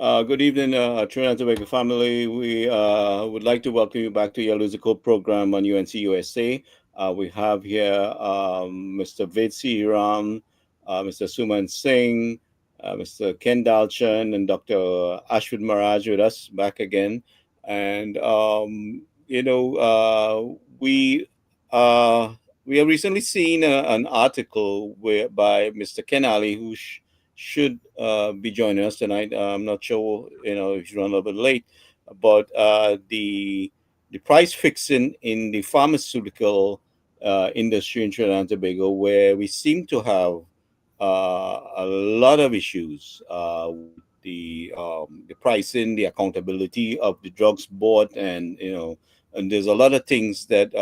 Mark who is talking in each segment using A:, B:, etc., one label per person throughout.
A: Good evening, Trinidad and Tobago family. We would like to welcome you back to your Lusical program on UNC USA. We have here Mr. Vetsi Ram, Mr. Suman Singh, Mr. Ken Dalchan, and Dr. Ashwin Maraj with us back again. And we uh, we have recently seen an article by Mr. Ken Ali, should be joining us tonight. I'm not sure, if he's run a little bit late, but the price fixing in the pharmaceutical industry in Trinidad and Tobago, where we seem to have a lot of issues with the pricing, the accountability of the drugs board, and there's a lot of things that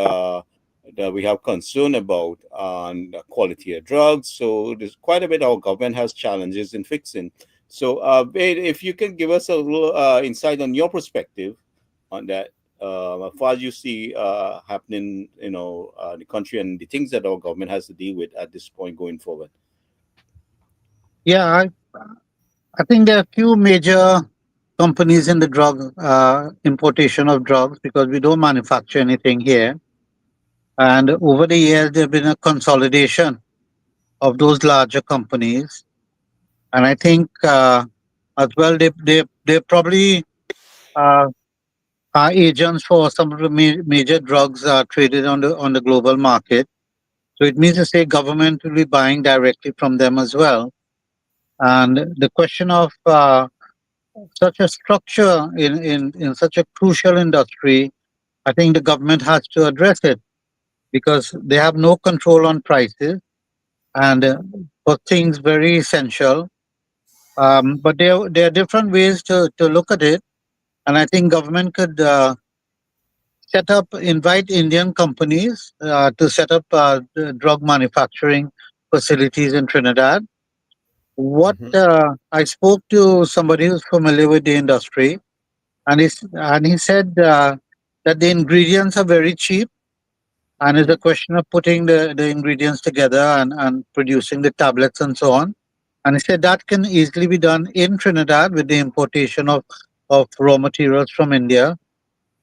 A: we have concern about on the quality of drugs. So there's quite a bit our government has challenges in fixing. So, Wade, if you can give us a little insight on your perspective on that, as far as you see happening, the country and the things that our government has to deal with at this point going forward.
B: Yeah, I think there are a few major companies in the drug importation of drugs because we don't manufacture anything here. And over the years, there have been a consolidation of those larger companies. And I think as well, they probably uh, are agents for some of the major drugs traded on the global market. So it means to say government will be buying directly from them as well. And the question of such a structure in such a crucial industry, I think the government has to address it because they have no control on prices and for things very essential. But there are different ways to look at it, and I think government could invite Indian companies to set up the drug manufacturing facilities in Trinidad. What
A: Hmm.
B: I spoke to somebody who's familiar with the industry, and he said that the ingredients are very cheap, and it's a question of putting the ingredients together and producing the tablets and so on. And he said that can easily be done in Trinidad with the importation of raw materials from India,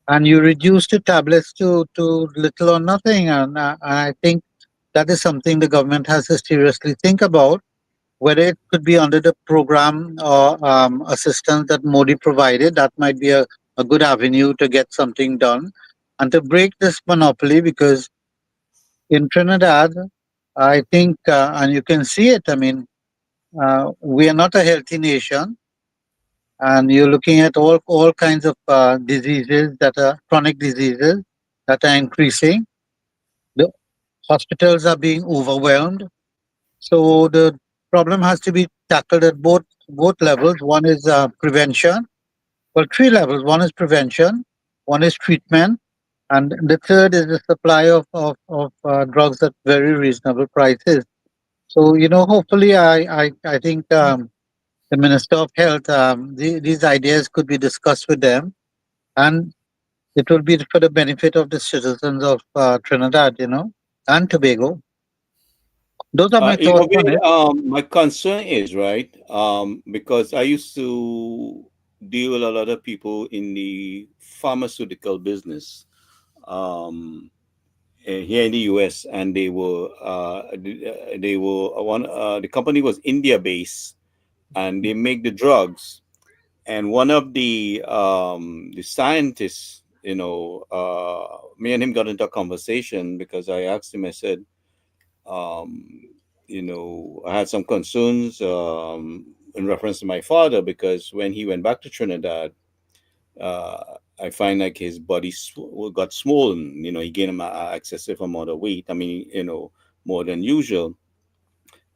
B: and you reduce the tablets to little or nothing. And I think that is something the government has to seriously think about, whether it could be under the program or assistance that Modi provided. That might be a good avenue to get something done and to break this monopoly because in Trinidad, I think, and you can see it, I mean, we are not a healthy nation, and you're looking at all kinds of diseases that are chronic diseases that are increasing. The hospitals are being overwhelmed. So the problem has to be tackled at both levels. One is prevention. Well, three levels. One is prevention. One is treatment, and the third is the supply of drugs at very reasonable prices. So hopefully, I think the Minister of Health, these ideas could be discussed with them, and it will be for the benefit of the citizens of Trinidad, and Tobago. Those are my thoughts on it.
A: My concern is right because I used to deal with a lot of people in the pharmaceutical business here in the U.S. and they were one. The company was India based, and they make the drugs. And one of the scientists, me and him got into a conversation because I asked him. I said, um, I had some concerns in reference to my father because when he went back to Trinidad, I find like his body got swollen. He gained an excessive amount of weight. I mean, more than usual.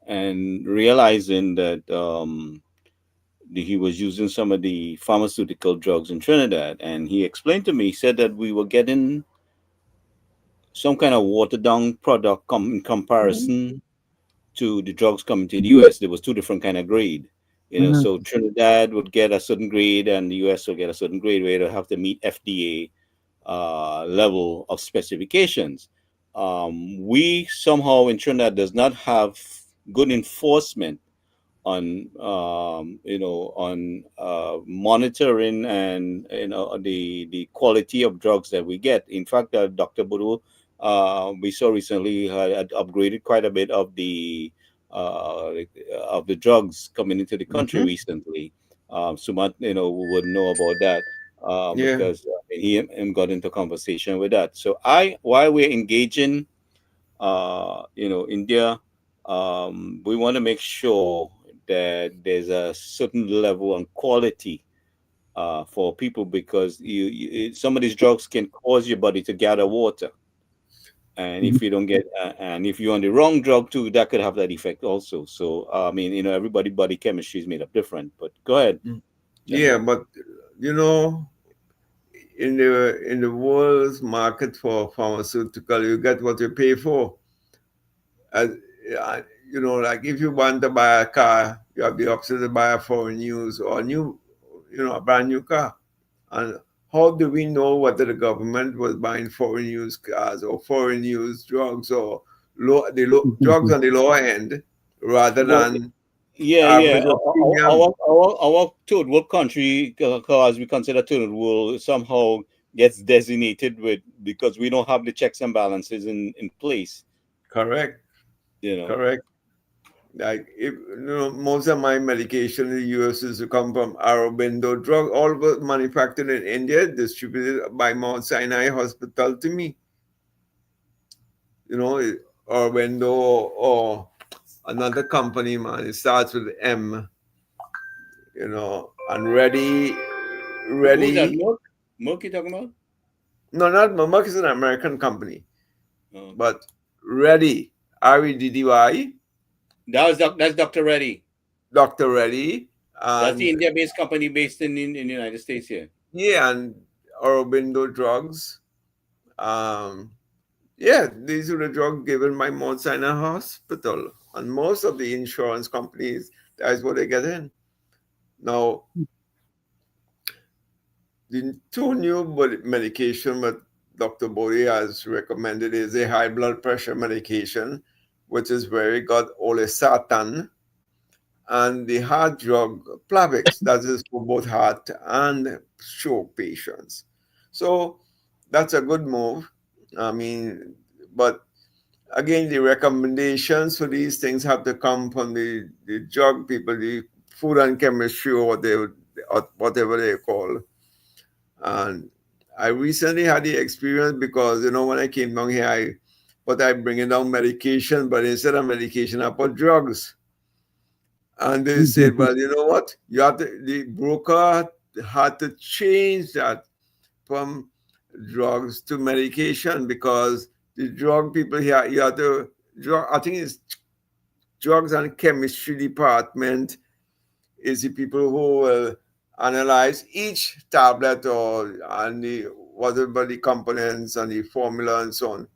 A: And realizing that he was using some of the pharmaceutical drugs in Trinidad, and he explained to me, he said that we were getting some kind of watered down product in comparison to the drugs coming to the US. There was two different kind of grade.
B: Mhm.
A: So Trinidad would get a certain grade and the US will get a certain grade where they'll have to meet FDA level of specifications. We somehow in Trinidad does not have good enforcement on monitoring and the quality of drugs that we get. In fact, Dr. Buru, we saw recently had upgraded quite a bit of the drugs coming into the country
C: Hmm.
A: recently. Sumat, would know about that
C: Yeah.
A: because he him got into conversation with that. So while we're engaging, India, we want to make sure that there's a certain level and quality for people because some of these drugs can cause your body to gather water, and if you don't get and if you're on the wrong drug too, that could have that effect also. So I mean, everybody body chemistry is made up different. But go ahead,
C: Mm. Yeah,
A: gentlemen.
C: but you know, in the world's market for pharmaceutical, you get what you pay for. As like if you want to buy a car, you have the option to buy a foreign use or a brand new car. And how do we know whether the government was buying foreign use cars or foreign use drugs or drugs on the lower end rather
A: Well,
C: than
A: yeah, yeah.
C: average or premium?
A: Our third world country, because we consider third world, somehow gets designated with because we don't have the checks and balances in place.
C: Correct,
A: You know.
C: correct. Like if most of my medication in the US is to come from Aurobindo drug, all was manufactured in India, distributed by Mount Sinai Hospital to me. You know, Aurobindo or another company, man. It starts with M. And
A: Who's that?
C: ready.
A: Merck you talking about?
C: No, not Merck is an American company,
A: Oh.
C: but Ready, Reddy,
A: That's Dr. Reddy.
C: Dr. Reddy,
A: That's the
C: and
A: India-based company based in the United States here.
C: yeah, and Aurobindo drugs. Um, yeah, these are the drugs given by Mount Sinai Hospital, and most of the insurance companies, that's what they get in. Now, the two new medication that Dr. Bodhi has recommended is a high blood pressure medication, which is very good, olesartan, and the heart drug Plavix, that is for both heart and stroke patients. So that's a good move. I mean, but again, the recommendations for these things have to come from the drug people, the food and chemistry, or whatever they call. And I recently had the experience because when I came down here, I bringing down medication, but instead of medication, I put drugs. And they said, well, you know what? The broker had to change that from drugs to medication because the drug people here, you have to drug. I think it's drugs and chemistry department is the people who will analyze each tablet or and the whatever the components and the formula and so on.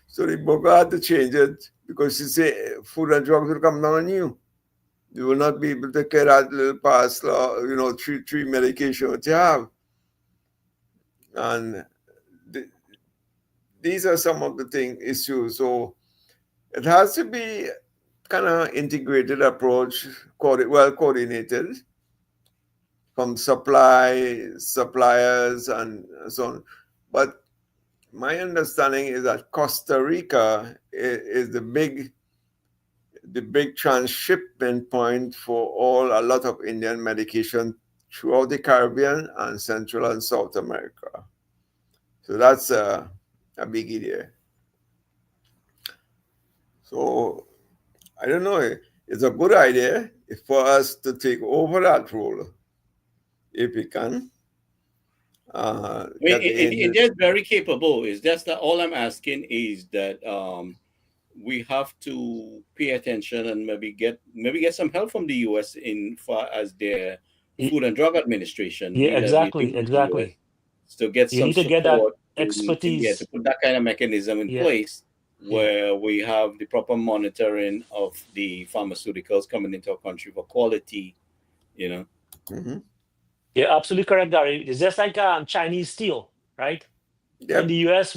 C: So the broker had to change it because she said food and drugs will come down on you. You will not be able to carry that little past, three medication that you have. And th- these are some of the issues. So it has to be kind of integrated approach, well coordinated from suppliers and so on. But my understanding is that Costa Rica is the big transshipment point for a lot of Indian medication throughout the Caribbean and Central and South America. So that's a biggie there. So I don't know. It's a good idea for us to take over that role if we can.
A: I mean,
C: Get the Indian.
A: India is very capable. It's just that all I'm asking is that we have to pay attention and maybe get some help from the U.S. in far as their
D: Y-
A: Food and Drug Administration,
D: Yeah,
A: being that we're
D: exactly,
A: dealing with the U.S.
D: exactly.
A: to get
D: You
A: some
D: need to get that
A: support to
D: expertise.
A: put that kind of mechanism in
D: Yeah,
A: place
D: yeah.
A: where we have the proper monitoring of the pharmaceuticals coming into our country for quality. You know.
C: Mhm.
D: You're absolutely correct, Gary. It's just like Chinese steel, right? In
C: Yep.
D: the US,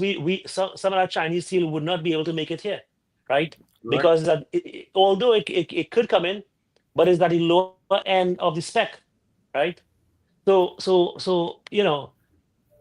D: some of that Chinese steel would not be able to make it here, right?
C: Right.
D: Because although it could come in, but it's at the lower end of the spec. right? So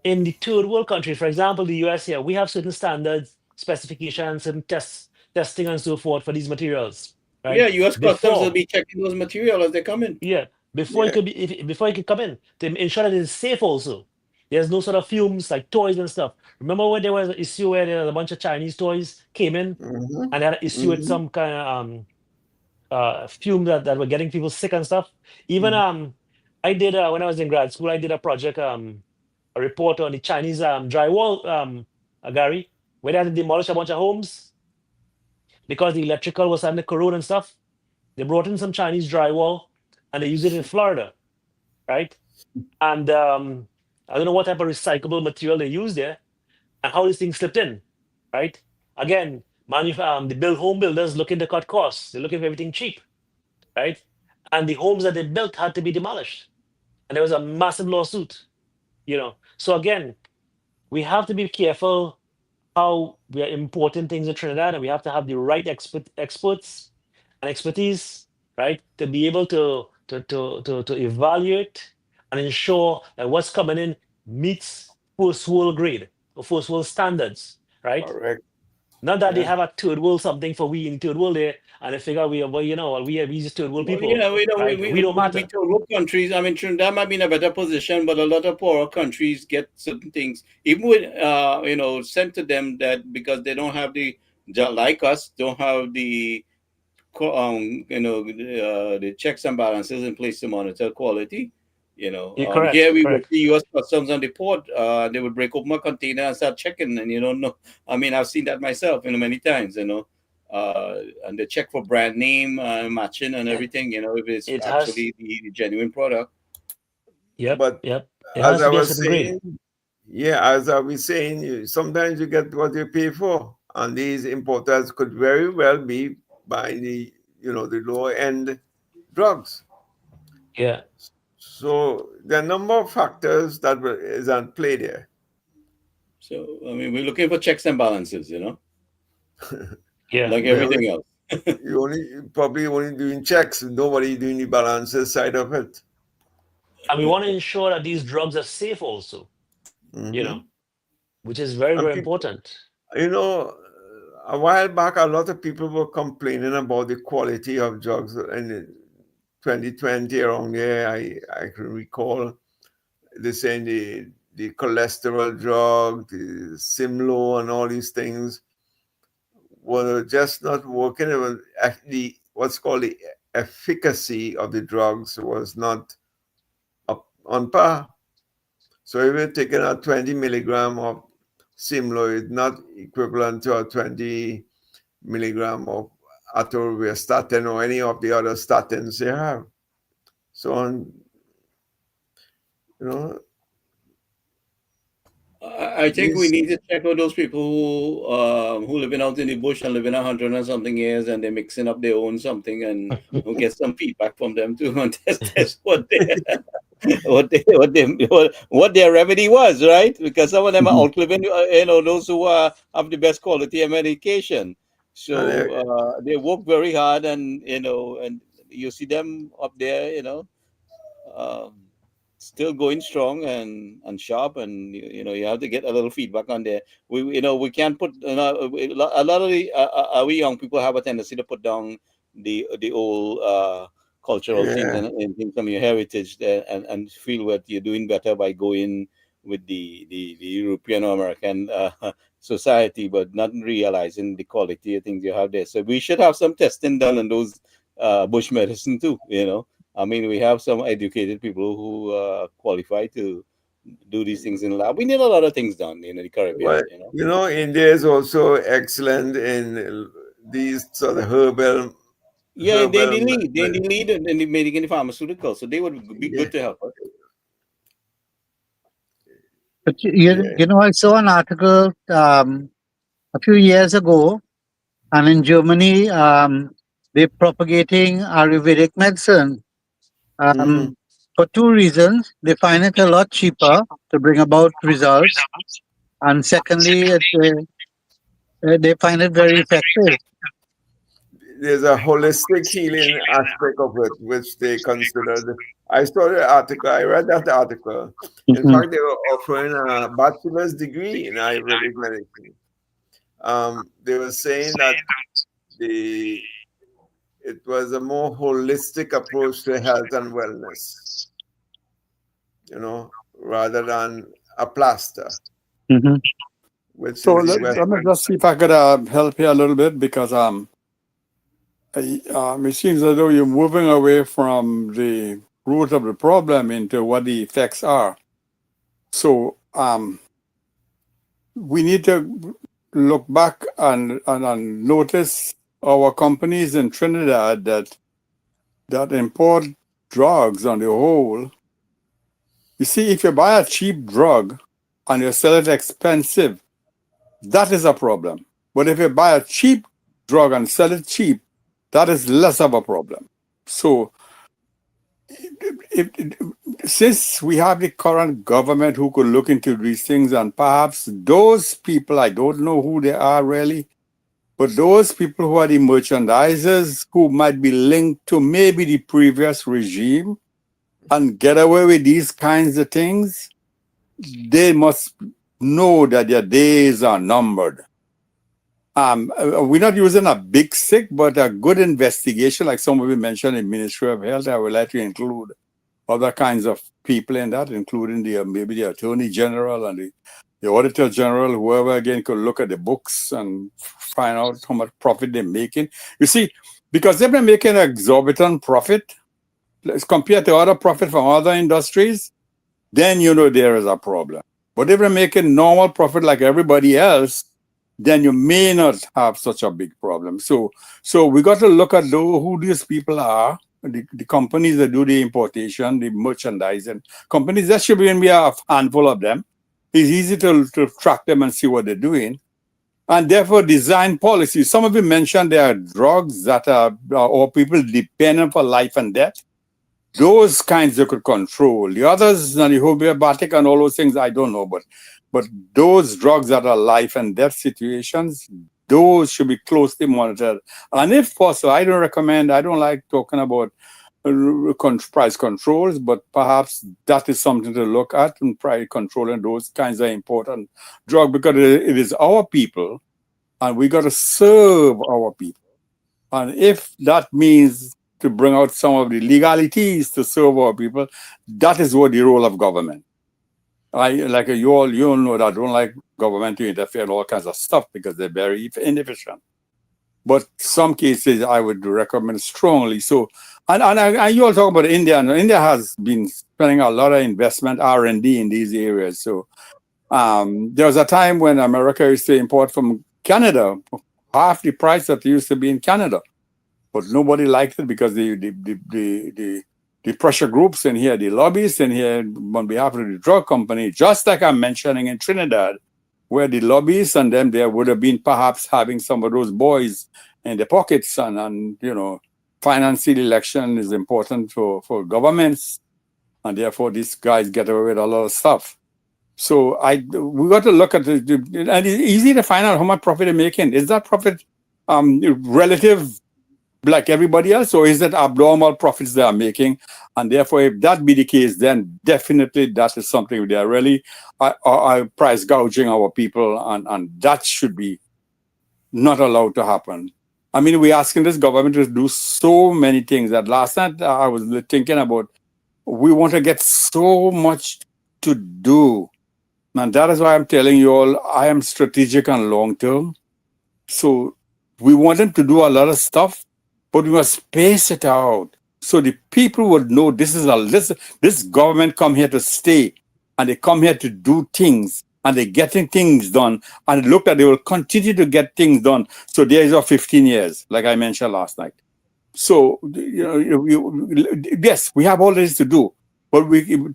D: in the third world countries, for example, the US here, we have certain standards, specifications, and testing and so forth for these materials,
A: Yeah,
D: right?
A: U.S. Customs will
D: Before,
A: be checking those material as they come in.
D: yeah, before it
C: Yeah.
D: could be before it could come in, to ensure that it's safe also. There's no sort of fumes like toys and stuff. Remember when there was an issue where there was a bunch of Chinese toys came in
C: Mm-hmm.
D: and they had an issue with
C: Mm-hmm.
D: some kind of fume that were getting people sick and stuff. Even
C: Mm-hmm.
D: I did when I was in grad school, I did a project a report on the Chinese drywall Gary, where they had to demolish a bunch of homes because the electrical was having to corrode and stuff. They brought in some Chinese drywall and they used it in Florida, right? And I don't know what type of recyclable material they used there and how this thing slipped in, right? Again, the home builders looking to cut costs. They're looking for everything cheap, right? And the homes that they built had to be demolished, and there was a massive lawsuit. So again, we have to be careful how we are importing things in Trinidad, and we have to have the right experts and expertise, right, to be able to evaluate and ensure that what's coming in meets first world grade or first world standards, right?
C: Correct.
D: Not that they
C: Yeah.
D: have a third world something for we in third world there, and they figure we just third world
A: Well,
D: people,
A: we know
D: right? We don't
A: we
D: matter.
A: told what countries. I mean, Trinidad might be in a better position, but a lot of poorer countries get certain things, even with sent to them that because they don't have like us, don't have the checks and balances in place to monitor quality.
D: You're correct,
A: Here we would
D: correct.
A: see U.S. Customs on the port. They would break open a container and start checking, and you don't know. I mean, I've seen that myself, many times. And they check for brand name matching and
D: It,
A: everything. If it's
D: it has,
A: actually the genuine product.
D: yep,
C: But
D: yep. It
C: as
D: has
C: I
D: to be a
C: was
D: certain grade.
C: saying, yeah, as I was saying, sometimes you get what you pay for, and these importers could very well be buying the lower end drugs.
D: Yeah,
C: So there are a number of factors that is at play there.
A: So I mean, we're looking for checks and balances.
D: yeah.
A: Like
C: We're only,
A: everything else.
C: you probably only doing checks, nobody doing the balances side of it.
D: And we want to ensure that these drugs are safe also, you
C: Hmm.
D: know, which is very,
C: And
D: very
C: people,
D: important.
C: you know, a while back, a lot of people were complaining about the quality of drugs in 2020 around there. I can recall they saying the cholesterol drug, the Simlo, and all these things were just not working. It was actually what's called the efficacy of the drugs was not up on par. So if you're taking a 20 milligram of Simlo, it's not equivalent to a 20 milligram of atorvastatin or any of the other statins they have. So on, you know,
A: I think we
C: this
A: need to check out those people who living out in the bush and living 100 and something years, and they're mixing up their own something, and we'll get some feedback from them too and test what their remedy was, right? Because some of them are
B: Mhm.
A: outliving those who have the best quality of medication.
C: and
A: So they work very hard, and and you see them up there, um, still going strong and sharp, and you have to get a little feedback on there. We can't put a lot of we young people have a tendency to put down the old cultural things
C: yeah,
A: and things from your heritage there, and feel that you're doing better by going with the European or American society, but not realizing the quality of things you have there. So we should have some testing done on those bush medicine too. I mean, we have some educated people who qualify to do these things in lab. We need a lot of things done in the
C: well,
A: Caribbean.
C: India is also excellent in these sort of
A: Yeah, they're in
C: herbal,
A: the lead. They're in the lead in the making the pharmaceutical, so they would be
C: yeah,
A: good to help us.
B: But
C: yeah.
B: I saw an article a few years ago, and in Germany, they're propagating Ayurvedic medicine
C: Hmm.
B: for two reasons. They find it a lot cheaper to bring about results, and secondly, they find it very effective.
C: there's a holistic healing aspect of it, which they considered. I saw the article, I read that article. In
B: Mhm.
C: fact, they were offering a bachelor's degree in Ayurvedic medicine. They were saying that the it was a more holistic approach to health and wellness, rather than a plaster,
B: Mhm.
C: which
E: So
C: is the
E: let me
C: Western.
E: just see if I could help here a little bit because it seems as though you're moving away from the root of the problem into what the effects are. So we need to look back and notice our companies in Trinidad that import drugs on the whole. You see, if you buy a cheap drug and you sell it expensive, that is a problem. But if you buy a cheap drug and sell it cheap, that is less of a problem. So if, since we have the current government who could look into these things, and perhaps those people, I don't know who they are really, but those people who are the merchandisers who might be linked to maybe the previous regime and get away with these kinds of things, they must know that their days are numbered. We're not using a big stick, but a good investigation, like some of you mentioned in Ministry of Health. I would like to include other kinds of people in that, including maybe the Attorney General and the Auditor General, whoever again could look at the books and find out how much profit they're making. You see, because they've been making an exorbitant profit compared to other profit from other industries, then there is a problem. But if they're making normal profit like everybody else, then you may not have such a big problem. So we got to look at who these people are, the companies that do the importation, the merchandising companies. There should be a handful of them. It's easy to track them and see what they're doing. And therefore design policies. Some of you mentioned there are drugs that are, or people dependent for life and death. Those kinds you could control. The others, the homeopathic and all those things, I don't know. But those drugs that are life and death situations, those should be closely monitored. And if possible, I don't like talking about price controls, but perhaps that is something to look at in price controlling those kinds of important drugs, because it is our people and we got to serve our people. And if that means to bring out some of the legalities to serve our people, that is what the role of government. You all know that I don't like government to interfere in all kinds of stuff because they're very inefficient. But some cases I would recommend strongly. So, and you all talk about India. And India has been spending a lot of investment R&D in these areas. So there was a time when America used to import from Canada half the price that it used to be in Canada. But nobody liked it because the pressure groups in here, the lobbyists in here on behalf of the drug company, just like I'm mentioning in Trinidad, where the lobbyists and them there would have been perhaps having some of those boys in the pockets and financing election is important for governments, and therefore these guys get away with a lot of stuff. So we got to look at it, and it's easy to find out how much profit they're making. Is that profit relative like everybody else, or is it abnormal profits they are making? And therefore, if that be the case, then definitely that is something they are really price gouging our people, and that should be not allowed to happen. I mean, we're asking this government to do so many things that last night I was thinking about, we want to get so much to do. And that is why I'm telling you all, I am strategic and long term. So we want them to do a lot of stuff, but we must space it out so the people would know this government come here to stay, and they come here to do things, and they're getting things done, and look that they will continue to get things done. So there is our 15 years, like I mentioned last night. So yes, we have all this to do, but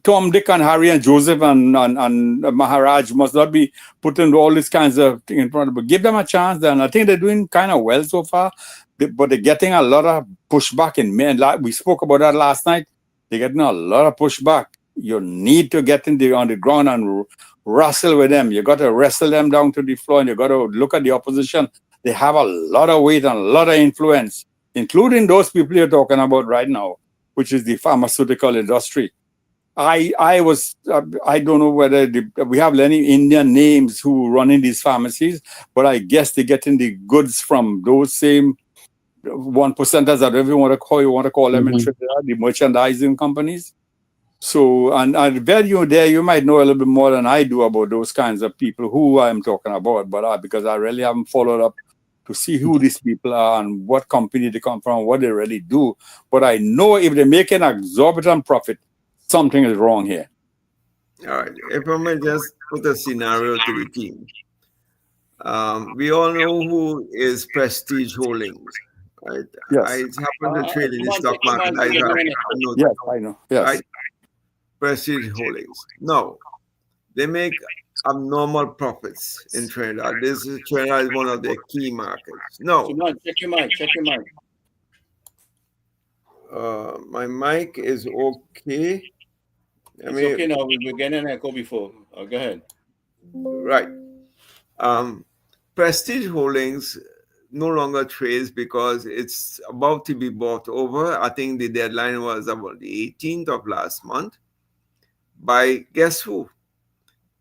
E: Tom, Dick, and Harry, and Joseph, and Maharaj must not be putting all these kinds of things in front of them. Give them a chance, and I think they're doing kind of well so far. But they're getting a lot of pushback in men. We spoke about that last night. They're getting a lot of pushback. You need to get on the ground and wrestle with them. You got to wrestle them down to the floor, and you got to look at the opposition. They have a lot of weight and a lot of influence. including those people you're talking about right now, which is the pharmaceutical industry. I don't know whether we have any Indian names who run in these pharmacies, but I guess they're getting the goods from those same 1%ers, whatever you want to call them in
B: Mhm.
E: Trinidad, the merchandising companies. So, and I bet you might know a little bit more than I do about those kinds of people who I'm talking about, but because I really haven't followed up to see who these people are and what company they come from, what they really do. But I know if they make an exorbitant profit, something is wrong here.
C: All right. If I may just put a scenario to the team. We all know who is Prestige Holdings, right?
E: Yes.
C: I happen to trade in the
A: Come on,
C: stock
A: come on,
C: market. I
A: give me a
C: have
A: minute.
C: a note,
E: Yes, I know. Yes.
C: right? Prestige Holdings. No, they make abnormal profits in Trinidad. Trinidad is one of their key markets. No,
A: Simon, check your mic. Check your mic.
C: my mic is okay.
A: It's okay now. We were getting an echo before. Go ahead.
C: Right. Prestige Holdings no longer trades because it's about to be bought over. I think the deadline was about the 18th of last month. By guess who?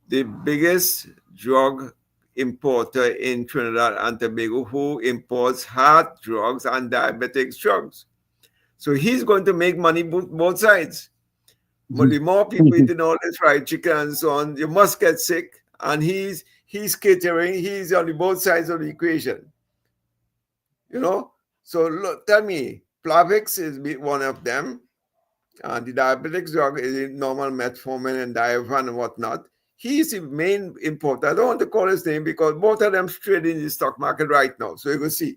C: The biggest drug importer in Trinidad and Tobago, who imports heart drugs and diabetic drugs. So he's going to make money both sides. But the more people eating all this fried chicken and so on, you must get sick. And he's catering, he's on the both sides of the equation. You know? So look, tell me, Plavix is one of them. And the diabetic drug is normal metformin and Diavan and whatnot. He's the main importer. I don't want to call his name because both of them trade in the stock market right now. So you can see,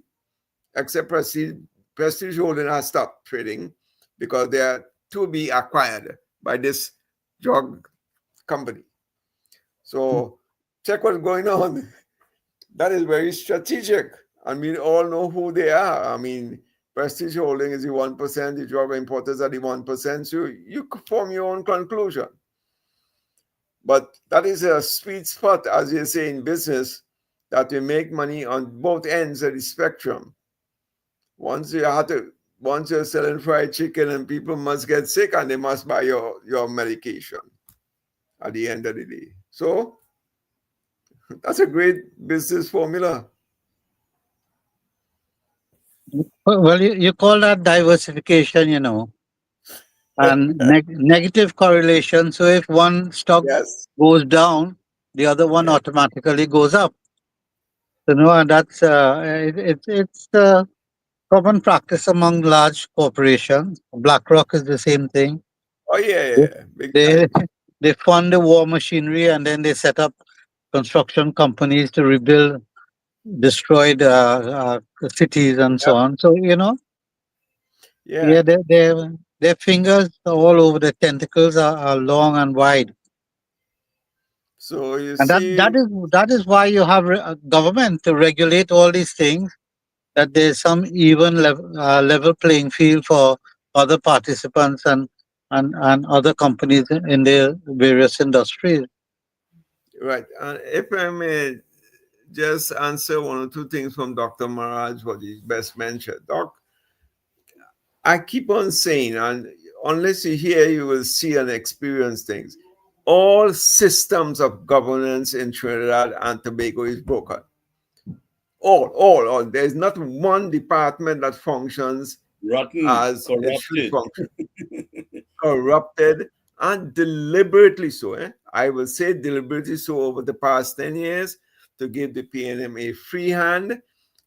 C: except Prestige Holding has stopped trading because they are to be acquired by this drug company. So check what's going on. That is very strategic. I mean, all know who they are. I mean, Prestige Holding is the 1%, the drug importers are the 1%. So you could form your own conclusion. But that is a sweet spot, as you say in business, that you make money on both ends of the spectrum. Once you're selling fried chicken and people must get sick and they must buy your medication at the end of the day. So that's a great business formula.
B: Well, you call that diversification, and negative correlation. So if one stock
C: Yes.
B: goes down, the other one
C: Yes.
B: automatically goes up. And that's it's common practice among large corporations. BlackRock is the same thing.
C: Oh, yeah,
B: They
C: yeah. Big
B: they
C: time.
B: they fund the war machinery and then they set up construction companies to rebuild destroyed cities and so
C: Yep.
B: on. So
C: Yeah.
B: yeah, their fingers all over the tentacles are long and wide,
C: So you
B: and
C: see,
B: that is why you have a government to regulate all these things. That there's some even level playing field for other participants and other companies in their various industries.
C: right. And if I may just answer one or two things from Dr. Maharaj, what he best mentioned. Doc, I keep on saying, and unless you hear, you will see and experience things. All systems of governance in Trinidad and Tobago is broken. All. There's not one department that functions
A: Rotten,
C: as it should
A: corrupted.
C: function. Corrupted and deliberately so. I will say deliberately so over the past 10 years to give the PNM a free hand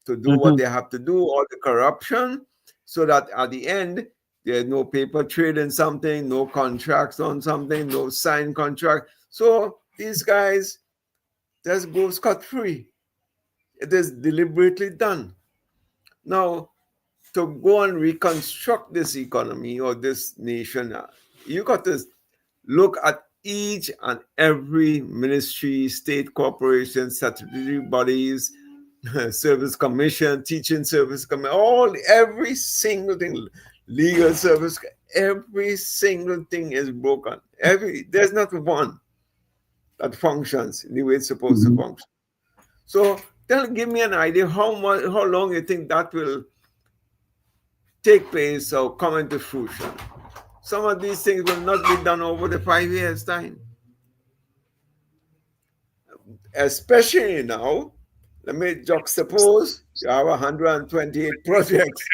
C: to do what they have to do, all the corruption, so that at the end, there's no paper trail in something, no contracts on something, no signed contract. So these guys just go scot-free. It is deliberately done. Now, to go and reconstruct this economy or this nation, you got to look at each and every ministry, state corporation, statutory bodies, service commission, teaching service commission, every single thing, legal service, every single thing is broken. There's not one that functions the way it's supposed to function. So give me an idea how long you think that will take place or come into fruition. Some of these things will not be done over the 5 years' time. Especially now, let me juxtapose, you have 128 projects,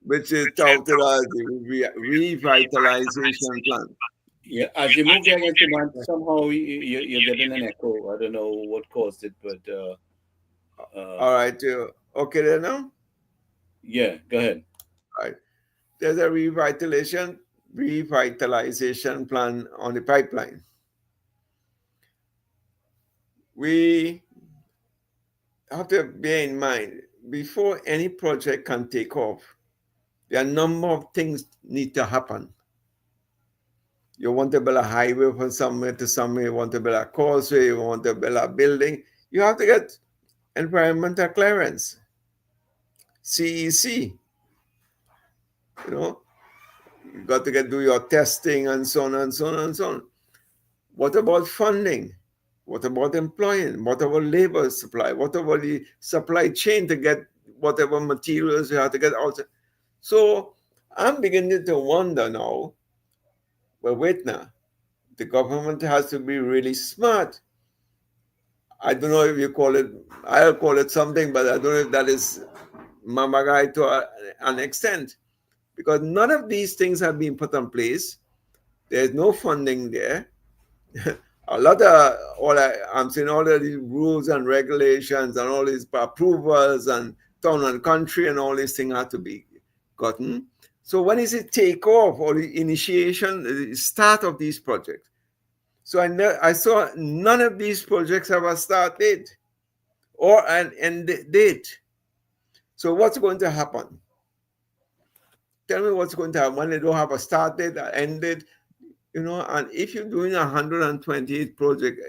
C: which is touted as the revitalization plan.
A: Yeah, as you move there against the mic, somehow you're getting an echo. I don't know what caused it, but
C: All right, okay there now?
A: yeah, go ahead.
C: All right. There's a revitalization plan on the pipeline. We have to bear in mind, before any project can take off, there are a number of things need to happen. You want to build a highway from somewhere to somewhere, you want to build a causeway, you want to build a building, you have to get environmental clearance, CEC. You know, you got to do your testing and so on and so on and so on. What about funding? What about employing? What about labor supply? What about the supply chain to get whatever materials you have to get out? So I'm beginning to wonder now, well, wait now, the government has to be really smart. I don't know if you call it, I'll call it something, but I don't know if that is mamagai to an extent, because none of these things have been put in place. There's no funding there. A lot of I'm seeing all of these rules and regulations and all these approvals and town and country and all these things have to be gotten. So when is it take off or the initiation, the start of these projects? So I saw none of these projects have a start date or an end date. So what's going to happen? Tell me what's going to happen when they don't have a start date, an end date. You know, and if you're doing 128 projects,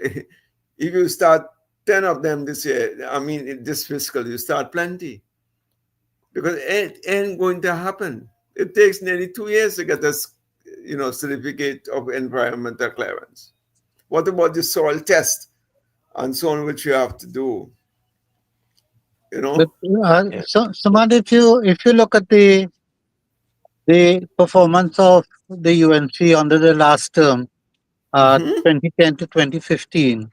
C: if you start 10 of them this year, I mean, this fiscal, you start plenty. Because it ain't going to happen. It takes nearly 2 years to get this, certificate of environmental clearance. What about the soil test and so on, which you have to do? You know?
B: But
D: Yeah.
B: Samad, if you look at the performance of the UNC under the last term,
C: Mhm.
B: 2010 to 2015,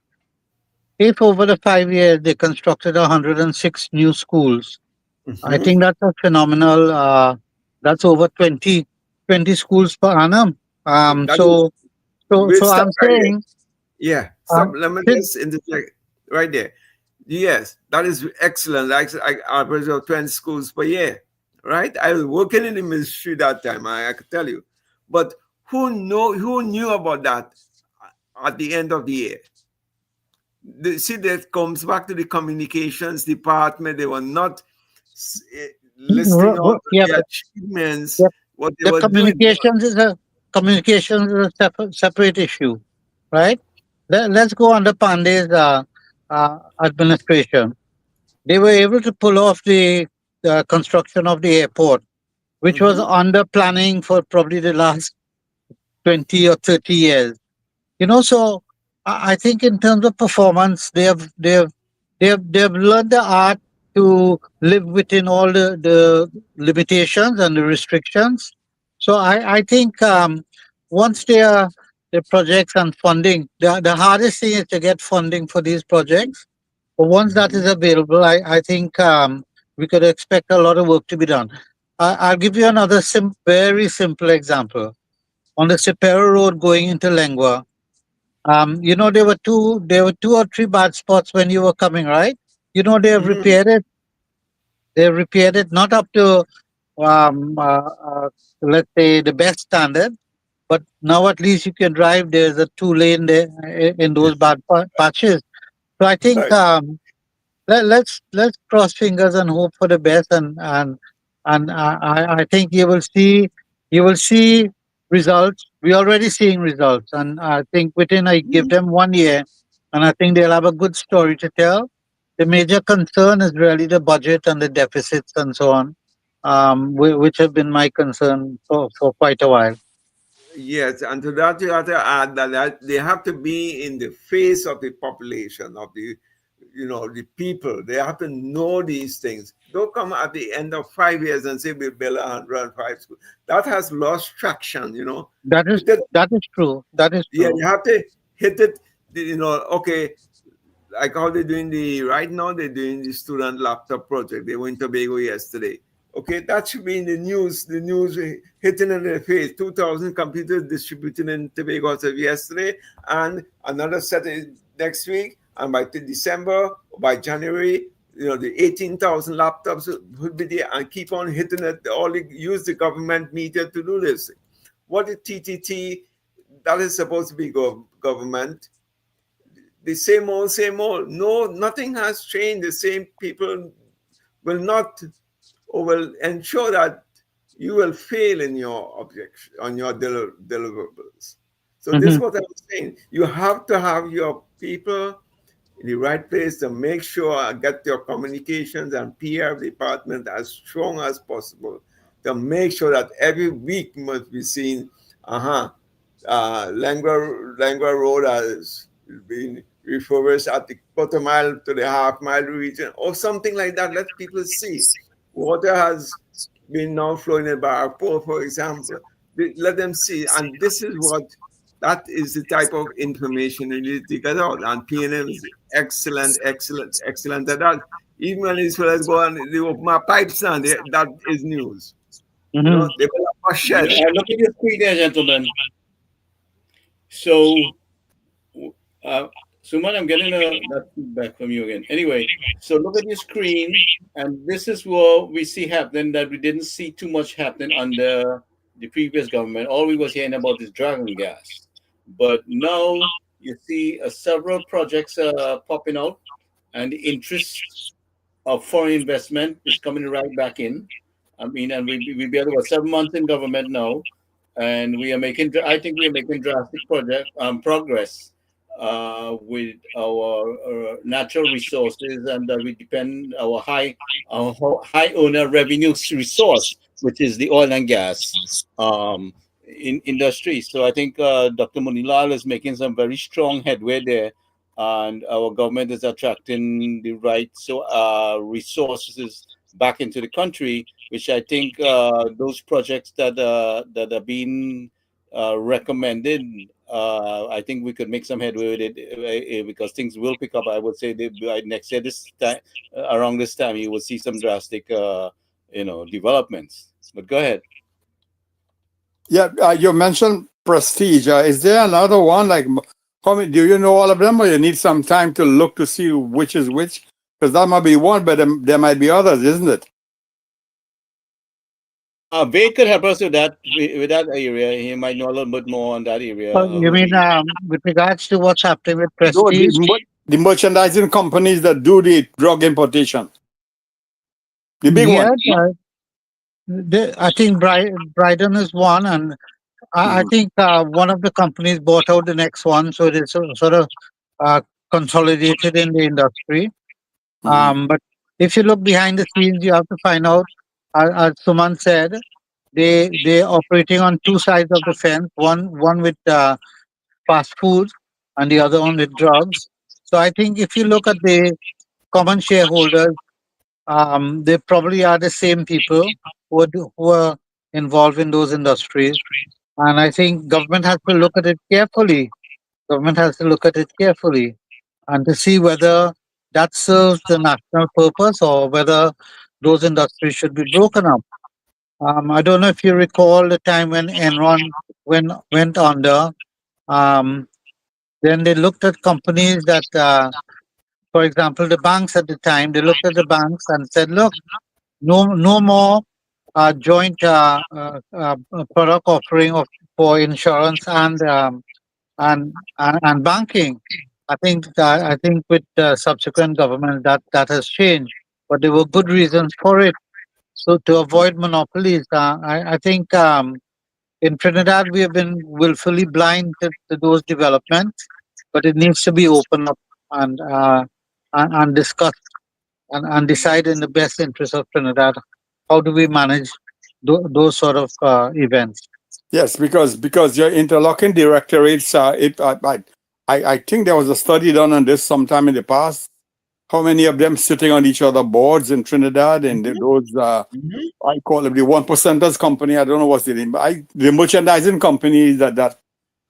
B: if over the 5 years they constructed 106 new schools, I
C: Mhm.
B: think that's a phenomenal. That's over 20 schools per annum.
C: That is, we'll
B: So
C: stop
B: I'm
C: right there.
B: saying,
C: Yeah,
B: uh,
C: stop. Let me
B: till-
C: just interject right there. Yes, that is excellent. Like average of 20 schools per year, right? I was working in the ministry that time. I could tell you, but who knew about that at the end of the year? See, that comes back to the communications department. They were not listing out
B: yeah,
C: the
B: but
C: achievements,
B: yeah,
C: what they
B: the
C: were doing.
B: communications is a separate issue, right? Let's go under Pandey's administration. They were able to pull off the construction of the airport, which was
C: Mhm.
B: under planning for probably the last 20 or 30 years. So I think in terms of performance, they have learned the art to live within all the limitations and the restrictions. So I think once the projects and funding, the hardest thing is to get funding for these projects. But once that
C: Mhm.
B: is available, I think we could expect a lot of work to be done. I'll give you another very simple example. On the Sepero Road going into Lengua, there were two or three bad spots when you were coming, right? They have
C: Mhm.
B: repaired it. They have repaired it not up to um, uh, uh, let's say the best standard, but now at least you can drive. There's a two-lane there in those bad patches. So I think
C: Right.
B: let's cross fingers and hope for the best, and I think you will see results. We're already seeing results, and I think within I give them 1 year, and I think they'll have a good story to tell. The major concern is really the budget and the deficits and so on, which have been my concern for quite a while.
C: Yes, and to that you have to add that they have to be in the face of the population, of the the people. They have to know these things. Don't come at the end of 5 years and say we build 105 schools. That has lost traction,
B: That is that is true. That is
C: Yeah,
B: true.
C: you have to hit it, okay, like how right now they're doing the student laptop project. They went to Tobago yesterday. Okay, that should be in the news hitting in the face. 2,000 computers distributed in Tobago as of yesterday, and another set next week, and by December, by January, the 18,000 laptops would be there, and keep on hitting it. Use the government media to do this. What is TTT? That is supposed to be government. The same old, same old. No, nothing has changed. The same people will not, or will ensure that you will fail in your objection on your deliverables. So this is what I'm saying. You have to have your people in the right place to make sure get your communications and PR department as strong as possible to make sure that every week must be seen, Langua Road has been refurbished at the quarter mile to the half mile region or something like that. Let people see. Water has been now flowing in Barapur, for example. Let them see. And that is the type of information you need to get out. And PNM is excellent at that. Even when Israel go and they open my pipes and that is news. They put a shed.
A: Look at your screen there, gentlemen. So, Suman, I'm getting that feedback from you again. Anyway, so look at your screen, and this is what we see happening that we didn't see too much happening under the previous government. All we was hearing about is dragon gas. But now you see several projects popping out, and the interest of foreign investment is coming right back in. I mean, and we've been about 7 months in government now, and I think we are making drastic progress with our natural resources, and we depend our high owner revenue resource, which is the oil and gas in industry. So I think Dr. Munilal is making some very strong headway there, and our government is attracting the right resources back into the country, which I think those projects that are being recommended, I think we could make some headway with it because things will pick up. I would say by next year, around this time, you will see some drastic, developments. But go ahead.
E: Yeah, you mentioned Prestige. Is there another one? Like, do you know all of them, or you need some time to look to see which is which? Because that might be one, but there might be others, isn't it?
A: Wade could help us with that area. He might know a little bit more on that area.
B: You mean with regards to what's happening with
E: No,
B: Prestige?
E: the merchandising companies that do the drug importation. The big one.
B: I think Bryden is one, and I think one of the companies bought out the next one, so it is sort of consolidated in the industry. But if you look behind the scenes, you have to find out, as Suman said, they're operating on two sides of the fence. One with fast food, and the other one with drugs. So I think if you look at the common shareholders, they probably are the same people who are involved in those industries. And I think government has to look at it carefully. And to see whether that serves the national purpose or whether those industries should be broken up. I don't know if you recall the time when Enron went under. Then they looked at companies that, for example, the banks at the time. They looked at the banks and said, "Look, no more joint product offering for insurance and banking." I think with subsequent government that has changed, but there were good reasons for it. So to avoid monopolies, I think in Trinidad we have been willfully blind to those developments, but it needs to be opened up and discussed and decide in the best interest of Trinidad. How do we manage those sort of events?
E: Yes, because your interlocking directorates. I think there was a study done on this sometime in the past, how many of them sitting on each other boards in Trinidad, and those I call them the 1%ers company. I don't know what's the name, but the merchandising companies that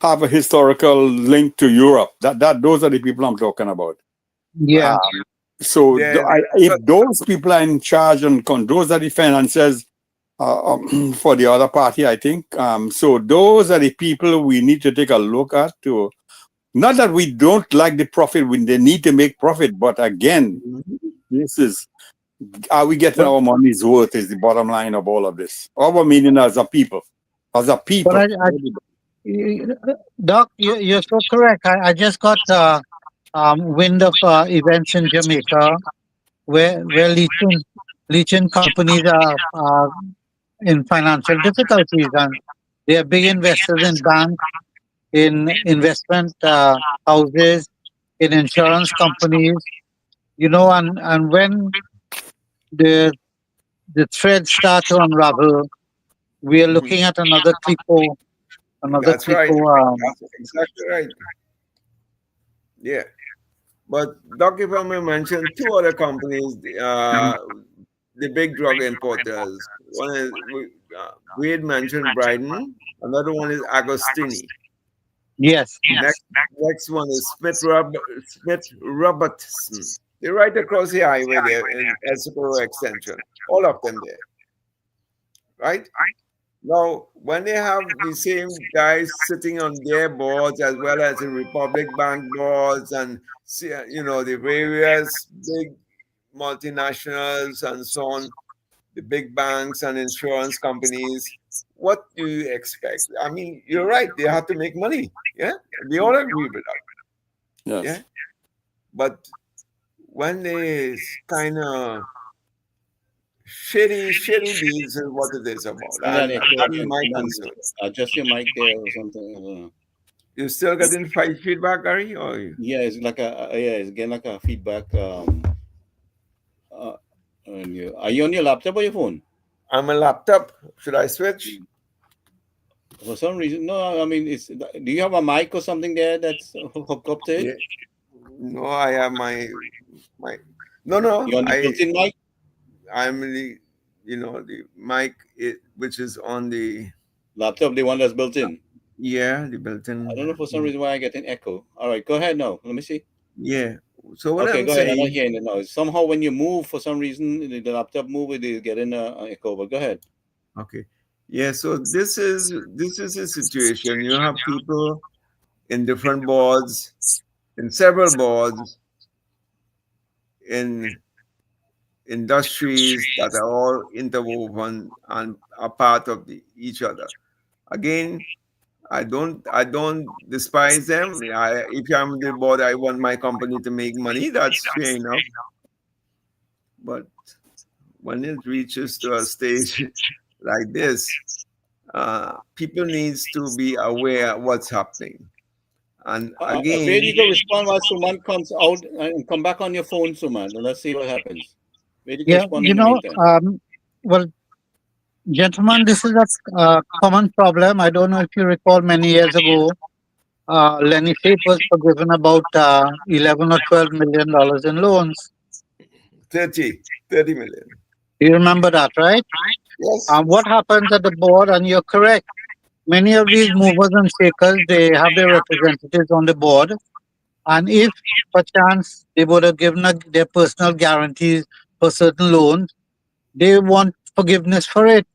E: have a historical link to Europe. That those are the people I'm talking about.
B: Yeah.
E: So
C: Then-
E: if those people are in charge and those are the financiers for the other party, I think. So those are the people we need to take a look at. To not that we don't like the profit when they need to make profit, but again, this is, are we getting our money's worth? Is the bottom line of all of this. Our meaning as a people,
B: But Doc, you're so correct. I just got wind of events in Jamaica where leaching companies are in financial difficulties, and they are big investors in banks, in investment houses, in insurance companies. And when the threads start to unravel, we are looking at another Clipo,
C: That's right.
B: Clipo.
C: That's exactly right. Yeah. But Doc, if I may mention two other companies, the big drug importers. One is, we had mentioned Bryden, another one is Agostini.
B: Yes.
C: Next one is Smith Robertson. They're right across the highway there in Essex Extension. All of them there. Right? Now, when they have the same guys sitting on their boards as well as the Republic Bank boards and, the various big multinationals and so on, the big banks and insurance companies, what do you expect? I mean, you're right. They have to make money. Yeah. We all agree with that.
E: yes.
C: Yeah. But when they kind of shitty deals is what it is about. And that is my concern.
A: Adjust your mic there or something. I don't know.
C: You still getting feedback, Gary? Or
A: Yeah, it's like it's getting like a feedback. Are you on your laptop or your phone?
C: I'm a laptop. Should I switch?
A: For some reason, no. I mean, do you have a mic or something there that's hooked up to it?
C: Yeah. No, I have my. No.
A: You on the built-in mic?
C: I'm the mic which is on the
A: Laptop, the one that's built in.
C: the built-in.
A: I don't know for some reason why I get an echo. All right, go ahead now. Let me see.
C: Yeah. So what
A: Okay,
C: I'm
A: go ahead. I'm not
C: saying,
A: hearing it now. Somehow when you move, for some reason, the laptop move, it is getting an echo. But go ahead.
C: okay. Yeah, so this is a situation. You have people in different boards, in several boards, in industries that are all interwoven and are part of each other. Again, I don't despise them. If I'm on the board, I want my company to make money. That's fair enough. But when it reaches to a stage like this, people needs to be aware of what's happening. And again,
A: Where you go respond while Suman comes out and come back on your phone, Suman, and let's see what happens. Where you
B: Yeah,
A: respond in the meantime?
B: well, gentlemen, this is a common problem. I don't know if you recall many years ago, Lenny Shape was forgiven about 11 or $12 million in loans.
C: 30 million.
B: You remember that, right?
C: Yes.
B: What happens at the board, and you're correct, many of these movers and shakers, they have their representatives on the board. And if perchance they would have given their personal guarantees for certain loans, they want forgiveness for it.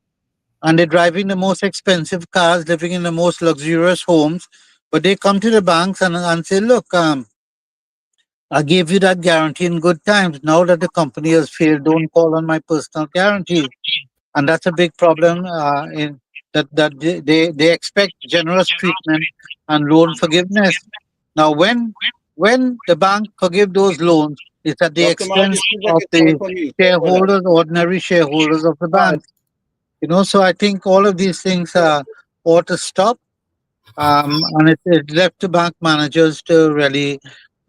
B: And they're driving the most expensive cars, living in the most luxurious homes. But they come to the banks and say, look, I gave you that guarantee in good times. Now that the company has failed, don't call on my personal guarantee. And that's a big problem in that they expect generous treatment and loan forgiveness. Now, when the bank forgive those loans, it's at the
A: Dr. Mark,
B: expense
A: it seems like
B: of
A: it's
B: the
A: coming from you.
B: shareholders, ordinary shareholders of the bank. So I think all of these things ought to stop. And it's left to bank managers to really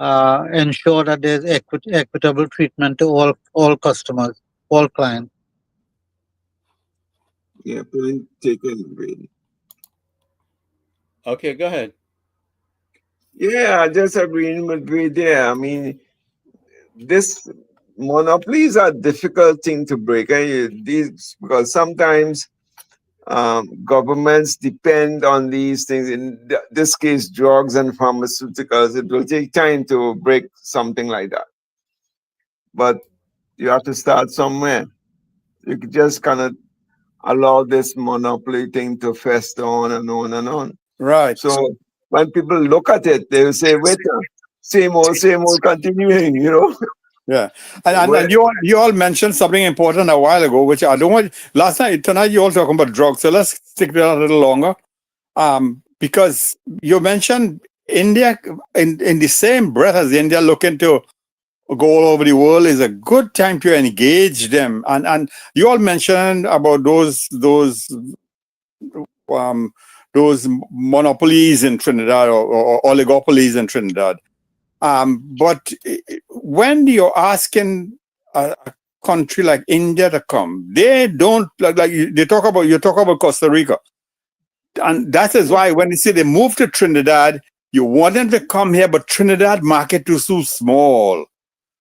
B: ensure that there's equitable treatment to all customers, all clients.
C: Yeah, point taken, really.
A: Okay, go ahead.
C: Yeah, I just agreeing with Ray there. I mean, this monopolies are difficult thing to break. These because sometimes governments depend on these things. In this case, drugs and pharmaceuticals. It will take time to break something like that, but you have to start somewhere. You just cannot allow this monopoly thing to fester on and on and on.
E: Right.
C: So when people look at it, they will say, "Wait, same old, continuing."
E: Yeah, and
C: Where,
E: you all mentioned something important a while ago, which I don't want. Last night, tonight, you all talking about drugs, so let's stick to that a little longer. Because you mentioned India in the same breath as India looking to go all over the world is a good time to engage them, and you all mentioned about um those monopolies in Trinidad or oligopolies in Trinidad. But when you're asking a country like India to come, they don't they talk about you talk about Costa Rica, and that is why when you say they move to Trinidad, you want them to come here, but Trinidad market is too small.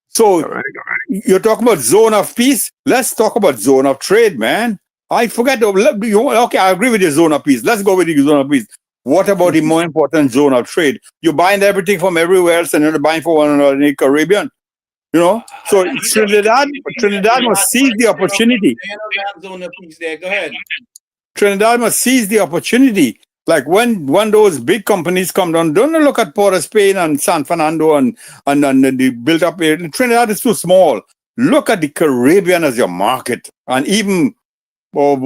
E: So you're talking about zone of peace. Let's talk about zone of trade, man. I forget. Okay, I agree with your zone of peace. Let's go with the zone of peace. What about the more important zone of trade? You're buying everything from everywhere else, and you're buying for one another in the Caribbean. So Trinidad must seize the opportunity.
A: Zone of peace there. Go ahead.
E: Trinidad must seize the opportunity. Like when those big companies come down, don't look at Port of Spain and San Fernando and the built up area. Trinidad is too small. Look at the Caribbean as your market, and even or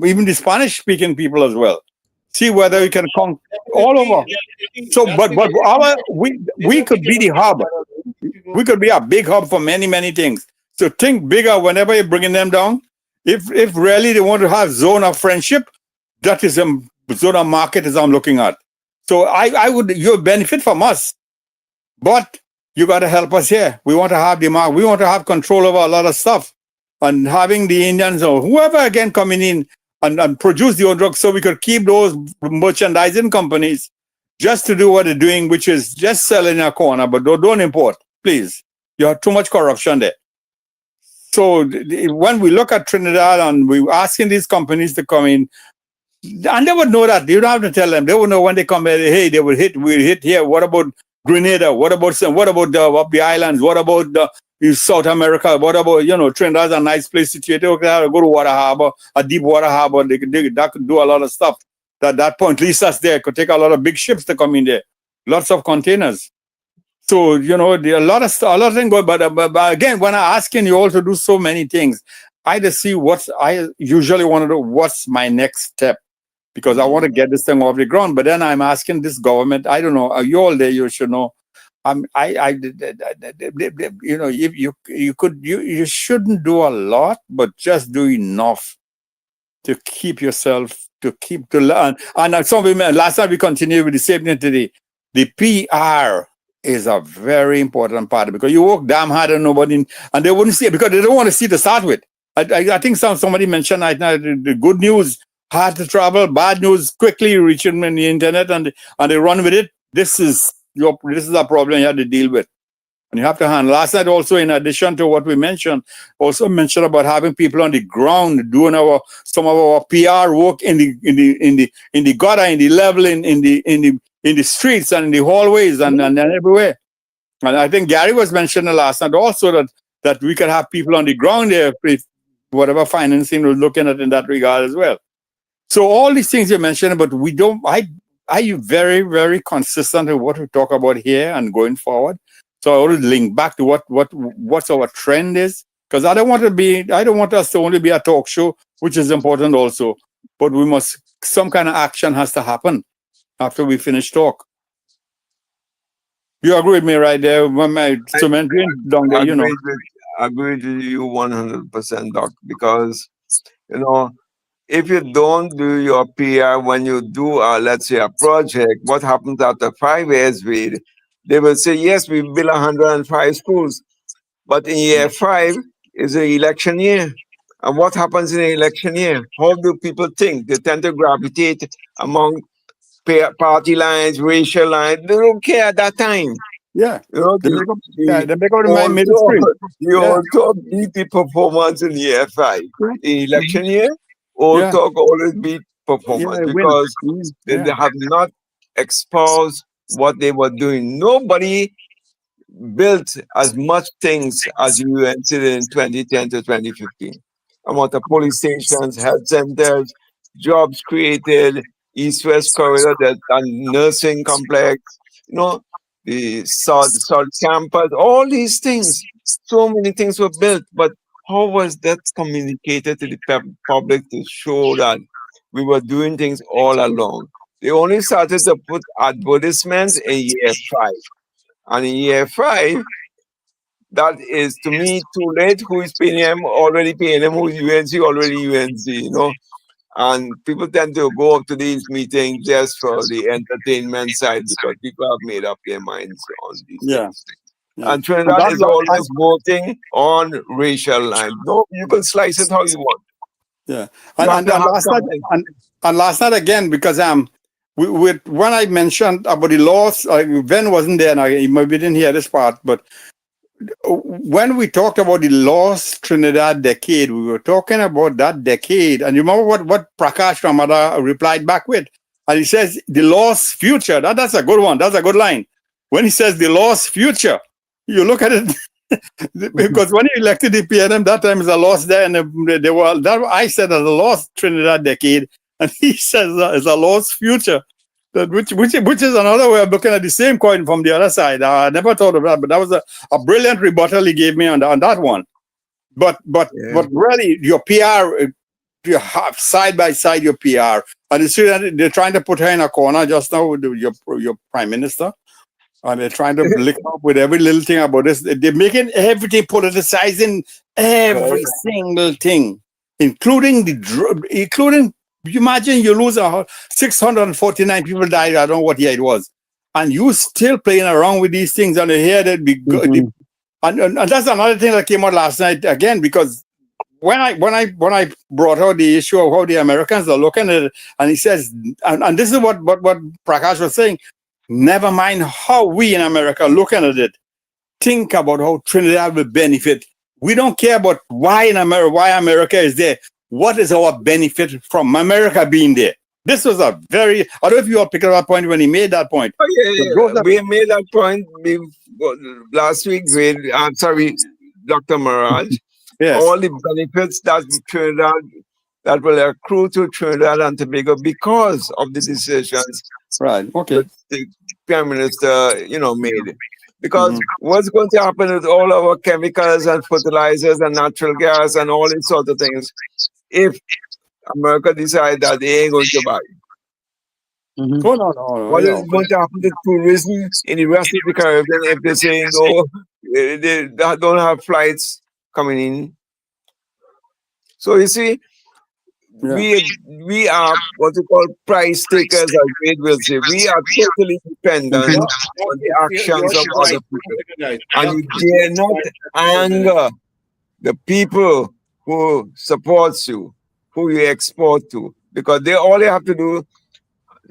E: even the Spanish speaking people as well. See whether we can come all over. So, but we could be the hub. We could be a big hub for many things. So think bigger whenever you're bringing them down. If really they want to have zone of friendship, that is a zone of market as I'm looking at. So I would you benefit from us, but you got to help us here. We want to have the mark. We want to have control over a lot of stuff, and having the Indians or whoever again coming in and produce the own drugs, so we could keep those merchandising companies just to do what they're doing, which is just selling a corner, but don't import, please. You have too much corruption there. So when we look at Trinidad and we're asking these companies to come in, and they would know that. You don't have to tell them. They would know when they come here, hey, they will hit, we'll hit here. What about Grenada? What about up the islands? What about South America? What about, Trinidad's a nice place situated. Okay, go to Water Harbor, a deep water harbor. That could do a lot of stuff. That point leads us there. Could take a lot of big ships to come in there. Lots of containers. So, there are a lot of things going, but again, when I'm asking you all to do so many things, I just see I usually want to do, what's my next step? Because I want to get this thing off the ground. But then I'm asking this government, I don't know, you all there, you should know. If you shouldn't do a lot, but just do enough to keep yourself, to learn. And some women, last time we continued with the same thing today, the PR is a very important part because you work damn hard and and they wouldn't see it because they don't want to see it to start with. I think somebody mentioned the good news, hard to travel, bad news, quickly reaching in the internet and they run with it. This is a problem you have to deal with. And you have to handle. Last night also, in addition to what we mentioned, also mentioned about having people on the ground doing some of our PR work in the gutter, in the level, in the streets and in the hallways and everywhere. And I think Gary was mentioning last night also that we can have people on the ground there, whatever financing we're looking at in that regard as well. So all these things you mentioned, but we don't. Are you very, very consistent with what we talk about here and going forward? So I want to link back to what's our trend is, because I don't want us to only be a talk show, which is important also, but some kind of action has to happen after we finish talk. You agree with me right there? When my cement down there,
C: I agree with you 100%, Doc, because, if you don't do your PR when you do, let's say, a project, what happens after 5 years, they will say, yes, we built 105 schools, but in year 5 is the election year. And what happens in the election year? How do people think? They tend to gravitate among party lines, racial lines. They don't care at that time.
E: Yeah.
C: You know,
E: They make up, yeah, they make up the middle
C: also,
E: street.
C: the
E: Yeah.
C: also beat the performance in the FI. In election year, Old
E: Yeah.
C: Talk always beat
E: Yeah,
C: performance
E: they win.
C: because they
E: Yeah.
C: have not exposed what they were doing. Nobody built as much things as UNC did in 2010 to 2015. Amount of police stations, health centers, jobs created, East-West corridor, that nursing complex, you know, the South campus, all these things. So many things were built, but how was that communicated to the public to show that we were doing things all along? They only started to put advertisements in year 5. And in year 5, that is to me too late. Who is paying him? Already paying him. Who is UNC? Already UNC, you know. And people tend to go up to these meetings just for the entertainment side because people have made up their minds on these
E: Yeah.
C: things.
E: Yeah.
C: And Trinidad
E: that,
C: is
E: that,
C: always voting on racial lines. No, you can slice it how you want.
E: yeah.
C: You have
E: And
C: to have
E: last night,
C: something.
E: and last night again, because when I mentioned about the laws, Ben wasn't there, and he maybe didn't hear this part, but when we talked about the lost Trinidad decade, we were talking about that decade. And you remember what Prakash Ramada replied back with? And he says, the lost future. That's a good one. That's a good line. When he says the lost future, you look at it, because when he elected the PNM, that time is a lost there. And they were, that I said as a lost Trinidad decade. And he says it's a lost future. Which is another way of looking at the same coin from the other side. I never thought of that, but that was a brilliant rebuttal he gave me on that one. But really, your PR, you have side by side your PR, and you see that they're trying to put her in a corner just now with your prime minister, and they're trying to lick up with every little thing about this. They're making everything, politicizing every single thing, including including. You imagine you lose 649 people died. I don't know what year it was, and you still playing around with these things, and you hear that big. And that's another thing that came out last night again, because when I brought out the issue of how the Americans are looking at it, and he says, and this is what Prakash was saying. Never mind how we in America are looking at it. Think about how Trinidad will benefit. We don't care about why America is there. What is our benefit from America being there? This was a very, I don't know if you all picked up that point when he made that point.
C: Oh, yeah. We made that point last week with, I'm sorry, Dr. Maraj.
E: Yes.
C: All the benefits that Trinidad, that will accrue to Trinidad and Tobago because of the decisions
E: Right. Okay.
C: that the Prime Minister, made. Because what's going to happen with all our chemicals and fertilizers and natural gas and all these sort of things if America decides that they ain't going to buy?
E: Oh, no.
C: What is going to happen to tourism in the rest of the Caribbean if they say no, they don't have flights coming in? So you see, we are what we call price takers, as Wade will say. We are totally dependent on the actions of other people. And you dare not anger the people who supports you, who you export to, because all they have to do,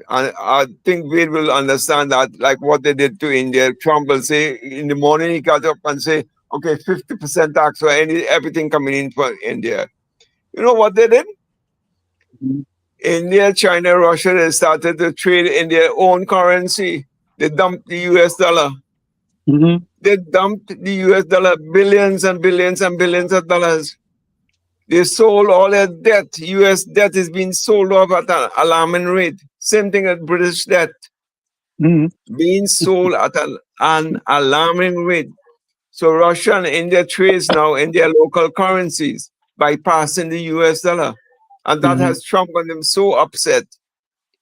C: and I think Wade will understand that, like what they did to India. Trump will say in the morning he got up and say, okay, 50% tax for everything coming in from India. You know what they did? India, China, Russia, they started to trade in their own currency. They dumped the US dollar. They dumped the US dollar, billions and billions and billions of dollars. They sold all their debt. US debt is being sold off at an alarming rate. Same thing as British debt. Being sold at an alarming rate. So Russia and India trades now in their local currencies, bypassing the US dollar. And that has Trump and them so upset.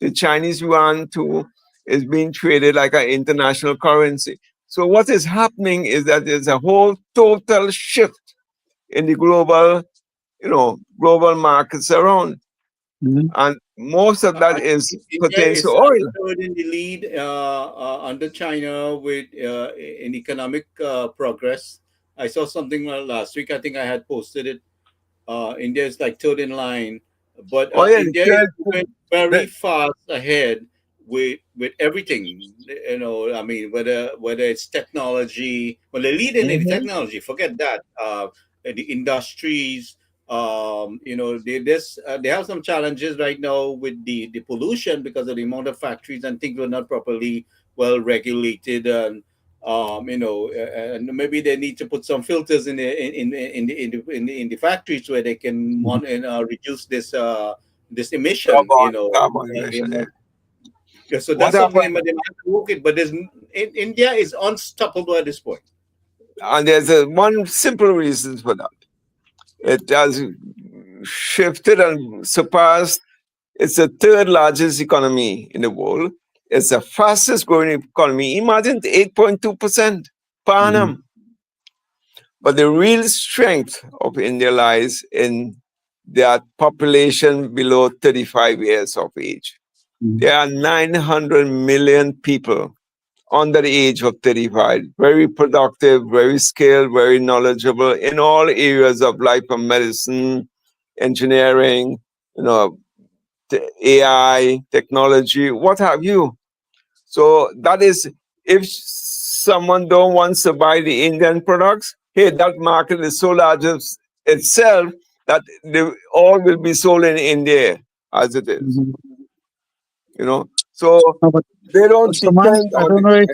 C: The Chinese yuan too is being traded like an international currency. So what is happening is that there's a whole total shift in the global markets around. And most of that is pertains to oil.
A: Third in the lead under China with in economic progress. I saw something last week. I think I had posted it. India is like third in line, but India is going very fast ahead with everything. You know, I mean, whether it's technology, well, they're leading in the
B: Mhm.
A: technology. Forget that. The industries. You know, they have some challenges right now with the pollution because of the amount of factories and things were not properly well regulated. And you know, and maybe they need to put some filters in the factories where they can reduce this emission. You know,
C: Carbon emission. Yeah.
A: yeah, so
C: What
A: that's something they
C: happened?
A: might have to work with. But India is unstoppable at this point.
C: And there's one simple reason for that. It has shifted and surpassed. It's the third largest economy in the world. It's the fastest growing economy. Imagine 8.2% per
B: Mhm.
C: annum. But the real strength of India lies in their population below 35 years of age.
B: Mhm.
C: There are 900 million people under the age of 35, very productive, very skilled, very knowledgeable in all areas of life, from medicine, engineering, you know, AI, technology, what have you. So that is, if someone don't want to buy the Indian products, hey, that market is so large itself that they all will be sold in India as it is,
B: Mhm.
C: you know. So
B: No, but
C: they don't
B: Suman,
C: depend
B: I
C: on
B: don't
C: the
B: know if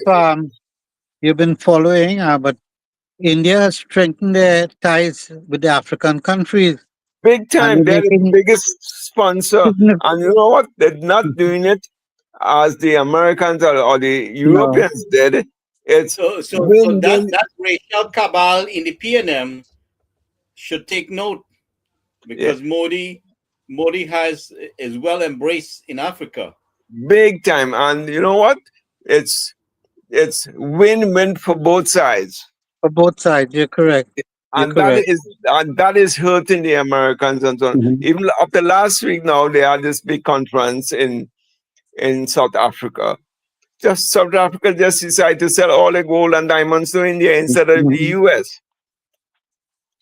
B: you've been following, but India has strengthened their ties with the African countries,
C: big
B: and
C: time.
B: they're
C: They're the
B: making
C: biggest sponsor. And you know what? They're not doing it as the Americans or the
B: no.
C: Europeans did. It's
A: So
C: win-win.
A: that racial cabal in the PNM should take note
C: Yeah,
A: because Modi has is well embraced in Africa.
C: big time. And you know what? It's it's win-win for both sides.
B: For both sides, you're correct. You're correct.
C: And that is hurting the Americans and so on.
B: Mhm.
C: Even after last week now they had this big conference in South Africa. Just South Africa just decided to sell all the gold and diamonds to India instead of the
B: Mhm.
C: US.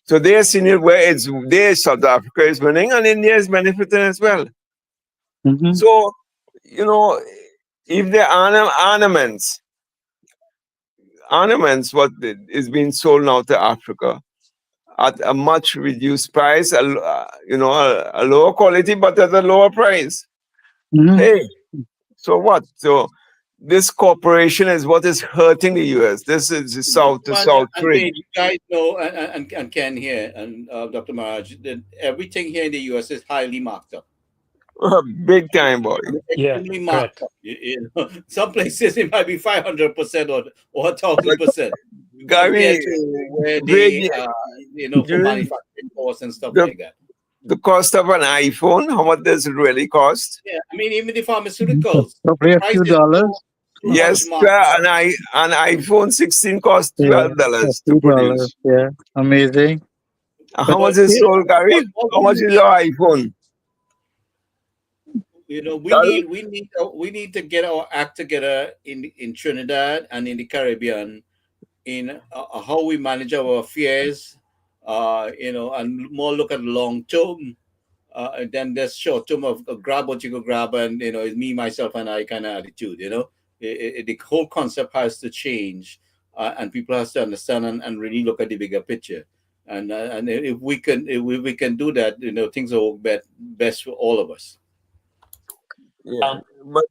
C: So they are seeing it where it's there South Africa is winning and India is benefiting as well.
B: Mhm.
C: So, you know, if the ornaments what is being sold now to Africa at a much reduced price, a lower quality, but at a lower price.
B: Mhm.
C: Hey, so what? So this cooperation is what is hurting the US. This is the South to
A: And,
C: South
A: and
C: trade.
A: Dave, you guys know, and Ken here, and Dr. Maharaj, that everything here in the US is highly marked up.
C: Big time, boy.
A: I mean,
D: Yeah,
A: extremely marked
D: correct.
A: up. You know, some places it might be 500% or 1,000%
C: Gary,
A: compared to where they,
C: Greg,
A: for
C: during
A: manufacturing costs and stuff
C: the,
A: like that.
C: the cost of an iPhone, how much does it really cost?
A: Yeah, I mean, even the
B: Mhm.
A: pharmaceuticals, the
B: Probably a few
A: price is
B: dollars.
A: so much
C: Yes,
A: marked up.
C: an iPhone 16 costs
B: Yeah, a
C: $12 to
B: few dollars.
C: produce.
B: Yeah, amazing.
C: How
B: But
C: much
A: But
C: is
B: yeah,
C: sold, Gary?
A: what
C: How
A: we
C: much is
A: need,
C: your iPhone? Gary?
A: we need to get our act together in Trinidad and in the Caribbean in how we manage our affairs, and more look at long term than this short term of grab what you go grab and it's me myself and I kind of attitude. The whole concept has to change, and people has to understand and really look at the bigger picture. And if we can do that, things will work best for all of us.
C: Yeah.
D: Um,
C: But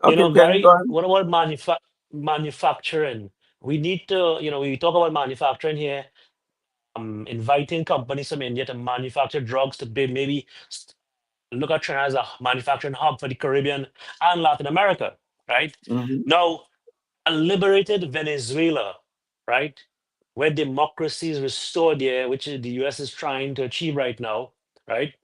C: okay, Ken, go
D: Gary,
C: on.
D: what about manufacturing? We need to, we talk about manufacturing here, inviting companies from India to manufacture drugs to be maybe look at China as a manufacturing hub for the Caribbean and Latin America, right?
C: Mhm.
D: Now, a liberated Venezuela, right, where democracy is restored there, which the US is trying to achieve right now, right?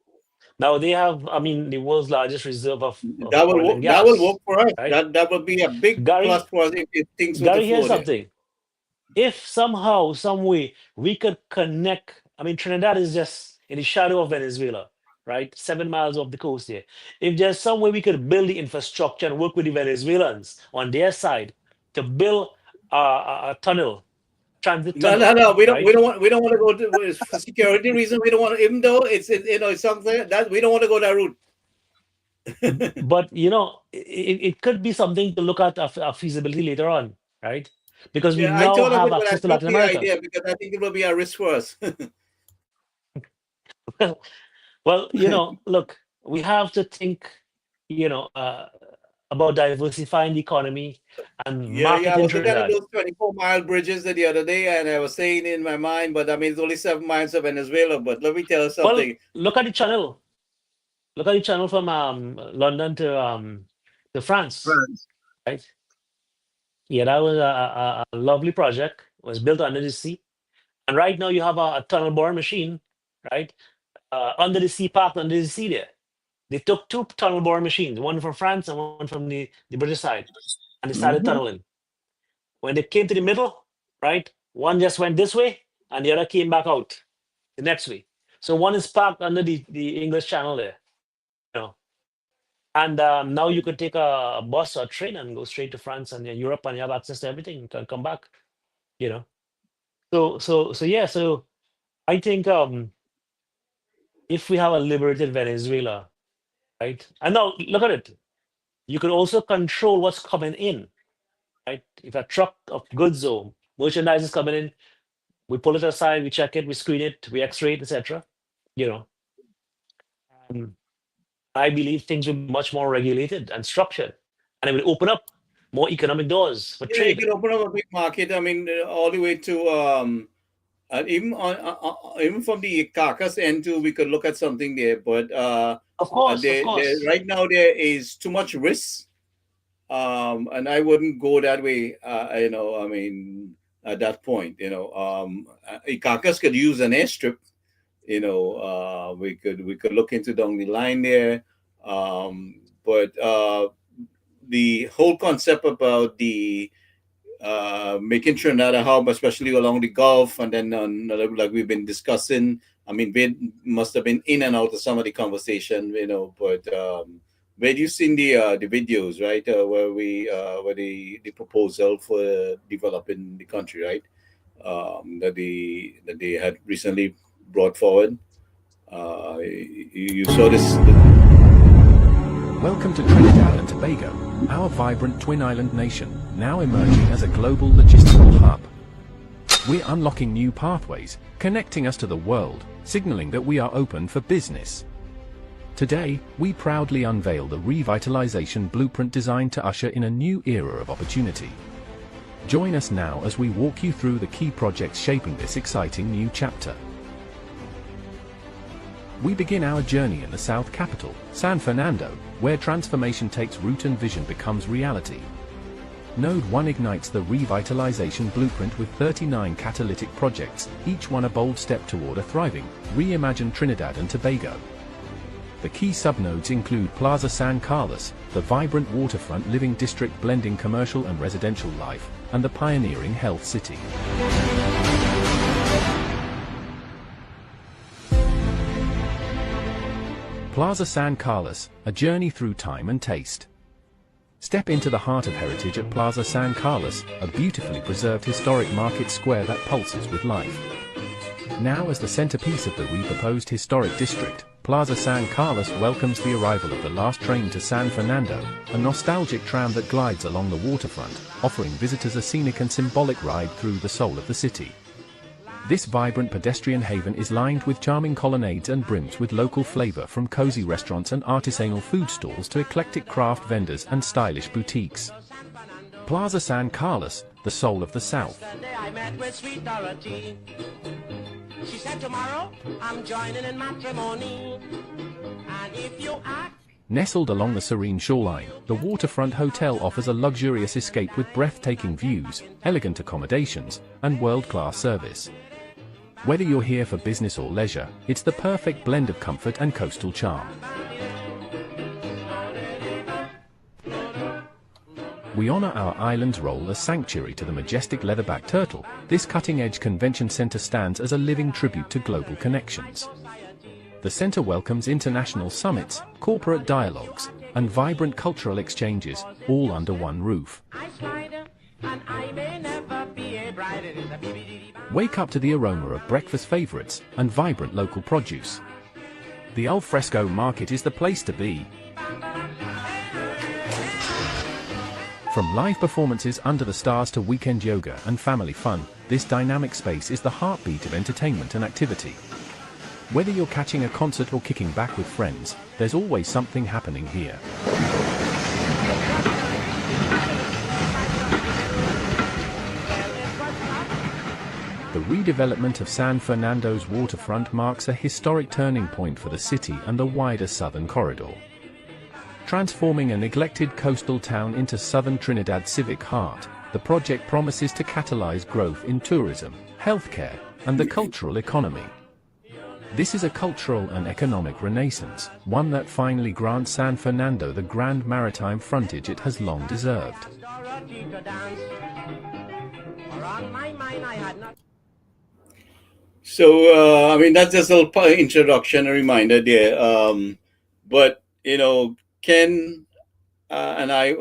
D: Now they have, I mean, the world's largest reserve of
A: That will
D: oil
A: work.
D: and
A: That will
D: gas,
A: work for us.
D: right?
A: That will be a big plus
D: Gary,
A: for us if things were to
D: Gary, here's
A: flow there.
D: something. If somehow, some way, we could connect, I mean, Trinidad is just in the shadow of Venezuela, right? 7 miles off the coast here. If there's some way we could build the infrastructure and work with the Venezuelans on their side to build a tunnel, transit
A: No, no,
D: tunnel,
A: no.
D: right?
A: We don't want to go to for security reasons. We don't want to, even though it's something that we don't want to go that route.
D: But it could be something to look at a feasibility later on, right? Because we
A: Yeah, I
D: now
A: thought of
D: have
A: it, but I
D: access to
A: dropped
D: Latin
A: the
D: America.
A: idea because I think it will be a risk for us.
D: Well, look, we have to think, you know, uh, about diversifying the economy and
A: Yeah, yeah. I
D: marketing
A: was looking at
D: Trinidad.
A: those 24-mile bridges the other day, and I was saying in my mind, but I mean, it's only 7 miles of Venezuela. But let me tell you
D: Well,
A: something.
D: look at the channel. Look at the channel from London to France,
B: France.
D: right? Yeah, that was a lovely project. It was built under the sea, and right now you have a tunnel boring machine, right? Under the sea, parked under the sea there. They took two tunnel boring machines, one from France and one from the British side, and they started
A: Mhm.
D: tunneling. When they came to the middle, right, one just went this way and the other came back out the next way. So one is parked under the English Channel there, you know. And now you could take a bus or a train and go straight to France and Europe, and you have access to everything. You can come back, you know. So yeah. So I think if we have a liberated Venezuela, right, and now look at it, you could also control what's coming in, right? If a truck of goods or merchandise is coming in, we pull it aside, we check it, we screen it, we X-ray it, etc. You know, um, I believe things will be much more regulated and structured, and it will open up more economic doors for
A: Yeah, you
D: trade.
A: can open up a big market. I mean, all the way to even even from the carcass end too, we could look at something there. But
D: Of
A: there
D: course.
A: right now there is too much risk, and I wouldn't go that way. I mean, at that point, carcass could use an airstrip. We could look into down the line there, but the whole concept about the making Trinidad a hub, especially along the Gulf, and then like we've been discussing. I mean, we must have been in and out of some of the conversation, But where you seen the videos, right? Where the proposal for developing the country, right? That they had recently brought forward. You saw this.
F: Welcome to Trinidad and Tobago, our vibrant twin island nation, now emerging as a global logistical hub. We're unlocking new pathways, connecting us to the world, signaling that we are open for business. Today, we proudly unveil the revitalization blueprint designed to usher in a new era of opportunity. Join us now as we walk you through the key projects shaping this exciting new chapter. We begin our journey in the South capital, San Fernando, where transformation takes root and vision becomes reality. Node 1 ignites the revitalization blueprint with 39 catalytic projects, each one a bold step toward a thriving, reimagined Trinidad and Tobago. The key subnodes include Plaza San Carlos, the vibrant waterfront living district blending commercial and residential life, and the pioneering health city. Plaza San Carlos, a journey through time and taste. Step into the heart of heritage at Plaza San Carlos, a beautifully preserved historic market square that pulses with life. Now as the centerpiece of the reproposed historic district, Plaza San Carlos welcomes the arrival of the last train to San Fernando, a nostalgic tram that glides along the waterfront, offering visitors a scenic and symbolic ride through the soul of the city. This vibrant pedestrian haven is lined with charming colonnades and brims with local flavor, from cozy restaurants and artisanal food stalls to eclectic craft vendors and stylish boutiques. Plaza San Carlos, the soul of the South.
G: I met with sweet Dorothy. She said, tomorrow I'm joining in matrimony. And if you act...
F: Nestled along the serene shoreline, the Waterfront Hotel offers a luxurious escape with breathtaking views, elegant accommodations, and world-class service. Whether you're here for business or leisure, it's the perfect blend of comfort and coastal charm. We honor our island's role as sanctuary to the majestic leatherback turtle. This cutting-edge convention center stands as a living tribute to global connections. The center welcomes international summits, corporate dialogues, and vibrant cultural exchanges, all under one roof. Wake up to the aroma of breakfast favorites and vibrant local produce. The Alfresco Market is the place to be. From live performances under the stars to weekend yoga and family fun, this dynamic space is the heartbeat of entertainment and activity. Whether you're catching a concert or kicking back with friends, there's always something happening here. The redevelopment of San Fernando's waterfront marks a historic turning point for the city and the wider southern corridor. Transforming a neglected coastal town into southern Trinidad's civic heart, the project promises to catalyze growth in tourism, healthcare, and the cultural economy. This is a cultural and economic renaissance, one that finally grants San Fernando the grand maritime frontage it has long deserved.
A: So, I mean, that's just a little introduction, a reminder there. But, you know, Ken and I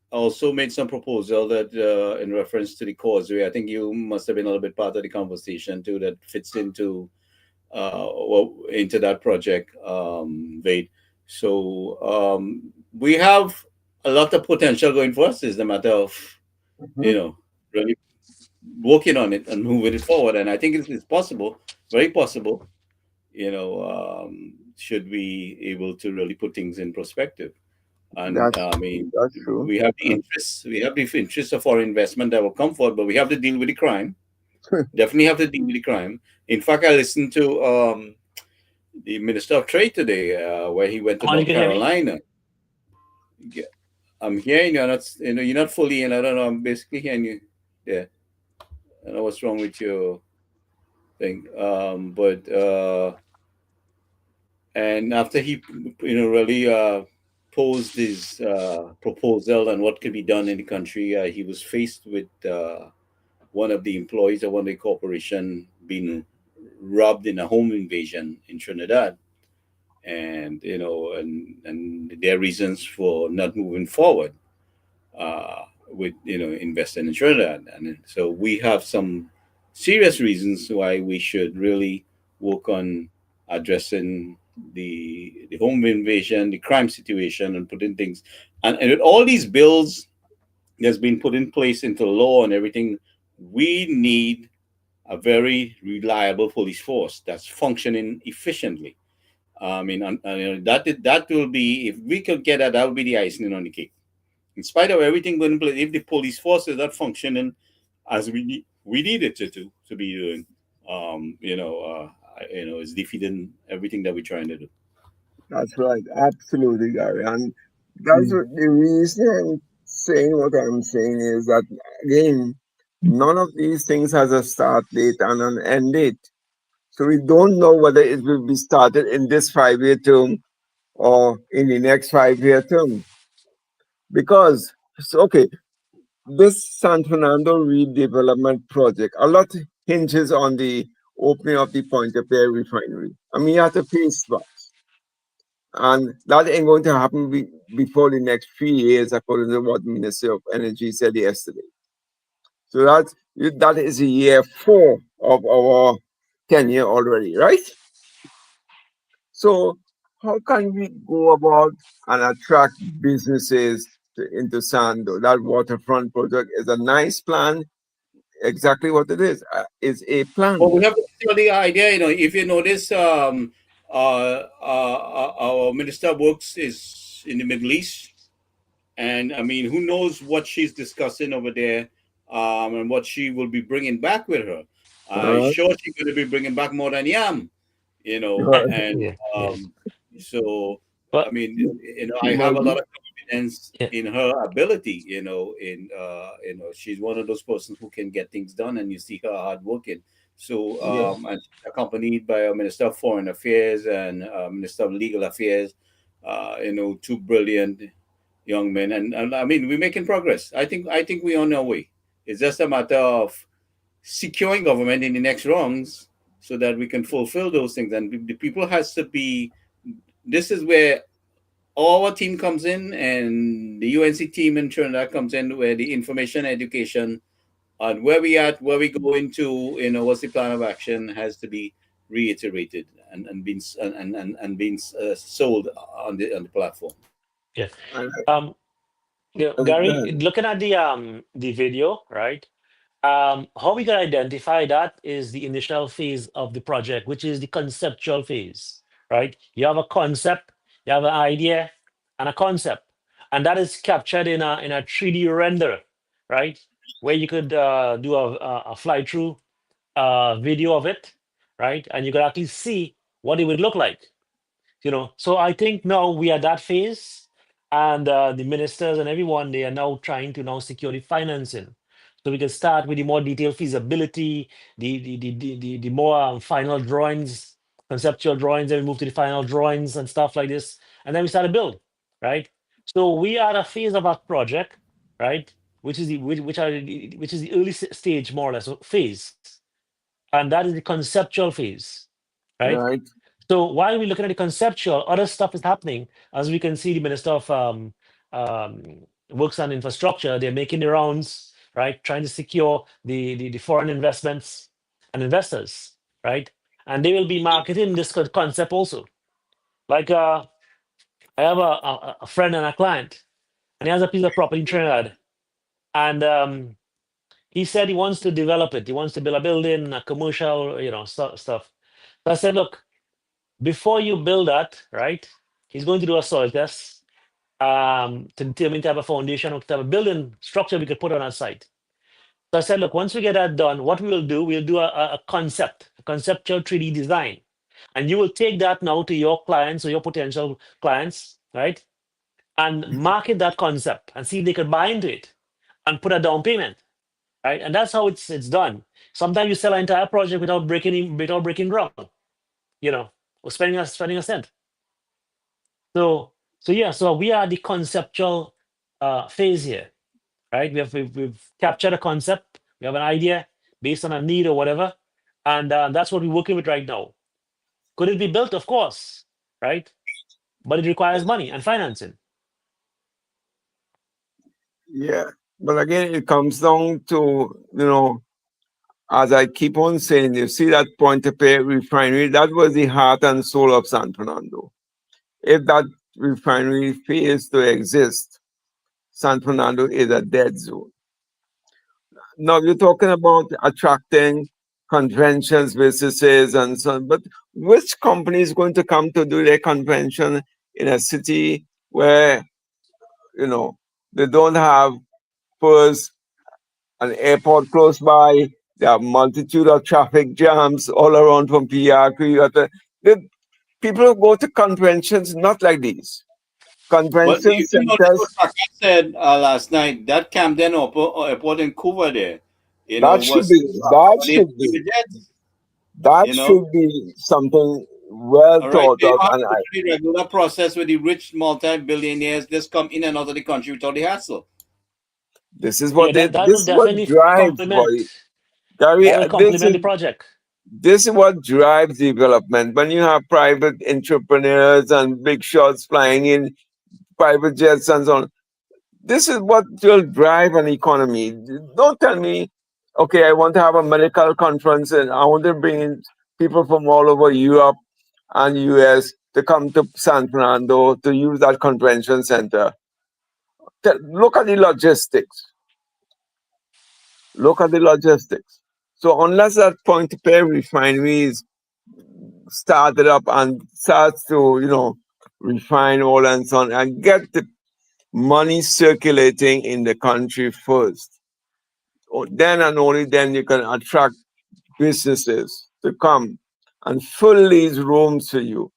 A: also made some proposal that in reference to the causeway, I think you must have been a little bit part of the conversation too, that fits into that project, Vade. So we have a lot of potential going for us. It's a matter of, you know, really working on it and moving it forward. And I think it's possible, very possible, you know, should we able to really put things in perspective. And I mean,
C: That's true.
A: we have the interest of our investment that will come forward, but we have to deal with the crime. Definitely have to deal with the crime. In fact, I listened to the Minister of Trade today, where he went to North Carolina. Yeah, I'm hearing you're not, you're not fully in. I don't know. I'm basically hearing you. Yeah, I don't know what's wrong with your thing. And after he, really posed his proposal and what could be done in the country, he was faced with one of the employees of one of the corporation being robbed in a home invasion in Trinidad, and and their reasons for not moving forward with investing in Trinidad. And so we have some serious reasons why we should really work on addressing the home invasion, the crime situation, and putting things and with all these bills that's been put in place into law and everything. We need a very reliable police force that's functioning efficiently. I mean, that will be, if we could get that will be the icing on the cake. In spite of everything going in place, if the police force is not functioning as we need it to be doing, it's defeating everything that we're trying to do.
C: That's right. Absolutely, Gary. And that's what the reason I'm saying what I'm saying is that, again, none of these things has a start date and an end date. So we don't know whether it will be started in this 5-year term or in the next 5-year term. Because, this San Fernando redevelopment project, a lot hinges on the opening of the Point-of-Care refinery. I mean, you have to pay stocks. And that ain't going to happen before the next few years, according to what the Minister of Energy said yesterday. So that is year 4 of our tenure already, right? So how can we go about and attract businesses into Sando? That waterfront project is a nice plan. Exactly what it is a plan.
A: Well, we have to tell the idea. If you notice, our Minister of Works is in the Middle East, and I mean, who knows what she's discussing over there, and what she will be bringing back with her. I'm sure she's going to be bringing back more than yam, and so. But I mean, I have a lot of confidence in her ability. She's one of those persons who can get things done, and you see her hard working. So, and accompanied by our Minister of Foreign Affairs and Minister of Legal Affairs, 2 brilliant young men, and I mean, we're making progress. I think we're on our way. It's just a matter of securing government in the next rounds so that we can fulfill those things. And the people has to be. This is where our team comes in, and the UNC team in Trinidad comes in, where the information, education, and where we go into, what's the plan of action has to be reiterated and being sold on the platform.
D: Yeah. You know,
C: Go
D: Gary,
C: ahead.
D: looking at the video, right? How we can identify that is the initial phase of the project, which is the conceptual phase, right? You have a concept, you have an idea, and a concept, and that is captured in a 3D render, right? Where you could do a fly through video of it, right? And you could actually see what it would look like, you know. So I think now we are that phase, and the ministers and everyone, they are now trying to now secure the financing, so we can start with the more detailed feasibility, the more final drawings, conceptual drawings, then we move to the final drawings and stuff like this, and then we start to build, right? So we are at a phase of our project, right, which is which is the early stage, more or less, phase, and that is the conceptual phase, right?
C: Right.
D: So while we're looking at the conceptual, other stuff is happening. As we can see, the Minister of Works and Infrastructure, they're making the rounds, right? Trying to secure the foreign investments and investors, right? And they will be marketing this concept also. Like I have a friend and a client, and he has a piece of property in Trinidad. And he said he wants to develop it. He wants to build a building, a commercial, you know, stuff. So I said, look, before you build that, right? He's going to do a soil test to determine type of foundation or type of building structure we could put on our site. So I said, look, once we get that done, what we will do, we'll do a concept, a conceptual 3D design. And you will take that now to your clients or your potential clients, right? And market that concept and see if they could buy into it and put a down payment, right? And that's how it's done. Sometimes you sell an entire project without breaking ground, you know, or spending a cent. So yeah, so we are the conceptual phase here, right? We've captured a concept, we have an idea based on a need or whatever, and that's what we're working with right now. Could it be built? Of course, right? But it requires money and financing.
C: Yeah. But again, it comes down to, as I keep on saying, you see that Point-a-Pay refinery, that was the heart and soul of San Fernando. If that refinery fails to exist, San Fernando is a dead zone. Now you're talking about attracting conventions, businesses, and so on, but which company is going to come to do their convention in a city where, they don't have first an airport close by, there are multitude of traffic jams all around from PRQ. The people who go to conventions not like these.
A: But
C: Convention
A: you notice what
C: centers,
A: Kaka said last night. That Camden airport in Cuba there,
C: that should
A: was
C: be that
A: accommodate
C: should be
A: private jets.
C: that
A: You know,
C: should be something well
A: all right.
C: thought
A: They
C: out.
A: don't have to
C: And
A: go through the regular process where the rich multi-billionaires just come in and out of the country without the hassle.
C: this is
D: Yeah,
C: what
D: that will definitely
C: drives,
D: complement.
C: boy. Gary,
D: That will complement the project.
C: this is what drives development. When you have private entrepreneurs and big shots flying in private jets and so on, this is what will drive an economy. Don't tell me, okay, I want to have a medical conference and I want to bring in people from all over Europe and US to come to San Fernando to use that convention center. Look at the logistics. Look at the logistics. So unless that Point-a-Pay refinery is started up and starts to, refine all and so on and get the money circulating in the country first, then and only then you can attract businesses to come and fill these rooms for you.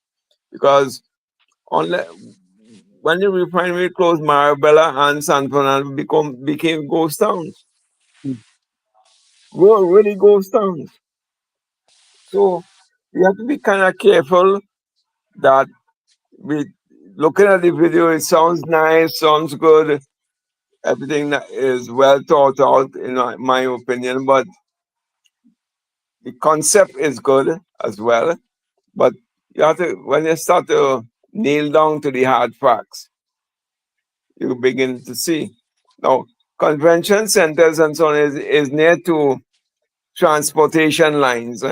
C: Because unless, when the refinery closed, Marabella and San Fernando became ghost towns. Really ghost towns. So we have to be kind of careful that we looking at the video, it sounds nice, sounds good, everything that is well thought out, in my opinion, but the concept is good as well. But you have to, when you start to nail down to the hard facts, you begin to see. Now, convention centers and so on is near to transportation lines,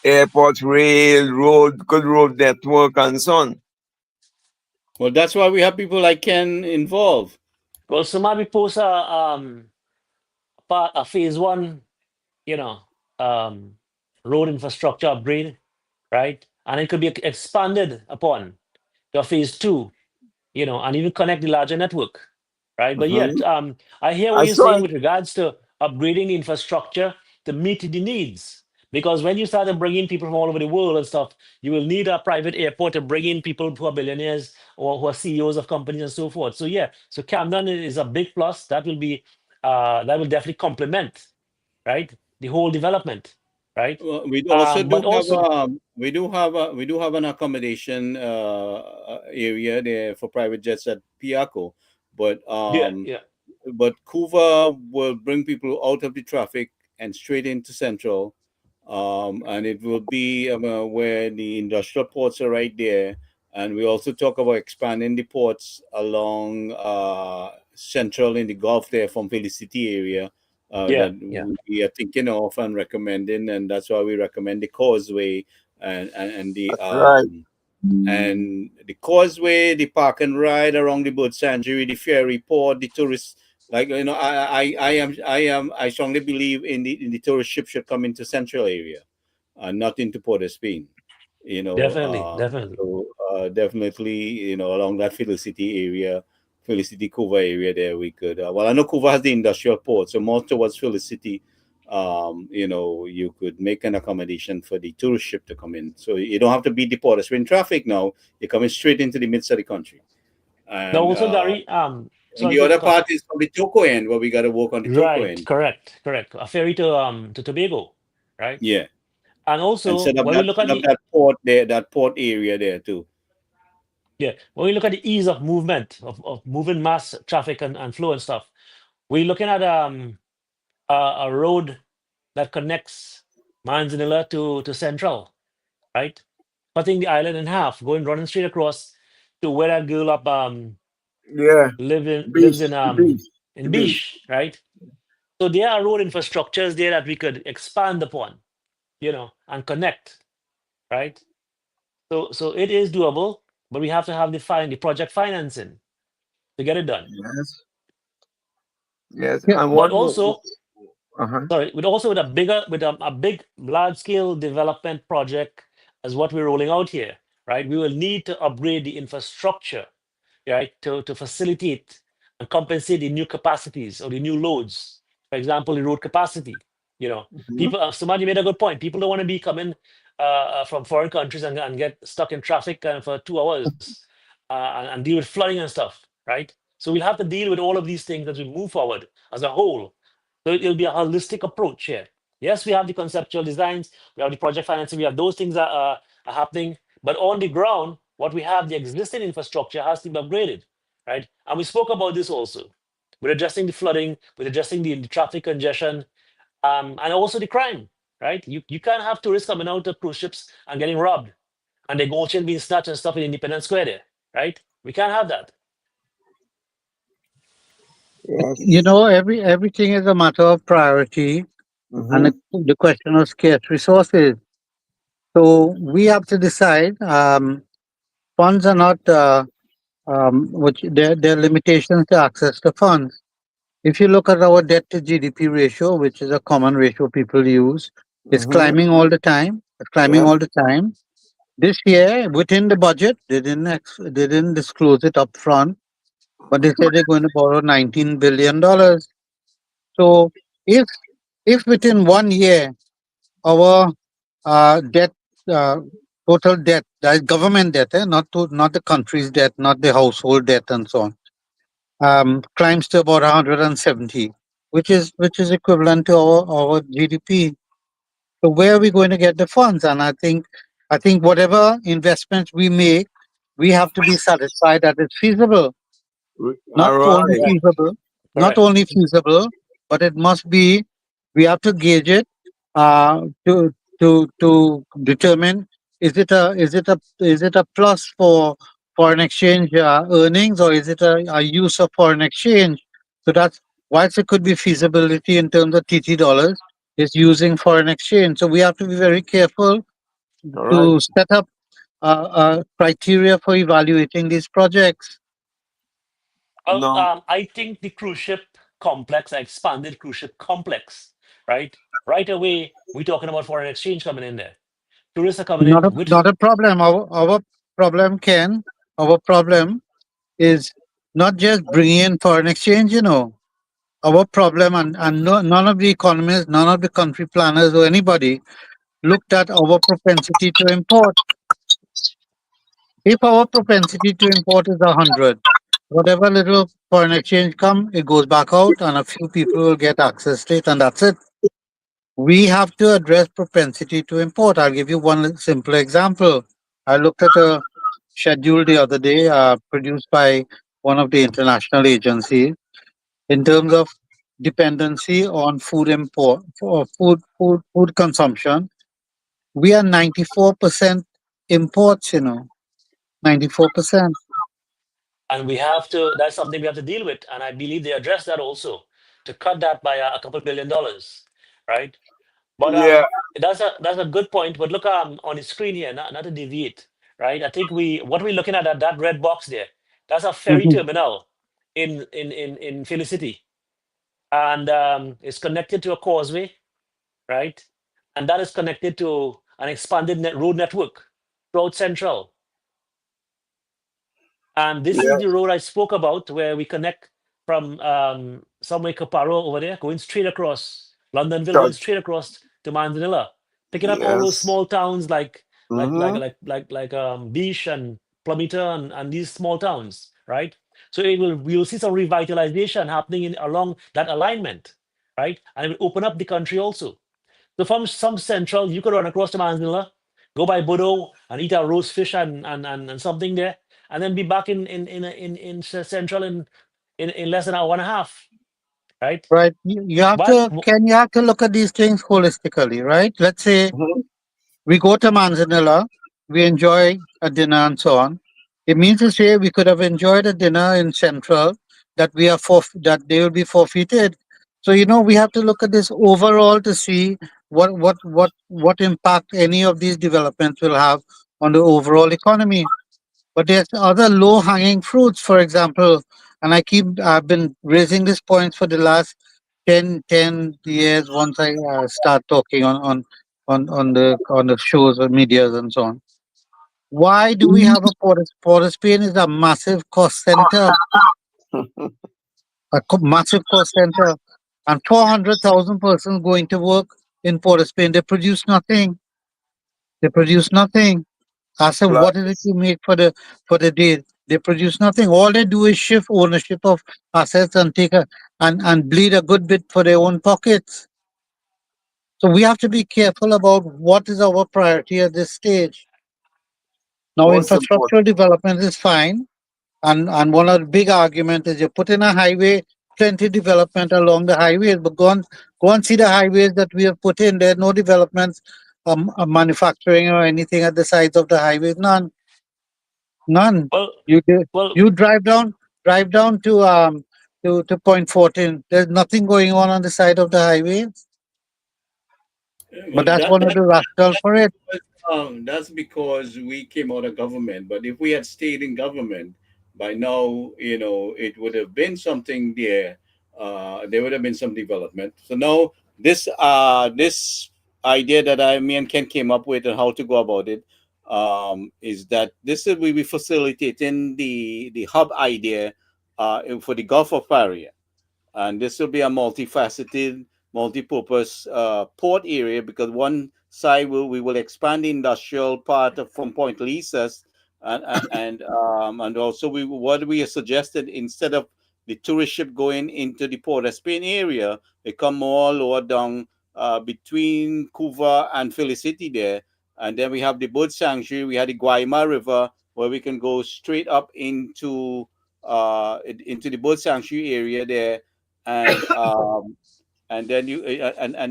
C: airport, rail, road, good road network, and so on.
A: Well, that's why we have people like Ken involved.
D: Well, somebody post a phase one, you know, um, road infrastructure upgrade, right? And it could be expanded upon to a phase two, and even connect the larger network, right? But yet,
C: Mhm.
D: I hear
C: I
D: what you're
C: saw
D: saying
C: it.
D: with regards to upgrading the infrastructure to meet the needs. Because when you start to bring in people from all over the world and stuff, you will need a private airport to bring in people who are billionaires or who are CEOs of companies and so forth. So yeah, so Camden is a big plus. That will definitely complement, right, the whole development, right?
A: Well, we also
D: But
A: do have
D: also,
A: we do have an accommodation area there for private jets at Piaco, but
D: yeah,
A: um,
D: yeah,
A: but Cuva will bring people out of the traffic and straight into Central, and it will be where the industrial ports are right there. And we also talk about expanding the ports along Central in the Gulf there from Felicity area
D: yeah,
A: that
D: yeah,
A: we are thinking of and recommending, and that's why we recommend the Causeway and
C: That's right.
A: the Causeway, the park and ride around the boat sanctuary, the ferry port, the tourist. Like I strongly believe in the tourist ship should come into Central area, not into Port of Spain.
D: definitely, definitely.
A: Definitely, along that Felicity area, Felicity Cuba area there, we could. Well, I know Cuba has the industrial port, so more towards Felicity, you could make an accommodation for the tourist ship to come in. So you don't have to beat the Port of Spain traffic now. You're coming straight into the midst of the country.
D: Now,
A: And
D: also, Gary,
A: and
D: sorry
A: the
D: to
A: other
D: cut.
A: part is from the Toco end, where we got to work on the Toco
D: Right,
A: end.
D: correct, correct. A ferry to Tobago, right?
A: Yeah,
D: And
A: and
D: also, when we look at
A: set up
D: the
A: that port there, that port area there too.
D: yeah, when we look at the ease of movement of moving mass traffic and flow and stuff, we're looking at a road that connects Manzanilla to Central, right? Cutting the island in half, going running straight across to where that girl up
C: Yeah.
D: lives
C: The beach,
D: in
C: the beach.
D: Beach, right? So there are road infrastructures there that we could expand upon, and connect, right? So it is doable, but we have to have the project financing to get it done.
C: Yes. Yes.
B: Yeah.
C: And
D: But
C: what?
D: also,
C: Uh-huh.
D: sorry, with a big large scale development project as what we're rolling out here, right? We will need to upgrade the infrastructure, right, to facilitate and compensate the new capacities or the new loads. For example, the road capacity. You know,
C: Mhm.
D: people. Somebody made a good point. People don't want to be coming from foreign countries and get stuck in traffic for 2 hours and deal with flooding and stuff, right? So we'll have to deal with all of these things as we move forward as a whole. So it'll be a holistic approach here. Yes, we have the conceptual designs, we have the project financing, we have those things that are happening, but on the ground, what we have, the existing infrastructure has to be upgraded, right? And we spoke about this also. We're addressing the flooding, we're addressing the traffic congestion, and also the crime, right? You can't have tourists coming out of cruise ships and getting robbed and their gold chain being snatched and stuff in Independence Square there, right? We can't have that.
B: You
C: Yes.
B: know, everything is a matter of priority and
C: Mm-hmm.
B: the question of scarce resources. So we have to decide. Funds are not, which there are limitations to access to funds. If you look at our debt to GDP ratio, which is a common ratio people use, it's
C: Mm-hmm.
B: climbing all the time. It's climbing
C: Yes.
B: all the time. This year, within the budget, they didn't disclose it up front, but they said they're going to borrow $19 billion. So if within 1 year our debt, uh, total debt, that is government debt, not the country's debt, not the household debt, and so on, climbs to about 170, which is equivalent to our GDP. So where are we going to get the funds? And I think whatever investments we make, we have to be satisfied that it's feasible. Not
C: All
B: only
C: right.
D: Correct.
B: feasible, not
D: Correct.
B: only feasible, but it must be. We have to gauge it to determine, is it a plus for foreign exchange earnings, or is it a use of foreign exchange? So that's whilst it could be feasibility in terms of TT dollars, is using foreign exchange. So we have to be very careful
C: All right.
B: to set up criteria for evaluating these projects?
D: Well,
C: No.
D: I think the cruise ship complex, expanded cruise ship complex, right? Right away, we're talking about foreign exchange coming in there. Tourists are coming in with,
B: Not a problem. Our problem, Ken, our problem is not just bringing in foreign exchange, you know. Our problem, and no, none of the economists, none of the country planners or anybody looked at our propensity to import. If our propensity to import is 100, whatever little foreign exchange come, it goes back out, and a few people will get access to it, and that's it. We have to address propensity to import. I'll give you one simple example. I looked at a schedule the other day, produced by one of the international agencies, in terms of dependency on food import for food consumption. We are 94% imports. 94%.
D: and we have to, that's something we have to deal with. And I believe they address that also to cut that by a couple $1 billion, right? But
C: Yeah.
D: that's a good point. But look on the screen here, not to deviate, right? I think what we're looking at that red box there, that's a ferry
B: Mhm.
D: terminal in Felicity. And it's connected to a causeway, right? And that is connected to an expanded road network throughout Central. And this
C: Yeah.
D: is the road I spoke about where we connect from somewhere Caparo over there, going straight across Londonville, going
C: Touch.
D: straight across to Manzanilla, picking up all those
C: Yes.
D: small towns
C: Mm-hmm.
D: like Beach and Plumita and these small towns, right? So we'll see some revitalization happening along that alignment, right? And it will open up the country also. So from some central, you could run across to Manzanilla, go by Bodo and eat a roast fish and something there, and then be back central in less than an hour and a half, right?
B: Right. You have
D: But
B: to, Ken, you have to look at these things holistically, right? Let's say
C: Mm-hmm.
B: we go to Manzanilla, we enjoy a dinner and so on. It means to say we could have enjoyed a dinner in Central that that they will be forfeited. So we have to look at this overall to see what impact any of these developments will have on the overall economy. But there's other low hanging fruits, for example, and I've been raising this point for the last 10 years once I start talking on the shows or medias and so on. Why do we have a Port of Spain is a massive cost center, massive cost center, and 400,000 persons going to work in Port of Spain. They produce nothing. They produce nothing. I said, what is it
C: Plus.
B: you make for the day? They produce nothing. All they do is shift ownership of assets and and bleed a good bit for their own pockets. So we have to be careful about what is our priority at this stage. Now,
C: Most important.
B: infrastructural development is fine, and one of the big argument is you put in a highway, plenty development along the highways, but go and see the highways that we have put in. There are no developments, manufacturing or anything at the sides of the highways. None. None.
D: well,
B: You do,
D: well,
B: you drive down to Point 14. There's nothing going on the side of the highway, but
A: Well,
B: that's one of the rationale for it.
A: that's because we came out of government. But if we had stayed in government, by now, it would have been something there. There would have been some development. So now this idea that me and Ken came up with and how to go about it, is that this will be facilitating the hub idea for the Gulf of Paria, and this will be a multifaceted, multi-purpose port area, because one side we will expand the industrial part from Point Lisas, and also what we have suggested, instead of the tourist ship going into the Port of Spain area, they come more lower down between Cuba and Felicity there, and then we have the bird sanctuary. We have the Guayma River where we can go straight up into the bird sanctuary area there, and then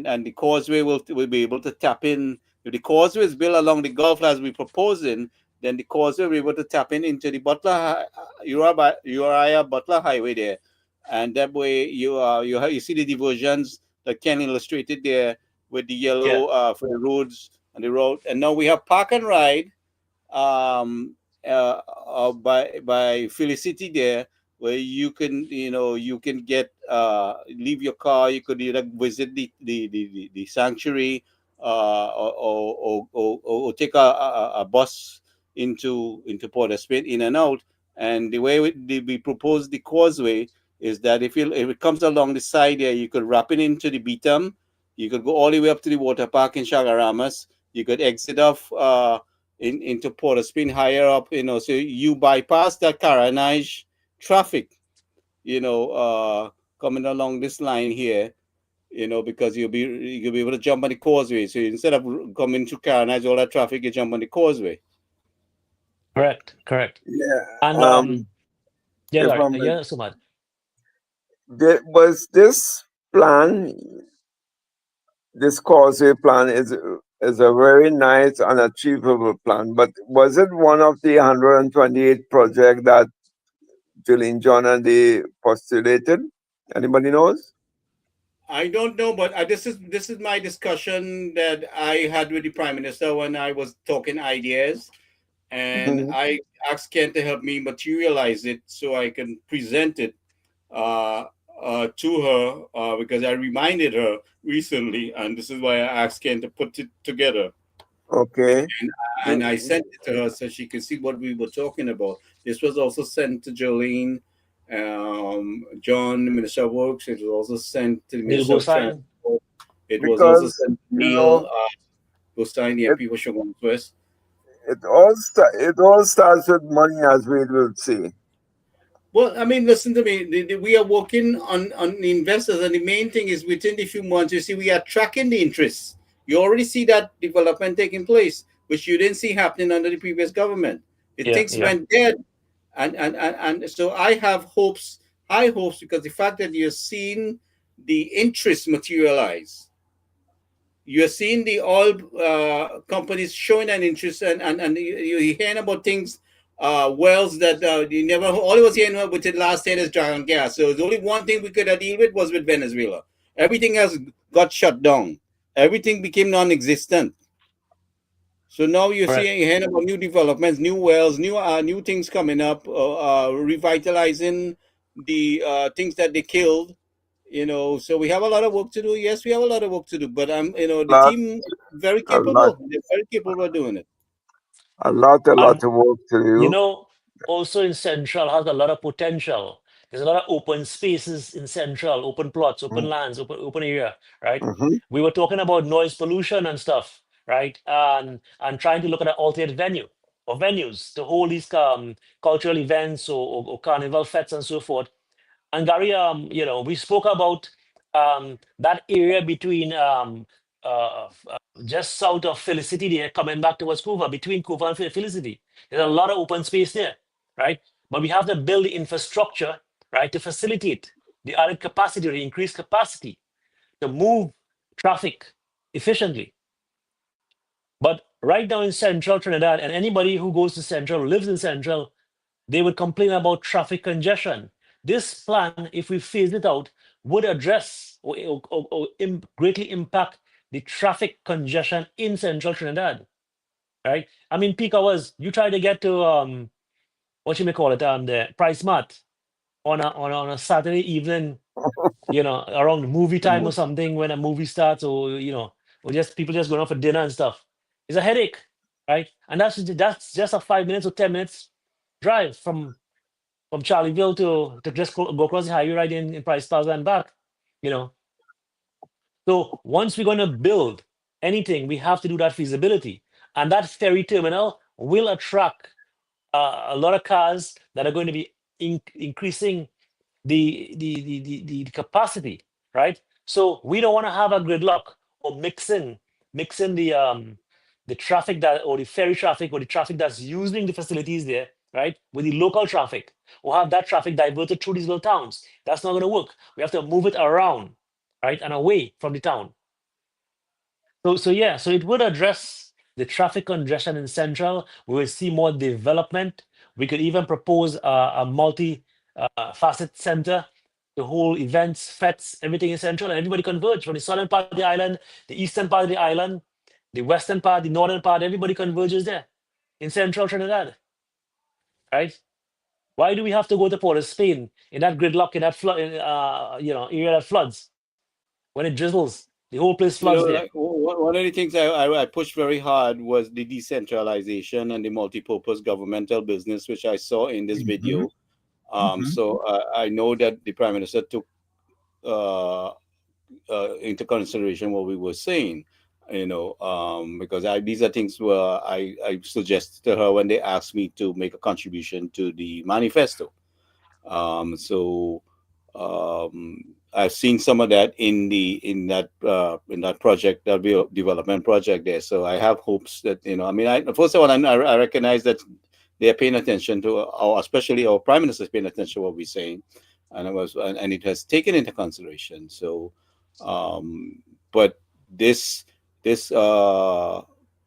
A: and the causeway will be able to tap in. If the causeway is built along the Gulf as we proposing, then the causeway will be able to tap in into the Uriah Butler Highway there, and that way you see the diversions that Ken illustrated there with the
D: yeah.
A: yellow for the roads and the road, and now we have park and ride um, by Felicity there, where you can, you can get leave your car. You could either visit the sanctuary, or take a bus into Port of Spain, in and out. And the way we propose the causeway is that if it comes along the side there, you could wrap it into the Beatum. You could go all the way up to the water park in Chagaramas. You could exit off into Port of Spain higher up, so you bypass that carnage traffic, coming along this line here, because you'll be able to jump on the causeway. So instead of coming to carnage all that traffic, you jump on the causeway.
D: Correct, correct.
C: Yeah.
D: And yeah,
C: If
D: Gary,
C: I'm,
D: yeah, Sumad.
C: was this plan, this causeway plan is a very nice and achievable plan, but was it one of the 128 projects that Jolene John and they postulated? Anybody knows?
A: I don't know, but this is my discussion that I had with the Prime Minister when I was talking ideas, and
C: Mhm.
A: I asked Ken to help me materialize it so I can present it uh, to her, because I reminded her recently, and this is why I asked Ken to put it together.
C: Okay.
A: And I sent it to her so she could see what we were talking about. This was also sent to Jolene, John, the Minister of Works. It was also sent to the
D: Neil
A: Minister of
D: Gosain.
A: Transport. It was also
C: Because
A: sent to
C: you
A: Neil
C: know
A: Gostein, the
C: it
A: MP for Sugar West.
C: it all starts with money, as we will see.
A: Well, I mean, listen to me. We are working on the investors, and the main thing is within the few months, you see, we are tracking the interests. You already see that development taking place, which you didn't see happening under the previous government. The
D: Yeah,
A: things
D: yeah.
A: went dead, and so I have hopes, high hopes, because the fact that you're seeing the interest materialize, you're seeing the oil companies showing an interest, and you're hearing about things, wells that you never, all I was hearing about it last year is Dragon Gas. So the only one thing we could deal with was with Venezuela. Everything else got shut down. Everything became non-existent. So now you're
D: Correct.
A: seeing, hearing about new developments, new wells, new things coming up, revitalizing the things that they killed. So we have a lot of work to do. Yes, we have a lot of work to do, but the
C: Lot,
A: team very
C: a lot,
A: capable. They're very capable of doing it.
C: a lot
D: And
C: of work to
D: you
C: do.
D: know, also in Central has a lot of potential. There's a lot of open spaces in Central, open plots, open lands, open area, right?
C: Mm-hmm.
D: We were talking about noise pollution and stuff, right? And trying to look at an alternate venue or venues to hold these cultural events or carnival fetes and so forth. And Gary, we spoke about that area between just south of Felicity there, coming back towards Cuba, between Cuba and Felicity. There's a lot of open space there, right? But we have to build the infrastructure, right, to facilitate the added capacity, the increased capacity to move traffic efficiently. But right now in Central Trinidad, and anybody who goes to Central, lives in Central, they would complain about traffic congestion. This plan, if we phase it out, would address or greatly impact the traffic congestion in Central Trinidad. Right? I mean, peak hours. You try to get to what you may call it, the Price Mart on a Saturday evening, around movie time or something when a movie starts, or just people just going out for dinner and stuff. It's a headache, right? And that's just a 5 minutes or 10 minutes drive from Charlieville to just go across the highway right in Price Plaza and back. You know. So once we're going to build anything, we have to do that feasibility, and that ferry terminal will attract a lot of cars that are going to be increasing the capacity, right? So we don't want to have a gridlock or mixing the traffic that or the ferry traffic or the traffic that's using the facilities there, right, with the local traffic, or have that traffic diverted through these little towns. That's not going to work. We have to move it around, right, and away from the town. So yeah, so it would address the traffic congestion in Central. We will see more development. We could even propose a multi facet center to hold events, fetes, everything in Central, and everybody converge from the southern part of the island, the eastern part of the island, the western part, the northern part. Everybody converges there. in central Trinidad, right? Why do we have to go to Port of Spain in that gridlock, in that flood, area that floods when it drizzles? The whole place
A: You
D: floods
A: know,
D: there.
A: like one of the things I pushed very hard was the decentralization and the multi-purpose governmental business, which I saw in this
B: Mhm,
A: video.
B: mhm.
A: So I know that the Prime Minister took uh, into consideration what we were saying, because these are things where I suggested to her when they asked me to make a contribution to the manifesto. So I've seen some of that in that project, that development project there. So I have hopes that first of all, I recognize that they are paying attention to especially our Prime Minister is paying attention to what we're saying, and it has taken into consideration. So, but this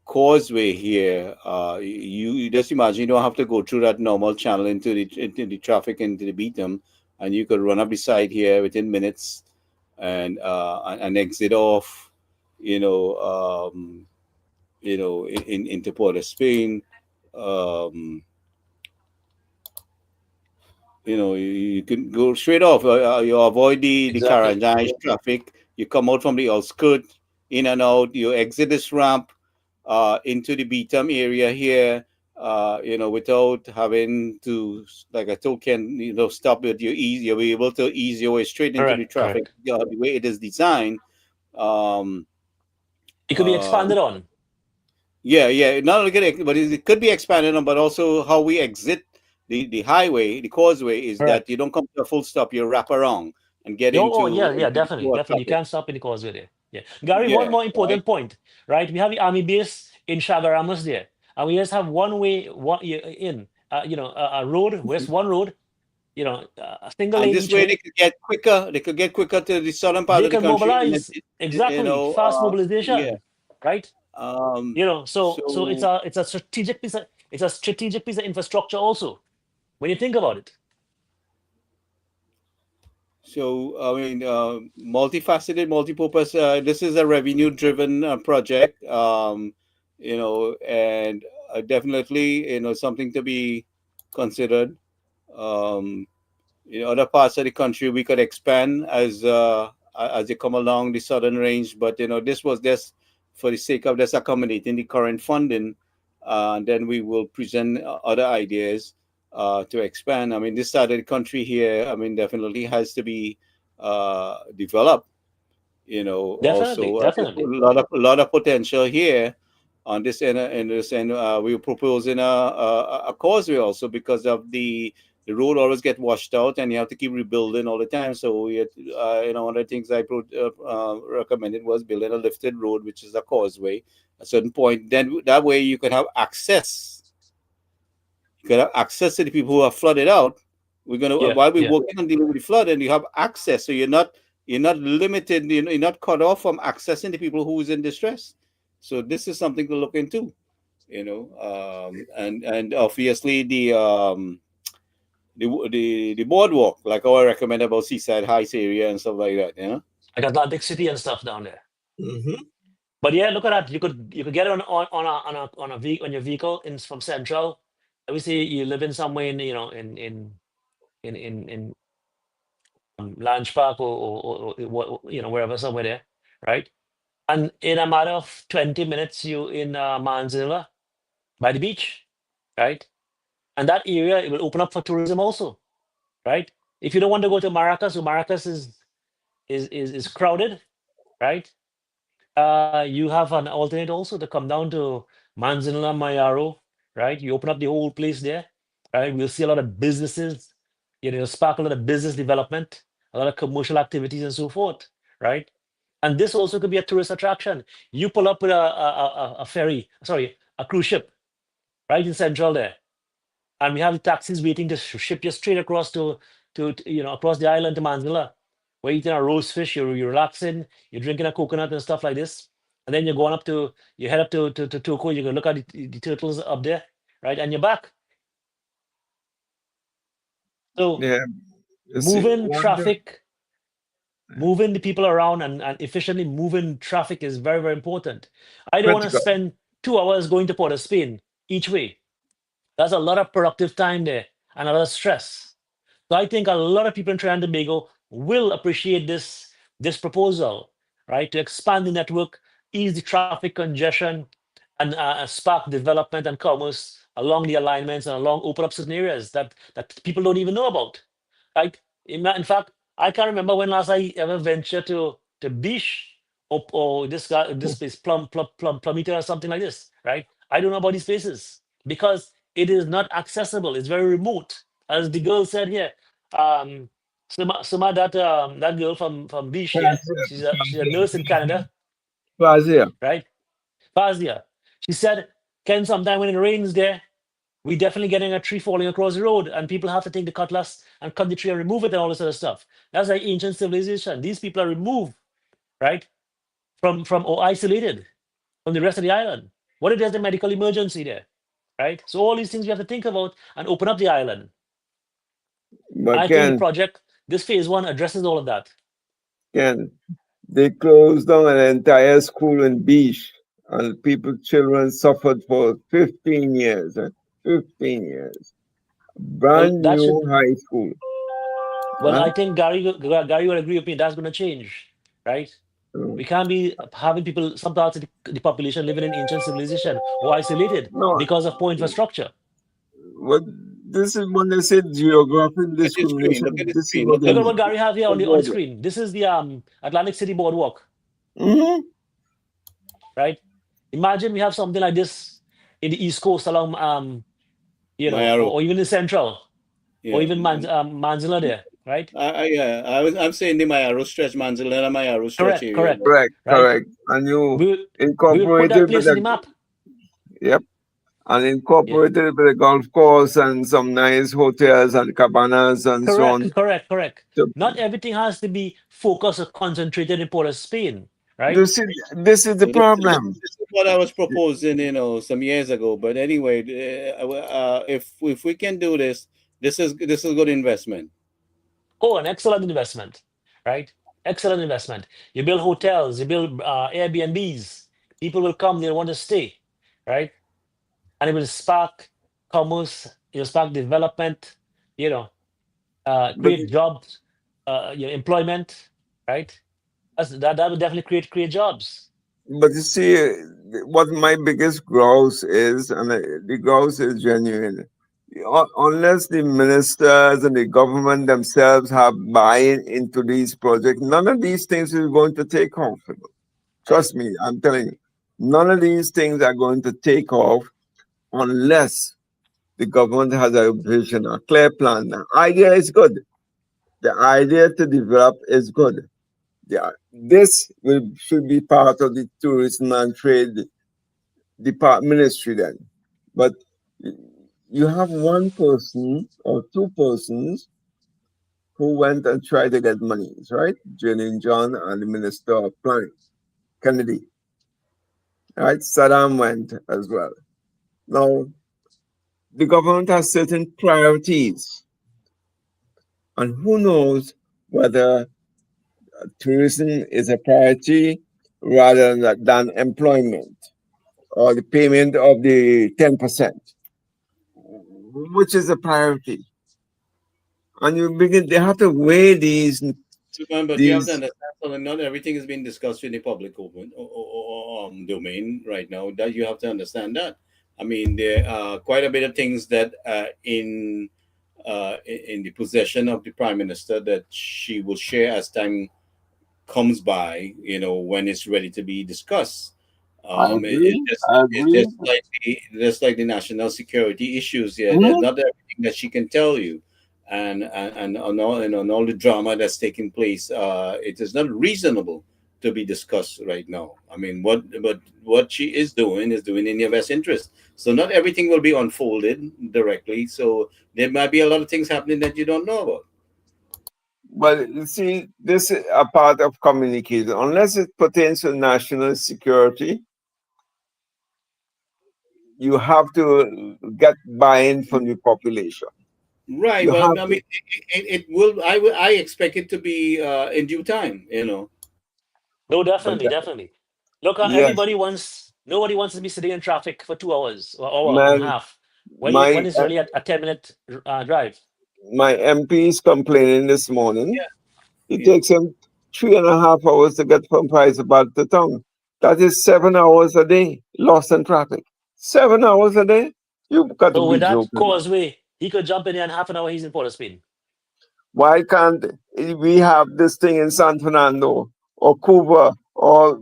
A: causeway here, you just imagine you don't have to go through that normal channel into the traffic into the Beetham, and you could run up the side here within minutes and exit off, into Port of Spain. Um, you can go straight off. You avoid the
D: Exactly.
A: Karanjai traffic. You come out from the outskirts, in and out. You exit this ramp into the Beetham area here. Without having to, like I told Ken, stop it. You'll be able to ease your way straight into the
D: Correct.
A: traffic
D: Correct.
A: the way it is designed. Um,
D: It could be
A: uh,
D: expanded on.
A: yeah. Not only but it could be expanded on, but also how we exit the highway, the causeway, is that
D: Correct.
A: you don't come to a full stop. You wrap around and get
D: Oh, yeah, yeah,
A: into the
D: definitely,
A: flow of
D: definitely. You
A: traffic.
D: can't stop in the causeway there. Yeah. Gary, one
A: Yeah,
D: more
A: right.
D: important point, right? We have the army base in Chaguaramas there, and we just have one way, a road, west one road, a single
A: And
D: lane
A: this
D: each
A: way they
D: way.
A: could get quicker. They could get quicker to the southern part
D: They
A: of the
D: can
A: country, and
D: mobilize exactly, fast
A: yeah.
D: mobilization, right?
A: Um,
D: So it's
A: so
D: a strategic piece of infrastructure also when you think about it.
A: So, I mean, multifaceted, multi-purpose. This is a revenue-driven project, and definitely, something to be considered. Um, in other parts of the country, we could expand as they come along the southern range. But this was just for the sake of just accommodating the current funding. And then we will present other ideas to expand. I mean, this side of the country here, I mean, definitely has to be developed.
D: Definitely,
A: Also there's
D: definitely.
A: a lot of potential here on this end. And this end, we're proposing a causeway also because of the road always get washed out and you have to keep rebuilding all the time. So one of the things I recommended was building a lifted road, which is a causeway. At a certain point, then that way you can have access. You can have access to the people who are flooded out. We're gonna
D: Yeah,
A: while we're
D: yeah.
A: working on dealing with the flood, and you have access, so you're not limited. You're not cut off from accessing the people who is in distress. So this is something to look into. And obviously the boardwalk, like how I recommend about Seaside Heights area and stuff like that.
D: Like Atlantic City and stuff down there.
C: Mm-hmm.
D: But yeah, look at that. You could get on your vehicle from Central. Obviously, you live in somewhere in Lange Park or wherever somewhere there, right? And in a matter of 20 minutes, you in Manzilla by the beach, right? And that area it will open up for tourism also, right? If you don't want to go to Maracas, so Maracas is crowded, right? You have an alternate also to come down to Manzanilla, Mayaro, right? You open up the whole place there, right? We'll see a lot of businesses, spark a lot of business development, a lot of commercial activities and so forth, right? And this also could be a tourist attraction. You pull up with a ferry, sorry, a cruise ship, right in Central there, and we have the taxis waiting to ship you straight across to across the island to Manzilla. We're eating a roast fish, you're relaxing, you're drinking a coconut and stuff like this. And then you head up to Toko, you can look at the turtles up there, right? And you're back. So
C: Yeah. You see,
D: moving traffic, moving the people around and efficiently moving traffic is very, very important. I don't want to
C: critical.
D: spend 2 hours going to Port of Spain each way. That's a lot of productive time there and a lot of stress. So I think a lot of people in Trinidad and Tobago will appreciate this proposal, right, to expand the network, ease the traffic congestion, and spark development and commerce along the alignments and along open up certain areas that people don't even know about, right? In fact, I can't remember when last I ever ventured to Beach or this place Plumita or something like this, right? I don't know about these places because it is not accessible. It's very remote, as the girl said here. Um, Suma that girl from Beach here, she's a nurse in Canada,
C: Fazia.
D: right? Fazia. She said, Ken, sometime when it rains there, we definitely getting a tree falling across the road, and people have to take the cutlass and cut the tree and remove it and all this other stuff. That's like ancient civilization. These people are removed, right, from or isolated from the rest of the island. What if there's a medical emergency there, right? So all these things we have to think about and open up the island.
C: But
D: I think the
C: Ken,
D: project, this phase one, addresses all of that.
C: Ken, they closed down an entire school in Beach, and children suffered for 15 years. 15 years.
D: Well,
C: Brand
D: that
C: new
D: should.
C: high school.
D: Well,
C: Huh?
D: I think Gary will agree with me. That's going to change, right? We can't be having people, some parts of the population living in ancient civilization or isolated
C: No,
D: because of poor infrastructure.
C: what this is when they say geographic
A: Look at the screen. Look
C: discrimination.
A: at the
C: This is
A: screen.
C: what
A: Look
C: they
D: Look
A: at
D: at
A: the
D: what
C: mean.
D: Gary have here on the screen. This is the Atlantic City Boardwalk,
C: Mm-hmm.
D: right? Imagine we have something like this in the East Coast along,
A: Mayaro.
D: or even in Central,
A: Yeah.
D: or even Manzilla there, right?
A: I'm saying the Mayaro stretch, Manzanilla Mayaro stretch
D: Correct,
A: area.
D: correct,
C: Correct,
D: right?
C: correct. And you
D: We will
C: incorporate
D: put that
C: it with
D: place in the
C: the
D: map.
C: yep, and
D: Yeah.
C: incorporated with the golf course and some nice hotels and cabanas and so on.
D: Correct.
C: So
D: Not everything has to be focused or concentrated in Port of Spain, right?
C: this is the
A: Well, this is
C: problem.
A: what I was proposing, some years ago. But anyway, if we can do this, this is good investment.
D: Oh, an excellent investment, right? Excellent investment. You build hotels, you build Airbnbs. People will come, they'll want to stay, right? And it will spark commerce, it'll spark development,
C: But
D: create jobs, employment, right? That will definitely create jobs.
C: but you see, what my biggest grouse is, and the grouse is genuine. Unless the ministers and the government themselves have buy-in into these projects, none of these things is going to take off. Trust me, I'm telling you, none of these things are going to take off unless the government has a vision, a clear plan. The idea is good. The idea to develop is good. Yeah, should be part of the tourism and trade ministry then. But you have one person or two persons who went and tried to get monies, right? Jenny John and the Minister of Planning, Kennedy. Right? Saddam went as well. Now, the government has certain priorities. And who knows whether tourism is a priority rather than employment or the payment of the 10%, which is a priority. And they have to weigh these.
A: But you have to understand, not everything is being discussed in the public open domain right now. That you have to understand that. I mean, there are quite a bit of things that in the possession of the prime minister that she will share as time comes by. When it's ready to be discussed.
C: I agree.
A: It's just like the national security issues here. There's not everything that she can tell you, and on all the drama that's taking place, it is not reasonable to be discussed right now. I mean, what she is doing in your best interest. So not everything will be unfolded directly. So there might be a lot of things happening that you don't know about.
C: But you see, this is a part of communication. Unless it pertains to national security, you have to get buy-in from the population.
A: Right.
C: You have
A: Well, I mean, it will. I expect it to be in due time.
D: No,
C: But
D: definitely. Look,
C: yes,
D: nobody wants to be sitting in traffic for 2 hours or hour and a
C: man,
D: half
C: My
D: when it's really a 10-minute drive.
C: my MP is complaining this morning.
A: Yeah.
C: It
A: Yeah.
C: takes him 3.5 hours to get from Prizebad to town. That is 7 hours a day lost in traffic. 7 hours a day? You've got to
D: So
C: be
D: with that
C: joking, man.
D: causeway, he could jump in there in half an hour. He's in Port of Spain.
C: Why can't we have this thing in San Fernando or Cuba or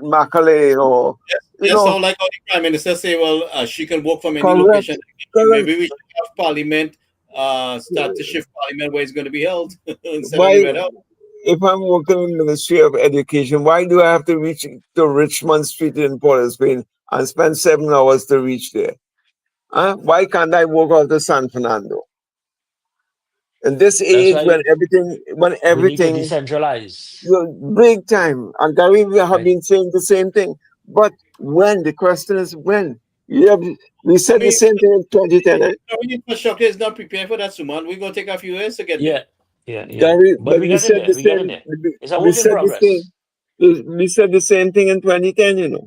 C: Macaulay or, you
A: Just
C: know,
A: sound like how the prime minister say, well, she can work from any
C: correct,
A: location.
C: correct.
A: Maybe we should have parliament start to shift parliament where it's going to be held instead of the
C: Why,
A: Red House.
C: if I'm working in the Ministry of Education, why do I have to reach to Richmond Street in Port of Spain and spend 7 hours to reach there? Huh? Why can't I walk out to San Fernando? In this
D: That's
C: age
D: why
C: when
D: we need to
C: everything,
D: decentralize.
C: big time, and Gary, we have
D: Right.
C: been saying the same thing. But when? The question is when. Yeah, we
A: I
C: said the
A: mean,
C: same thing in 2010.
A: our infrastructure is not prepared for that, Suman. We're going to take a few years to get
D: Yeah,
A: there.
D: yeah.
C: Gary,
D: But
C: but
D: we
C: we
D: get in
C: said
D: there.
C: the
D: We get in
C: same.
D: there. It's a
C: We
D: work in
C: said the same.
D: progress.
C: We said the same thing in 2010.
D: Yeah.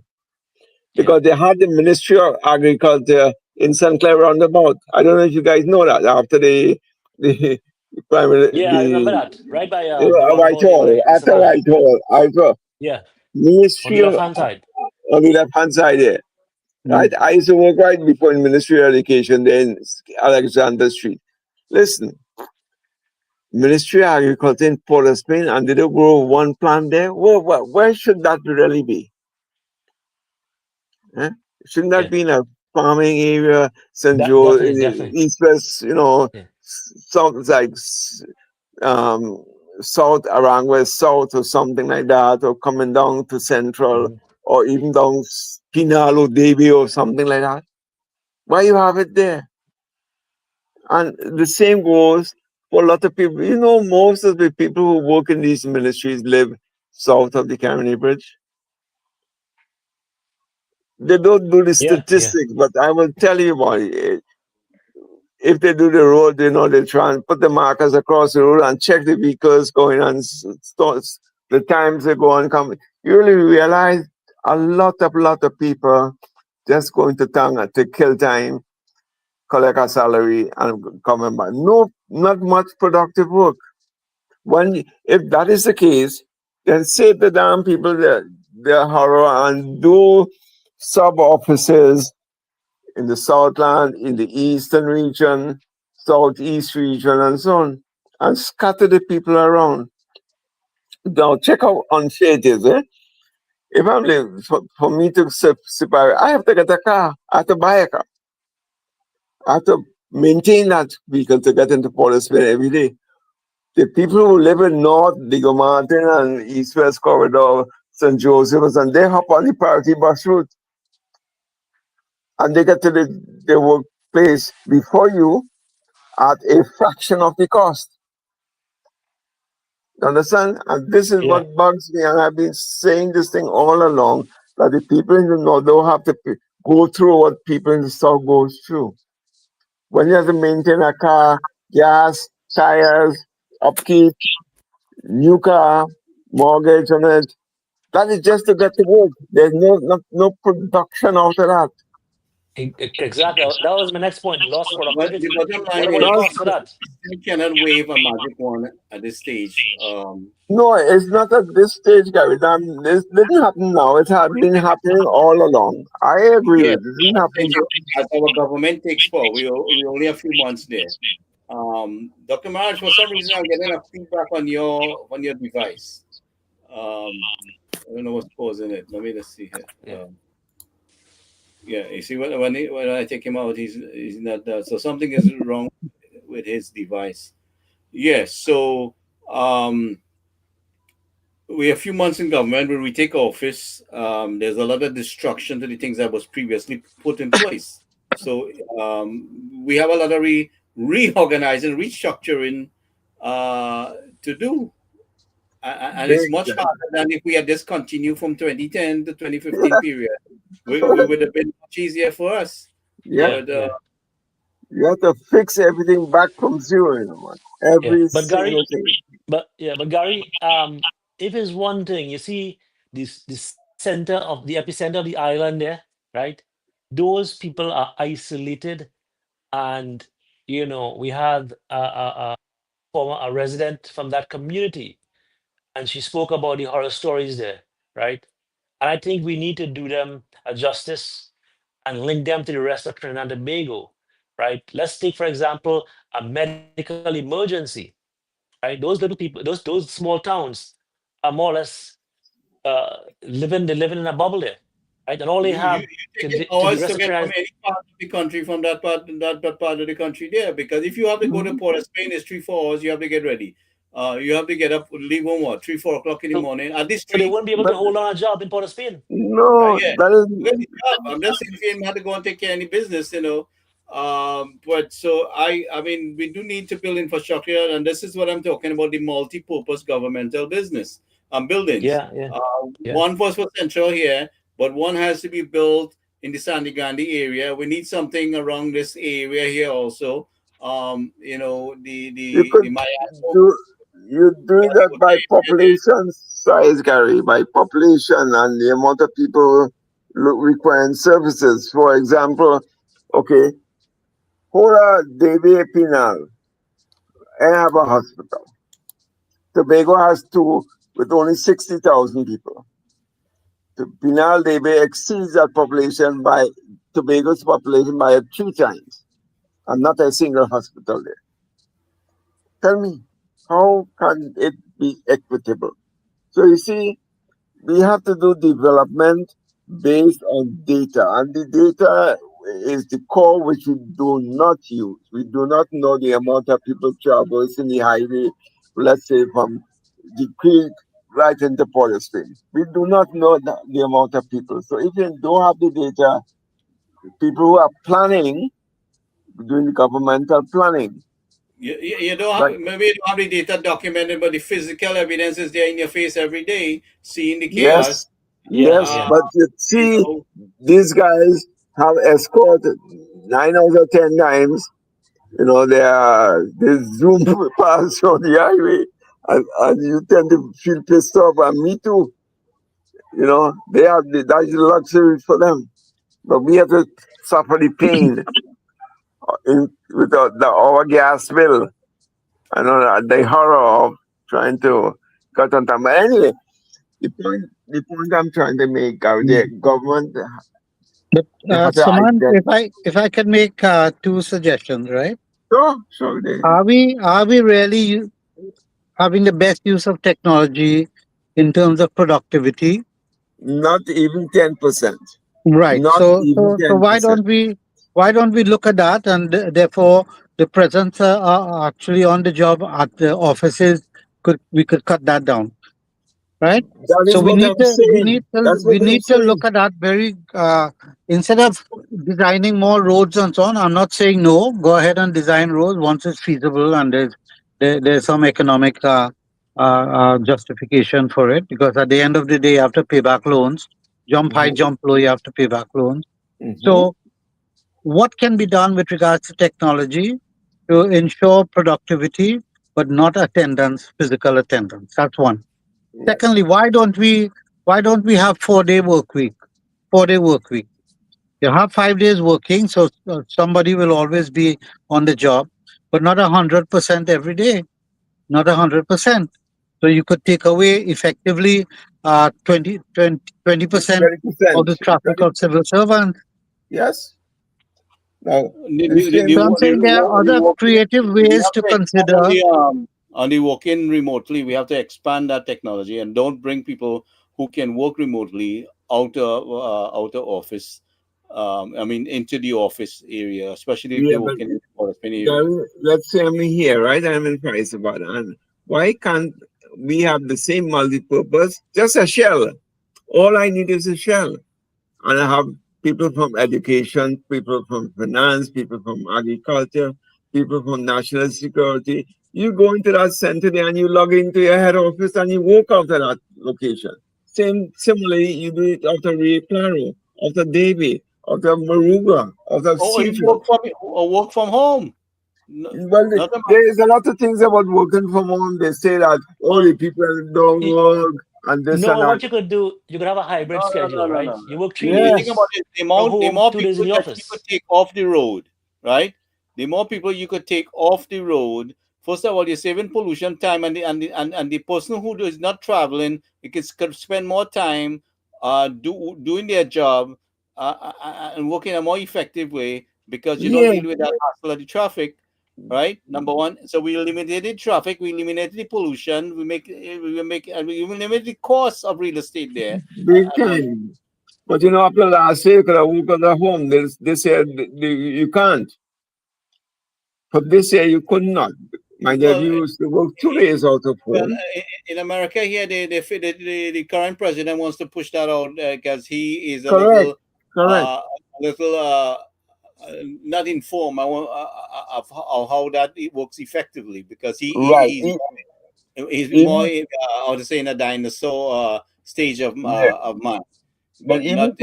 C: Because they had the Ministry of Agriculture in St. Clair Roundabout. I don't know if you guys know that after the
D: Yeah, I remember that. Right by the roundabout there
C: Whitehall,
D: by
C: after
D: Savannah.
C: Whitehall,
D: Yeah, on
C: Ministry
D: the
C: of
D: left hand side.
C: on the left hand side there. Right? I used to work right before in Ministry of Education there in Alexander Street. Listen, Ministry of Agriculture in Port of Spain, and they don't grow one plant there. Where should that really be? Eh? Shouldn't that
D: Yeah,
C: be in a farming area, St. Joe,
D: definitely.
C: East West,
D: Yeah.
C: something like um, South, around West South or something like that, or coming down to Central,
D: Mhm.
C: or even down Pinal or Davie or something like that? Why you have it there? And the same goes for a lot of people. Most of the people who work in these ministries live south of the Caroni Bridge. They don't do the
D: Yeah,
C: statistics, but I will tell you about it. If they do the road, they try and put the markers across the road and check the vehicles going on, the times they go and come. You really realize a lot of people just going to town to kill time, collect a salary, and coming back. No, not much productive work. If that is the case, then save the damn people their horror and do sub offices in the Southland, in the Eastern region, Southeast region, and so on, and scatter the people around. Now, check how unfair it is, eh? If I'm living, for me to separate, I have to get a car. I have to buy a car. I have to maintain that vehicle to get into Port of Spain every day. The people who live in North, Diego Martin, and East West Corridor, St. Joseph's, and they hop on the priority bus route and they get to the workplace before you at a fraction of the cost. You understand? And this is
D: yeah,
C: what bugs me, and I've been saying this thing all along, that the people in the north don't have to go through what people in the south goes through. When you have to maintain a car, gas, tires, upkeep, new car, mortgage on it, that is just to get to work. There's no production out of that.
D: Exactly. That was my next point. Lost
A: But the
D: productivity.
A: bottom
D: What
A: line
D: about the
A: is,
C: Not,
D: cost for that?
A: you cannot wave a magic wand at this stage.
C: no, it's not at this stage, Gary. This didn't happen now. It had been happening all along. I agree
A: Yes,
C: with it. It didn't happen.
A: as our government takes forward, we only a few months there. Dr. Maraj, for some reason, I'm getting a feedback on your device. I don't know what's causing it. Let me just see here.
D: Yeah.
A: Yeah, you see when I take him out, he's not there. So something is wrong with his device. Yes. So um, we're a few months in government. When we take office, there's a lot of destruction to the things that was previously put in place. So we have a lot of reorganizing, restructuring to do. And it's
C: Big
A: much
C: time.
A: harder than if we had just continued from 2010 to 2015 period. We would have been much easier for us.
C: Yeah,
D: Yeah,
A: But
D: yeah,
C: you have to fix everything back from zero, man.
D: yeah.
C: Every
D: But
C: single thing.
D: Gary, if it's one thing, you see this center of the epicenter of the island there, right? Those people are isolated and we had a resident from that community, and she spoke about the horror stories there, right? And I think we need to do them a justice and link them to the rest of Trinidad and Tobago, right? Let's take, for example, a medical emergency, right? Those little people, those small towns are more or less living in a bubble there, right? And all they
A: You
D: have
A: take
D: to the
A: hours to
D: rest of
A: get from
D: Trinidad.
A: any part of the country from that part of the country there. Because if you have to go to Port of Spain, it's 3 4 hours. You have to get ready. You have to get up, leave home what 3 4 o'clock in the
D: So,
A: morning. At this
D: so they
A: three,
D: won't be able to
C: But
D: hold on a job in Port of Spain.
C: no,
A: yeah,
C: that is
A: good job. I'm just saying if you have to go and take care of any business, But so I mean, we do need to build infrastructure, and this is what I'm talking about: the multi-purpose governmental business buildings.
D: Yeah, yeah,
A: Uh,
D: yeah.
A: one was for Central here, but one has to be built in the Sandy Grande area. We need something around this area here also.
C: you
A: The
C: could
A: Mayaso,
C: do you do that by population size, Gary, by population and the amount of people requiring services. For example, okay, Hora Devi Pinal, I have a hospital. Tobago has two with only 60,000 people. The Pinal Devi exceeds that population by Tobago's population by 3 times, and not a single hospital there. Tell me, how can it be equitable? So you see, we have to do development based on data, and the data is the core which we do not use. We do not know the amount of people traversing the highway, let's say from the creek right into Port of Spain. We do not know the amount of people. So if you don't have the data, people who are planning, doing the governmental planning,
A: you don't
C: like
A: have, maybe you don't have the data documented, but the physical evidence is there in your face every day, seeing the chaos.
C: yes,
D: Yeah,
C: yes,
A: Uh,
D: yeah.
C: but you
A: you
C: see,
A: know,
C: these guys have escorted 9 out of 10 times. They zoom past on the highway, and you tend to feel pissed off. And me too. That's the luxury for them, but we have to suffer the pain with our gas bill. I know that the horror of trying to cut on time. But anyway, the point I'm trying to make, the government,
B: But
C: they have to
B: Suman,
C: identify.
B: if I can make two suggestions, right?
C: So they
B: Are we really having the best use of technology in terms of productivity?
C: not even 10%.
B: Right.
C: Not even
B: So
C: ten percent.
B: why don't we look at that, and therefore the presence are actually on the job at the offices, we could cut that down, right?
C: That
B: So
C: is what I'm saying. That's what
B: we
C: I'm
B: need to
C: saying.
B: look at that very instead of designing more roads and so on. I'm not saying no. Go ahead and design roads once it's feasible and there's some economic justification for it, because at the end of the day you have to pay back loans. Jump high,
C: Mhm,
B: jump low. You have to pay back loans.
C: mhm.
B: So what can be done with regards to technology to ensure productivity but not attendance, physical attendance? That's one.
C: Yes.
B: Secondly, why don't we have 4 day work week? 4 day work week. You have 5 days working, so somebody will always be on the job, but not 100% every day. Not 100%. So you could take away effectively 20% of
C: 20%.
B: the traffic
C: 20.
B: of civil servants.
C: Yes. Now,
A: the,
C: the
A: the,
B: So
C: same.
B: I'm saying there are other
A: working,
B: creative
A: we
B: ways
A: have
B: to
A: to expand on
B: consider.
A: the working remotely. We have to expand that technology and don't bring people who can work remotely out of office. I mean, into the office area, especially if
C: Yeah,
A: they're
C: but
A: working in the forestry area.
C: Gary, let's say I'm here, right? I'm in Paris about it. And why can't we have the same multi-purpose? Just a shell. All I need is a shell. And I have people from education, people from finance, people from agriculture, people from national security. You go into that center there and you log into your head office and you walk out of that location. Similarly, you do it after Ray Claro, after Davy, after Maruga, after
A: Oh, you
C: Seafield.
A: work from home. No,
C: Well,
A: not a,
C: there is a lot of things about working from home. They say that, oh, the
D: Well,
C: people don't
D: y-
C: work and this and
D: no,
C: that.
D: what you could do, you could have a hybrid
A: no, no, no,
D: schedule,
A: no,
D: right?
A: no, no.
D: You work three
A: You think
C: Yes,
A: about
D: days
A: it,
D: from
A: the
D: home,
A: more
D: 2 days in
A: people
D: the
A: that you could
D: office.
A: take off the road, right? the more people you could take off the road. First of all, you're saving pollution time, and the person who is not traveling, it could spend more time doing their job and working a more effective way, because you don't
C: Yeah,
A: deal with that hassle of the traffic, right? Number one. So we eliminated the traffic, we eliminated the pollution, we eliminate the cost of real estate there.
C: big
A: And
C: time. But you know, after last year, you could have worked at home. They said you can't. But this year, you could not. My
A: well,
C: nephew used to work 2 days out of
A: well,
C: home.
A: in America here, the current president wants to push that out because he is
C: Correct, correct.
A: a little not informed of how that it works effectively, because
C: Right.
A: he's more
C: Even,
A: how to say, in a dinosaur stage
C: yeah.
A: of mind,
C: But
A: but not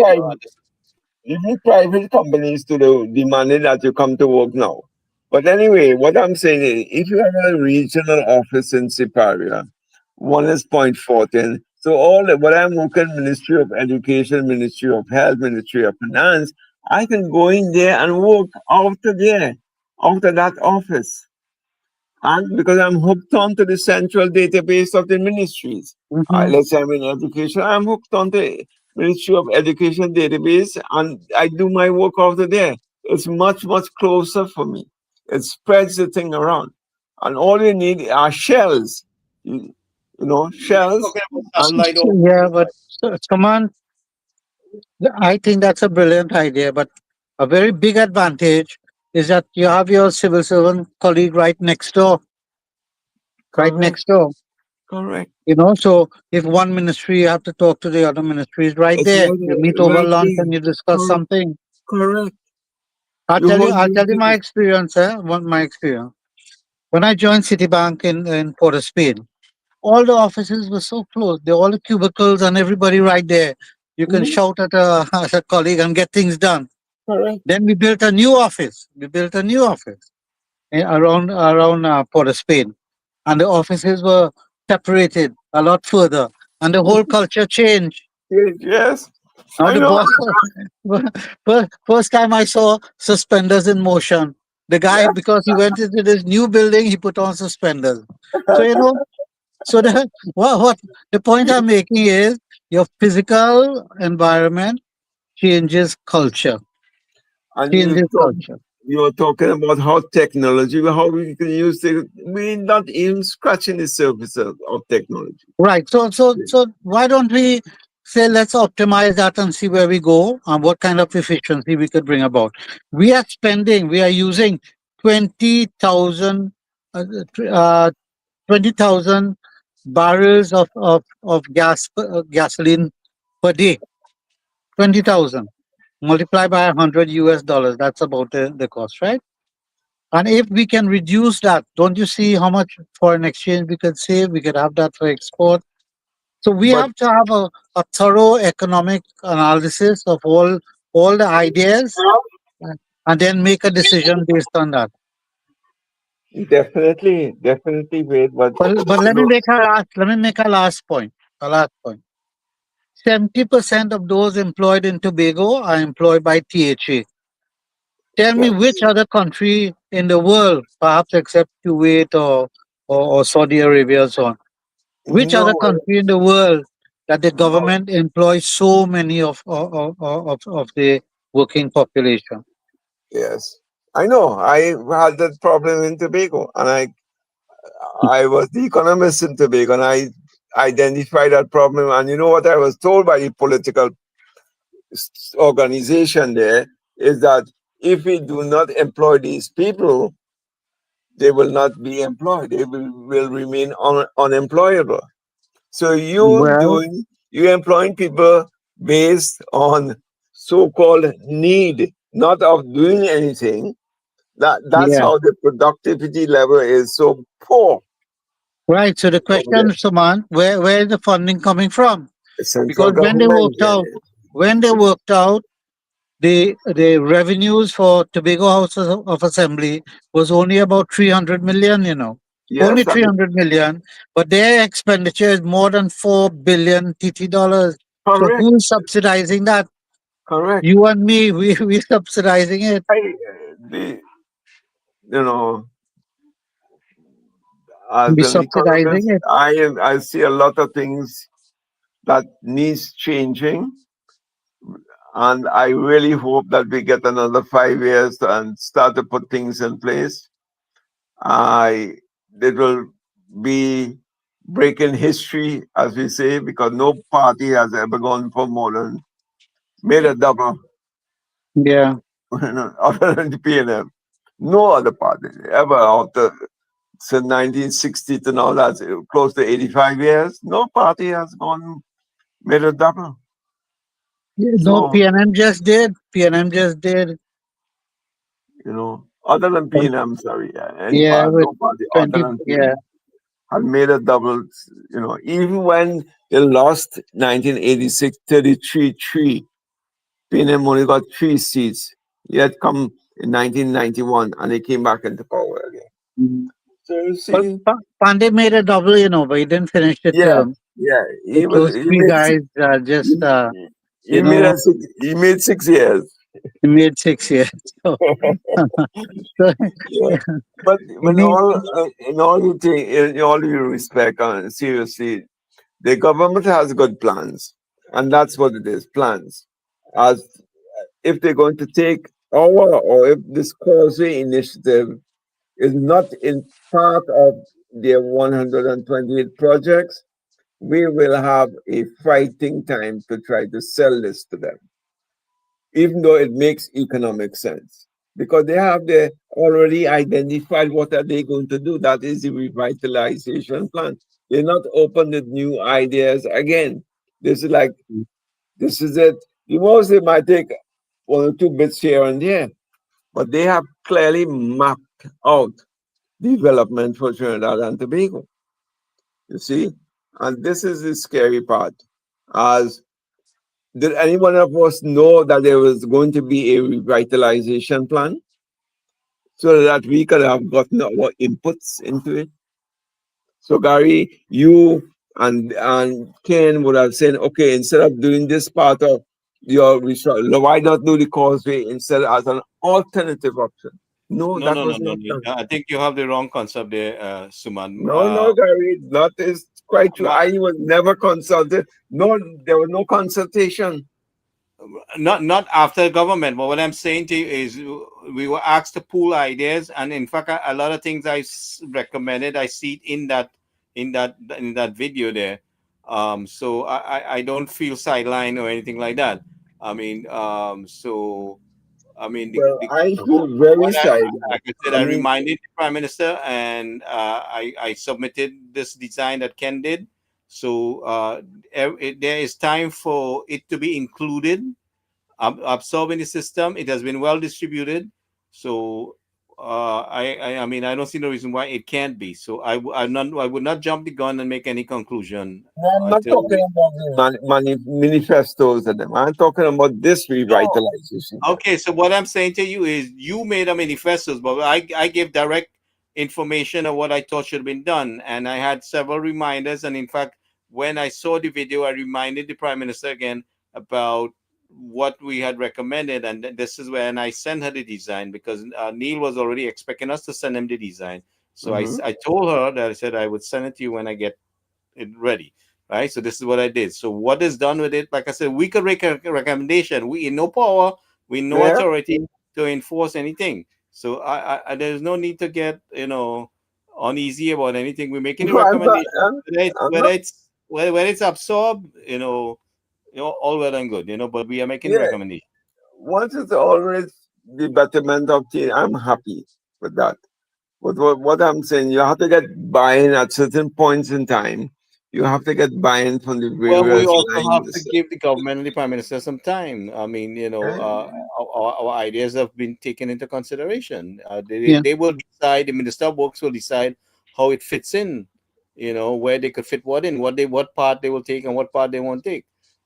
C: even private companies to the demanding that you come to work now. But anyway, what I'm saying is, if you have a regional office in Siparia, one is Point Fortin. So what I'm working, Ministry of Education, Ministry of Health, Ministry of Finance, I can go in there and work out of that office. And because I'm hooked onto the central database of the ministries.
B: Mhm.
C: Let's say I'm in education, I'm hooked onto the Ministry of Education database, and I do my work out of there. It's much, much closer for me. It spreads the thing around. And all you need are shells. Shells.
A: talking about
C: And
A: satellite
B: Yeah,
A: offices,
B: but Saman, I think that's a brilliant idea. But a very big advantage is that you have your civil servant colleague right next door, right
C: correct,
B: next door.
C: correct.
B: So if one ministry, you have to talk to the other ministries right
C: It's
B: there.
C: right,
B: You meet over
C: right
B: lunch
C: there.
B: and you discuss
C: Correct,
B: something.
C: correct.
B: I'll
C: You
B: tell you,
C: hold
B: I'll tell you my
C: meetings.
B: experience, my experience. When I joined Citibank in Port of Spain, all the offices were so close. They're all the cubicles and everybody right there. You can
C: Mhm,
B: shout at a, at a colleague and get things done.
C: correct.
B: Then we built a new office. We built a new office around Port of Spain, and the offices were separated a lot further, and the whole culture changed.
C: Yes,
B: Now
C: I
B: the
C: know.
B: boss, first time I saw suspenders in motion. The guy, because he went into this new building, he put on suspenders. So so what the point I'm making is your physical environment changes culture,
C: And
B: changes culture.
C: you were talking about how technology, how we can use it. We're not even scratching the surface of technology.
B: Right. So why don't we say let's optimize that and see where we go and what kind of efficiency we could bring about. We are using 20,000 uh, tw- uh, 20,000 barrels of gasoline per day. 20,000 multiply by 100 US dollars. That's about the cost, right? And if we can reduce that, don't you see how much foreign exchange we could save? We could have that for export. So we
C: But
B: have to have a thorough economic analysis of all the ideas and then make a decision based on that.
C: definitely, definitely wait. But
B: But let me make a last point. A last point. 70% of those employed in Tobago are employed by THA. Tell me
C: yes,
B: which other country in the world, perhaps except Kuwait or Saudi Arabia and so on, which
C: no,
B: other country in the world that the government employs so many of the working population?
C: yes, I know. I had that problem in Tobago, and I was the economist in Tobago, and I identified that problem. And you know what I was told by the political organization there is that if we do not employ these people, they will not be employed. They will remain unemployable. So
B: Well,
C: you employing people based on so-called need, not of doing anything. That's
B: yeah,
C: how the productivity level is so poor
B: right. So the
C: over there.
B: question, Saman, where is the funding coming from?
C: The central
B: Because when they
C: government.
B: worked out, when they worked out the revenues for Tobago Houses of Assembly was only about 300 million,
C: Yes,
B: only 300 million, but their expenditure is more than 4 billion TT dollars. So
C: correct,
B: who's subsidizing that?
C: correct.
B: You and me, we subsidizing it.
C: I, the you know, as
B: Be
C: an
B: subsidizing
C: economist,
B: it.
C: I see a lot of things that needs changing, and I really hope that we get another 5 years and start to put things in place. I It will be breaking history, as we say, because no party has ever gone for more than made a double,
B: Yeah.
C: other than the PNM. No other party ever after since 1960 to now, that's close to 85 years. No party has gone made a double.
B: No,
C: So,
B: PNM just did. PNM just did.
C: other than PNM, sorry, any
B: Yeah,
C: part,
B: with
C: no party other
B: 20.
C: than
B: Yeah.
C: PNM had made a double. Even when they lost 1986 33-3, PNM only got 3 seats. Yet come in 1991 and they came back into power again.
B: Mhm.
C: So you
B: Well,
C: see,
B: Pandey made a double, but he didn't finish the
C: yeah,
B: term.
C: yeah,
B: But those
C: he
B: three
C: made
B: guys just,
C: he,
B: you
C: he made
B: know,
C: he made 6 years.
B: he made 6 years. So, so
C: Yeah, but
B: he needs.
C: in all due respect, seriously, the government has good plans, and that's what it is, plans. As if they're going to take or if this Causeway initiative is not in part of their 128 projects, we will have a fighting time to try to sell this to them, even though it makes economic sense. Because they already identified what are they going to do. That is the revitalization plan. They're not open to new ideas again. This is like, this is it. The most they might take one or two bits here and there, but they have clearly mapped out development for Trinidad and Tobago. You see? And this is the scary part. As did any one of us know that there was going to be a revitalization plan so that we could have gotten our inputs into it? So Gary, you and Ken would have said, okay, instead of doing this part of your research, why not do the causeway instead as an alternative option? No,
A: No,
C: that
A: no, no,
C: was
A: no,
C: not
A: no.
C: done.
A: I think you have the wrong concept there, Suman.
C: No, Gary, that is quite true.
A: Ma-
C: I was never consulted. No, there was no consultation.
A: not after government, but what I'm saying to you is we were asked to pool ideas, and in fact, a lot of things recommended, I see it in that video there. So I don't feel sidelined or anything like that. I mean, so I mean,
C: Well, I feel very
A: what
C: sad.
A: like I said,
C: I
A: I
C: mean,
A: reminded the prime minister, and I submitted this design that Ken did. So there is time for it to be included, absorbing the system. It has been well distributed, so I mean, I don't see no reason why it can't be. So I would not jump the gun and make any conclusion
C: no, I'm not
A: until
C: talking about the manifestos and them. I'm talking about this
A: no.
C: revitalization.
A: Okay, so what I'm saying to you is you made a manifestos, but I gave direct information of what I thought should have been done. And I had several reminders. And in fact, when I saw the video, I reminded the Prime Minister again about what we had recommended. And this is when I sent her the design, because Neil was already expecting us to send him the design. So
C: Mhm.
A: I told her that I said I would send it to you when I get it ready. Right. So this is what I did. So what is done with it? Like I said, we could make a recommendation. We in no power, we no
C: Yeah,
A: authority to enforce anything. So there's no need to get uneasy about anything. We're making a
C: no,
A: recommendation.
C: I'm not.
A: Whether it's absorbed, all well and good, but we are making a
C: Yeah,
A: recommendation.
C: once it's always the betterment of the, I'm happy with that. But what I'm saying, you have to get buy-in at certain points in time. You have to get buy-in from the
A: Well, we
C: various
A: also have to
C: lines.
A: give the government and the prime minister some time. I mean,
C: And
A: our ideas have been taken into consideration.
B: Yeah.
A: They will decide. The minister of works will decide how it fits in. Where they could fit what in, what part they will take and what part they won't take.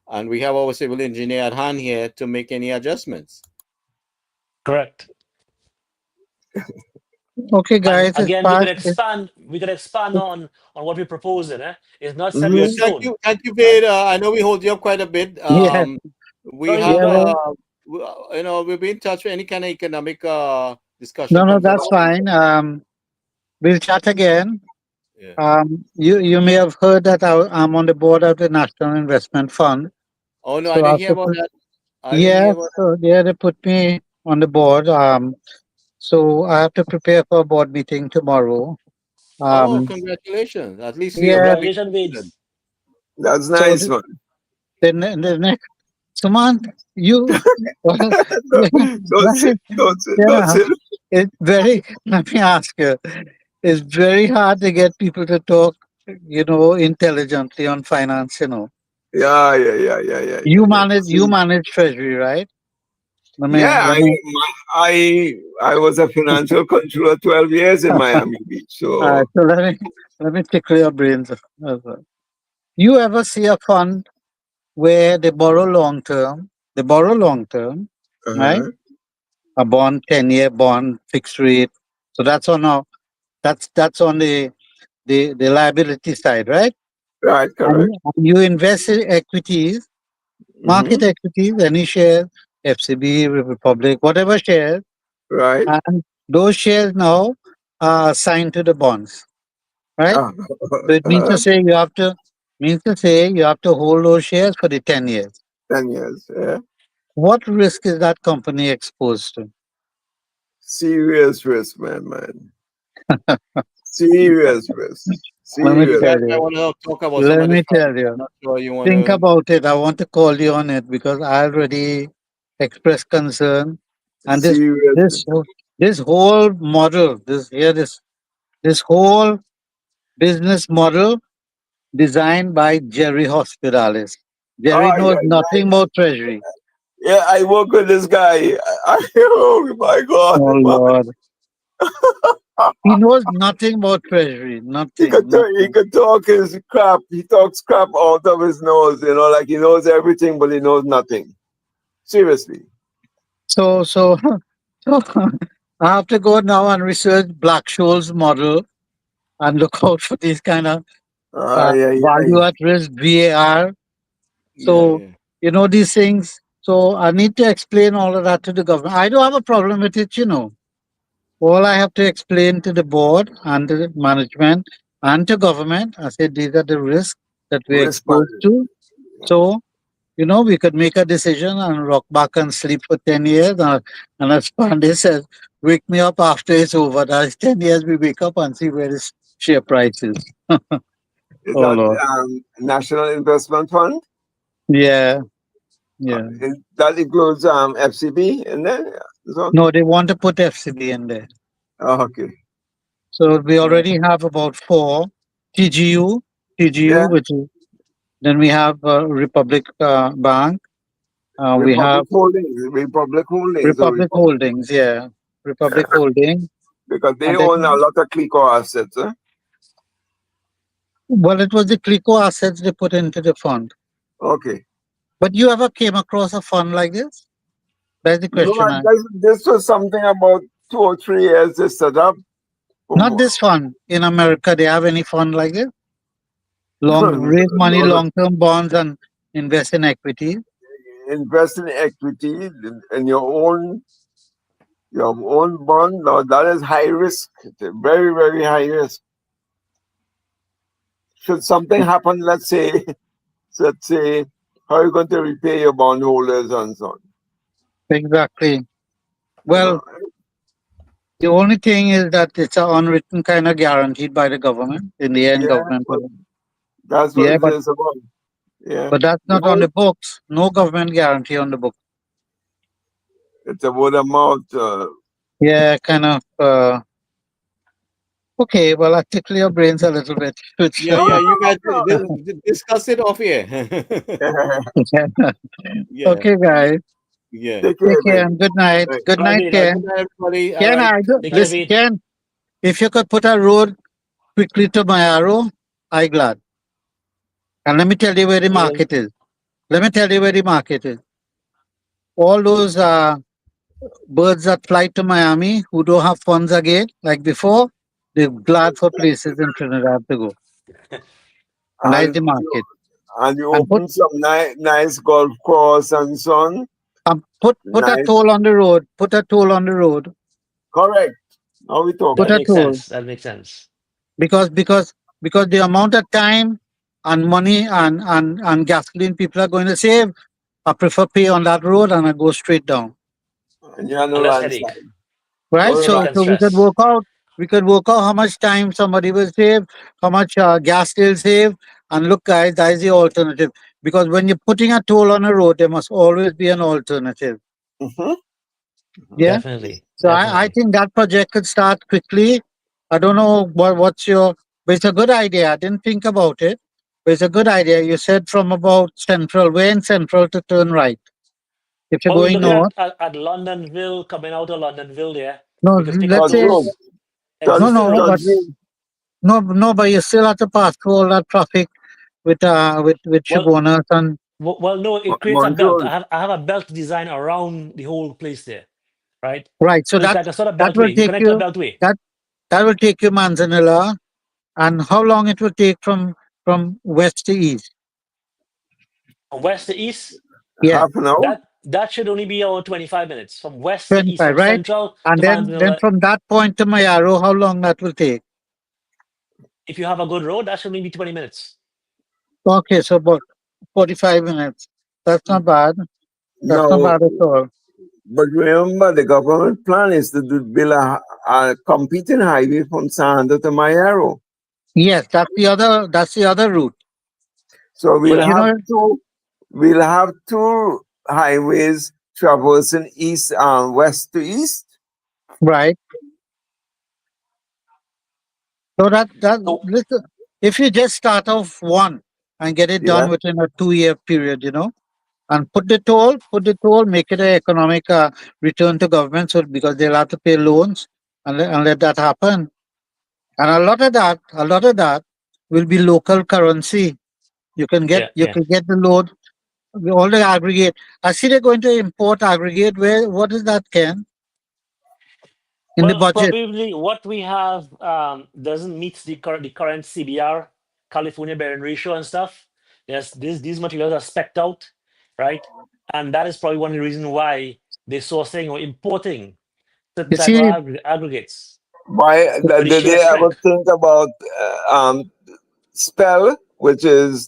A: And we have our civil engineer at hand here to make any adjustments.
D: Correct.
B: Okay,
D: And
B: guys, it's
D: again, we could
B: past.
D: expand. We could expand on what we're proposing. It's not set in
A: Well,
C: mhm.
D: stone.
A: thank you,
D: Right?
A: Veda. I know we hold you up quite a bit.
B: Yeah.
A: We
D: No, you
B: Yeah.
A: have,
D: go ahead.
B: Well,
A: we'll be in touch with any kind of economic discussion
B: no,
A: comes
B: that's
A: along.
B: fine. We'll chat again.
A: Yeah.
B: You may have heard that I'm on the board of the National Investment Fund.
A: Oh no, I
B: So
A: didn't hear about that. I didn't
B: yeah,
A: hear about
B: so yeah, they put me on the board. So I have to prepare for a board meeting tomorrow.
A: Oh,
B: Um,
A: congratulations. At least your
B: yeah.
A: board meeting
D: Congratulations,
A: is good.
D: Vince.
C: That's
B: So
C: nice, man.
B: the next, Suman, you, well,
C: Don't say, don't say, don't
B: yeah,
C: say.
B: it's very. Let me ask you. It's very hard to get people to talk, intelligently on finance.
C: Yeah, yeah, yeah, yeah, yeah, yeah, yeah.
B: You
C: See,
B: manage treasury, right?
C: yeah,
B: Let me.
C: I was a financial controller 12 years in Miami Beach. So
B: So let me tickle your brains. as well. You ever see a fund where they borrow long term? They borrow long term, right?
C: uh-huh.
B: A bond, 10-year bond, fixed rate. So that's on the liability side, right?
C: Right, correct.
B: And you invest in equities, market
C: Mm-hmm.
B: equities, any share, FCB, Republic, whatever share,
C: Right.
B: and those shares now are assigned to the bonds, right?
C: Uh,
B: So it means to say you have to hold those shares for the 10 years.
C: 10 years. Yeah.
B: What risk is that company exposed to?
C: Serious risk, man. Serious risk.
B: Let me
A: You
C: Serious.
A: guys
B: tell
A: might
B: you.
A: want to talk about some
B: Let
A: of the
B: me
A: funds.
B: tell
A: I'm
B: you.
A: not sure you want
B: Think
A: to.
B: about it. I want to call you on it because I already expressed concern. And
C: Serious.
B: this this whole model, this whole business model designed by Jerry Hospitalis. Jerry
C: Ah,
B: knows
C: yeah,
B: nothing about treasury.
C: yeah. I work with this guy. Oh my God,
B: Oh
C: man.
B: Lord. He knows nothing about treasury. Nothing.
C: He
B: Nothing.
C: could talk his crap. He talks crap out of his nose. Like he knows everything, but he knows nothing. Seriously.
B: So so I have to go now and research Black Scholes model and look out for these kind of
C: Ah, yeah,
B: value
C: yeah.
B: at risk, VAR.
A: Yeah,
B: So,
A: yeah.
B: these things. So I need to explain all of that to the government. I don't have a problem with it. All I have to explain to the board and to the management and to government, I said these are the risks that we're
C: Risk
B: exposed to. So, we could make a decision and rock back and sleep for 10 years. And as Pandey says, wake me up after it's over. That's 10 years we wake up and see where this share price is.
C: Is
B: Oh,
C: that
B: Lord.
C: National Investment Fund?
B: Yeah, yeah.
C: That includes FCB in there? So,
B: No, they want to put FCB in there.
C: oh, okay.
B: So we
A: Yeah.
B: already have about 4 TGU,
C: Yeah,
B: which is then we have Republic Bank. We
C: Republic
B: have
C: Holdings. Republic Holdings. Or
B: Republic
C: Republic,
B: Holdings, yeah, Republic Holdings,
C: because they
B: and then
C: own a lot of Clico assets. Huh?
B: well, it was the Clico assets they put into the fund.
C: Okay.
B: But you ever came across a fund like this? That's the
C: No,
B: question.
C: this was something about 2 or 3 years they set up.
B: Not this fund in America. They have any fund like this? Raise money,
C: No,
B: long-term bonds, and invest in equity.
C: invest in equity in your own bond. No, that is high risk. Very, very high risk. Should something happen, let's say, how are you going to repay your bondholders and so on?
B: Exactly.
C: You
B: Well,
C: know,
B: the only thing is that it's an unwritten kind of guaranteed by the government. In the end,
C: yeah,
B: government will.
C: that's what
B: Yeah,
C: it is about. Yeah,
B: but that's not on
C: no,
B: the books. No government guarantee on the book.
C: it's a word of mouth.
B: Yeah, kind of. Okay, well, I tickle your brains a little bit.
A: Yeah,
C: No,
A: yeah. You
C: no,
A: guys
C: no,
A: discuss it off here.
C: no.
A: Yeah,
B: Okay, guys.
A: yeah.
C: Take
B: Take
C: care,
B: care
C: man.
B: and good night.
C: Right.
B: Good
A: All right,
B: night,
A: Vin. Good
B: Ken.
A: night, everybody. All
B: Ken,
A: right.
D: Take care,
B: listen,
D: Vin.
B: Ken. If you could put a road quickly to my arrow, I glad. And let me tell you where the
D: Will.
B: market is. Let me tell you where the market is. All those birds that fly to Miami who don't have funds again, like before, they're glad for places in Trinidad to go. And that is
C: And
B: the market.
C: you
B: And
C: open some nice golf course and so on.
B: put a
C: Nice.
B: toll on the road. Put a toll on the road.
C: Correct. Now we
B: Put
C: talking.
D: That
B: a
D: makes
B: toll.
D: sense. That makes sense.
B: because the amount of time and money and gasoline people are going to save, I prefer pay on that road and I go straight down.
C: And you're on the
D: And that's
C: right
D: headache.
C: side.
B: Right?
C: Go
B: So
C: right.
D: Headache and
B: so
D: stress.
B: we could work out how much time somebody will save, how much gas they'll save, and look, guys, that is the alternative. Because when you're putting a toll on a road, there must always be an alternative.
C: Mhm.
B: Yeah.
D: Definitely.
B: So I
D: Definitely.
B: think that project could start quickly. I don't know what's your, but it's a good idea. I didn't think about it, but it's a good idea. You said from about Central, where in Central to turn right if you're
D: Well, we're
B: going
D: looking
B: north.
D: at Londonville, coming out of Londonville there.
B: No,
D: We could pick up
B: let's
C: Touch
B: say
C: road.
D: those
C: Touch,
B: no,
D: existing
B: but
C: touch
D: roads.
C: road.
B: no, but you still have to pass through all that traffic with
D: Well,
B: Chabonas and
D: well, no, it creates a belt.
C: Montreal.
D: I have a belt design around the whole place there, right?
B: right. So
D: So it's like a sort of
B: that will
D: beltway. You
B: take
D: connect to a
B: you
D: beltway
B: that that will take you Manzanilla, and how long it will take from west to east?
D: from west to east.
B: Yeah,
C: Half an hour.
D: That should only be about 25 minutes from west to east,
B: 25,
D: from
B: right?
D: central
B: And
D: to
B: then
D: Manzanilla.
B: from that point to Mayaro, how long that will take?
D: If you have a good road, that should only be 20 minutes.
B: Okay, so about 45 minutes. That's not bad. That's not
C: No,
B: bad at all.
C: but remember the government plan is to build a competing highway from Sando to Mayaro.
B: Yes, that's the other route.
C: So
B: But you know,
C: we'll have two highways traversing east and west to east.
B: right. So that
D: So,
B: listen, if you just start off one and get it
C: Yeah.
B: done within a 2-year period, and put the toll, make it an economic return to government, so because they'll have to pay loans and let that happen. And a lot of that will be local currency.
D: yeah,
B: You
D: yeah.
B: can get the load, all the aggregate. I see they're going to import aggregate. What is that, Ken? In the
D: Well,
B: budget?
D: probably what we have doesn't meet the current CBR, California Bearing Ratio and stuff. Yes, these materials are specced out, right? And that is probably one of the reasons why they're sourcing or importing certain
B: You
D: type of
B: see,
C: Why
D: for the
C: did
D: sheer
C: they ever
D: strength.
C: think about spell, which is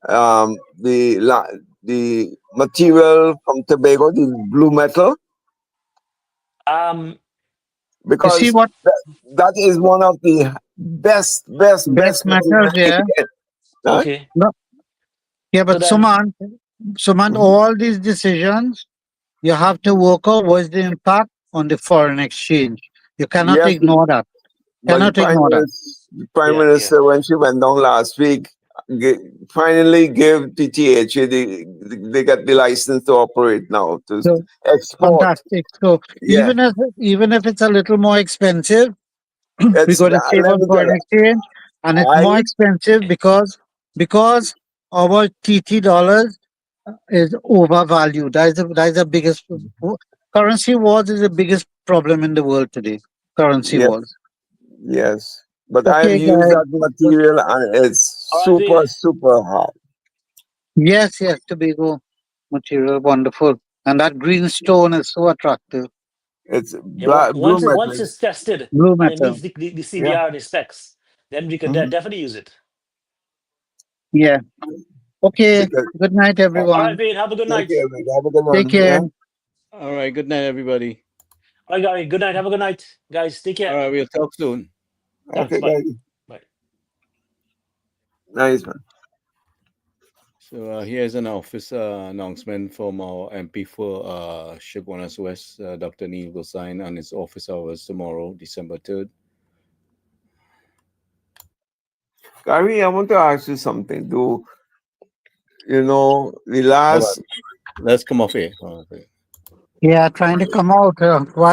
C: um, the la- the material from Tobago, the blue metal,
D: Um,
B: you see
C: because
B: what
C: that is one of the best
B: best
C: material
B: metals,
C: you
B: yeah.
C: can get. Huh?
D: okay.
B: No, yeah,
D: So
B: but
D: then,
B: Suman,
C: Mhm.
B: all these decisions you have to work out what's the impact on the foreign exchange. You cannot
C: Yes,
B: ignore that.
C: but
B: Cannot ignore that.
C: The Prime
D: yeah, yeah.
C: Minister, when she went down last week, finally gave TTH they got the license to operate now to
B: So
C: export.
B: fantastic. So
C: Yeah,
B: even if it's a little more expensive, we're
C: it's
B: going to save
C: let
B: on
C: me tell
B: foreign exchange, and
C: you,
B: it's more expensive because our TT dollars is overvalued. That is the biggest currency wars is the biggest problem in the world today. Currency
C: yes,
B: wars.
C: yes. But I've
B: Okay,
C: used
B: guys.
C: that material and it's
D: All right, Wayne.
C: super hard.
B: Yes, Tobago material, wonderful, and that green stone is so attractive.
C: It's
D: Yeah,
C: blue
D: once
C: metal.
D: it's tested
B: Blue
D: and it
B: metal.
D: meets the
C: Yeah.
D: CBR and the specs, then we could
C: Mhm.
D: definitely use it.
B: Yeah. Okay.
C: Because,
B: Good night,
D: All right,
B: everyone.
D: Wayne. Have a good
C: take
D: night.
C: care, man. Have a good
B: Take
C: one.
B: care.
C: Yeah.
A: All right. Good night, everybody.
D: All right, Gary. Good night. Have a good night, guys. Take
A: All
D: care.
A: right. We'll talk soon.
D: Thanks.
C: Okay,
D: Bye.
C: guys.
D: Bye.
C: Nice man.
A: So here's an office announcement from our MP for Chaguanas West, Dr. Neil will sign on his office hours tomorrow, December 3rd.
C: Gary, I want to ask you something. The
A: Hold
C: last
A: on. Let's come off here.
B: Yeah, trying to come out. Why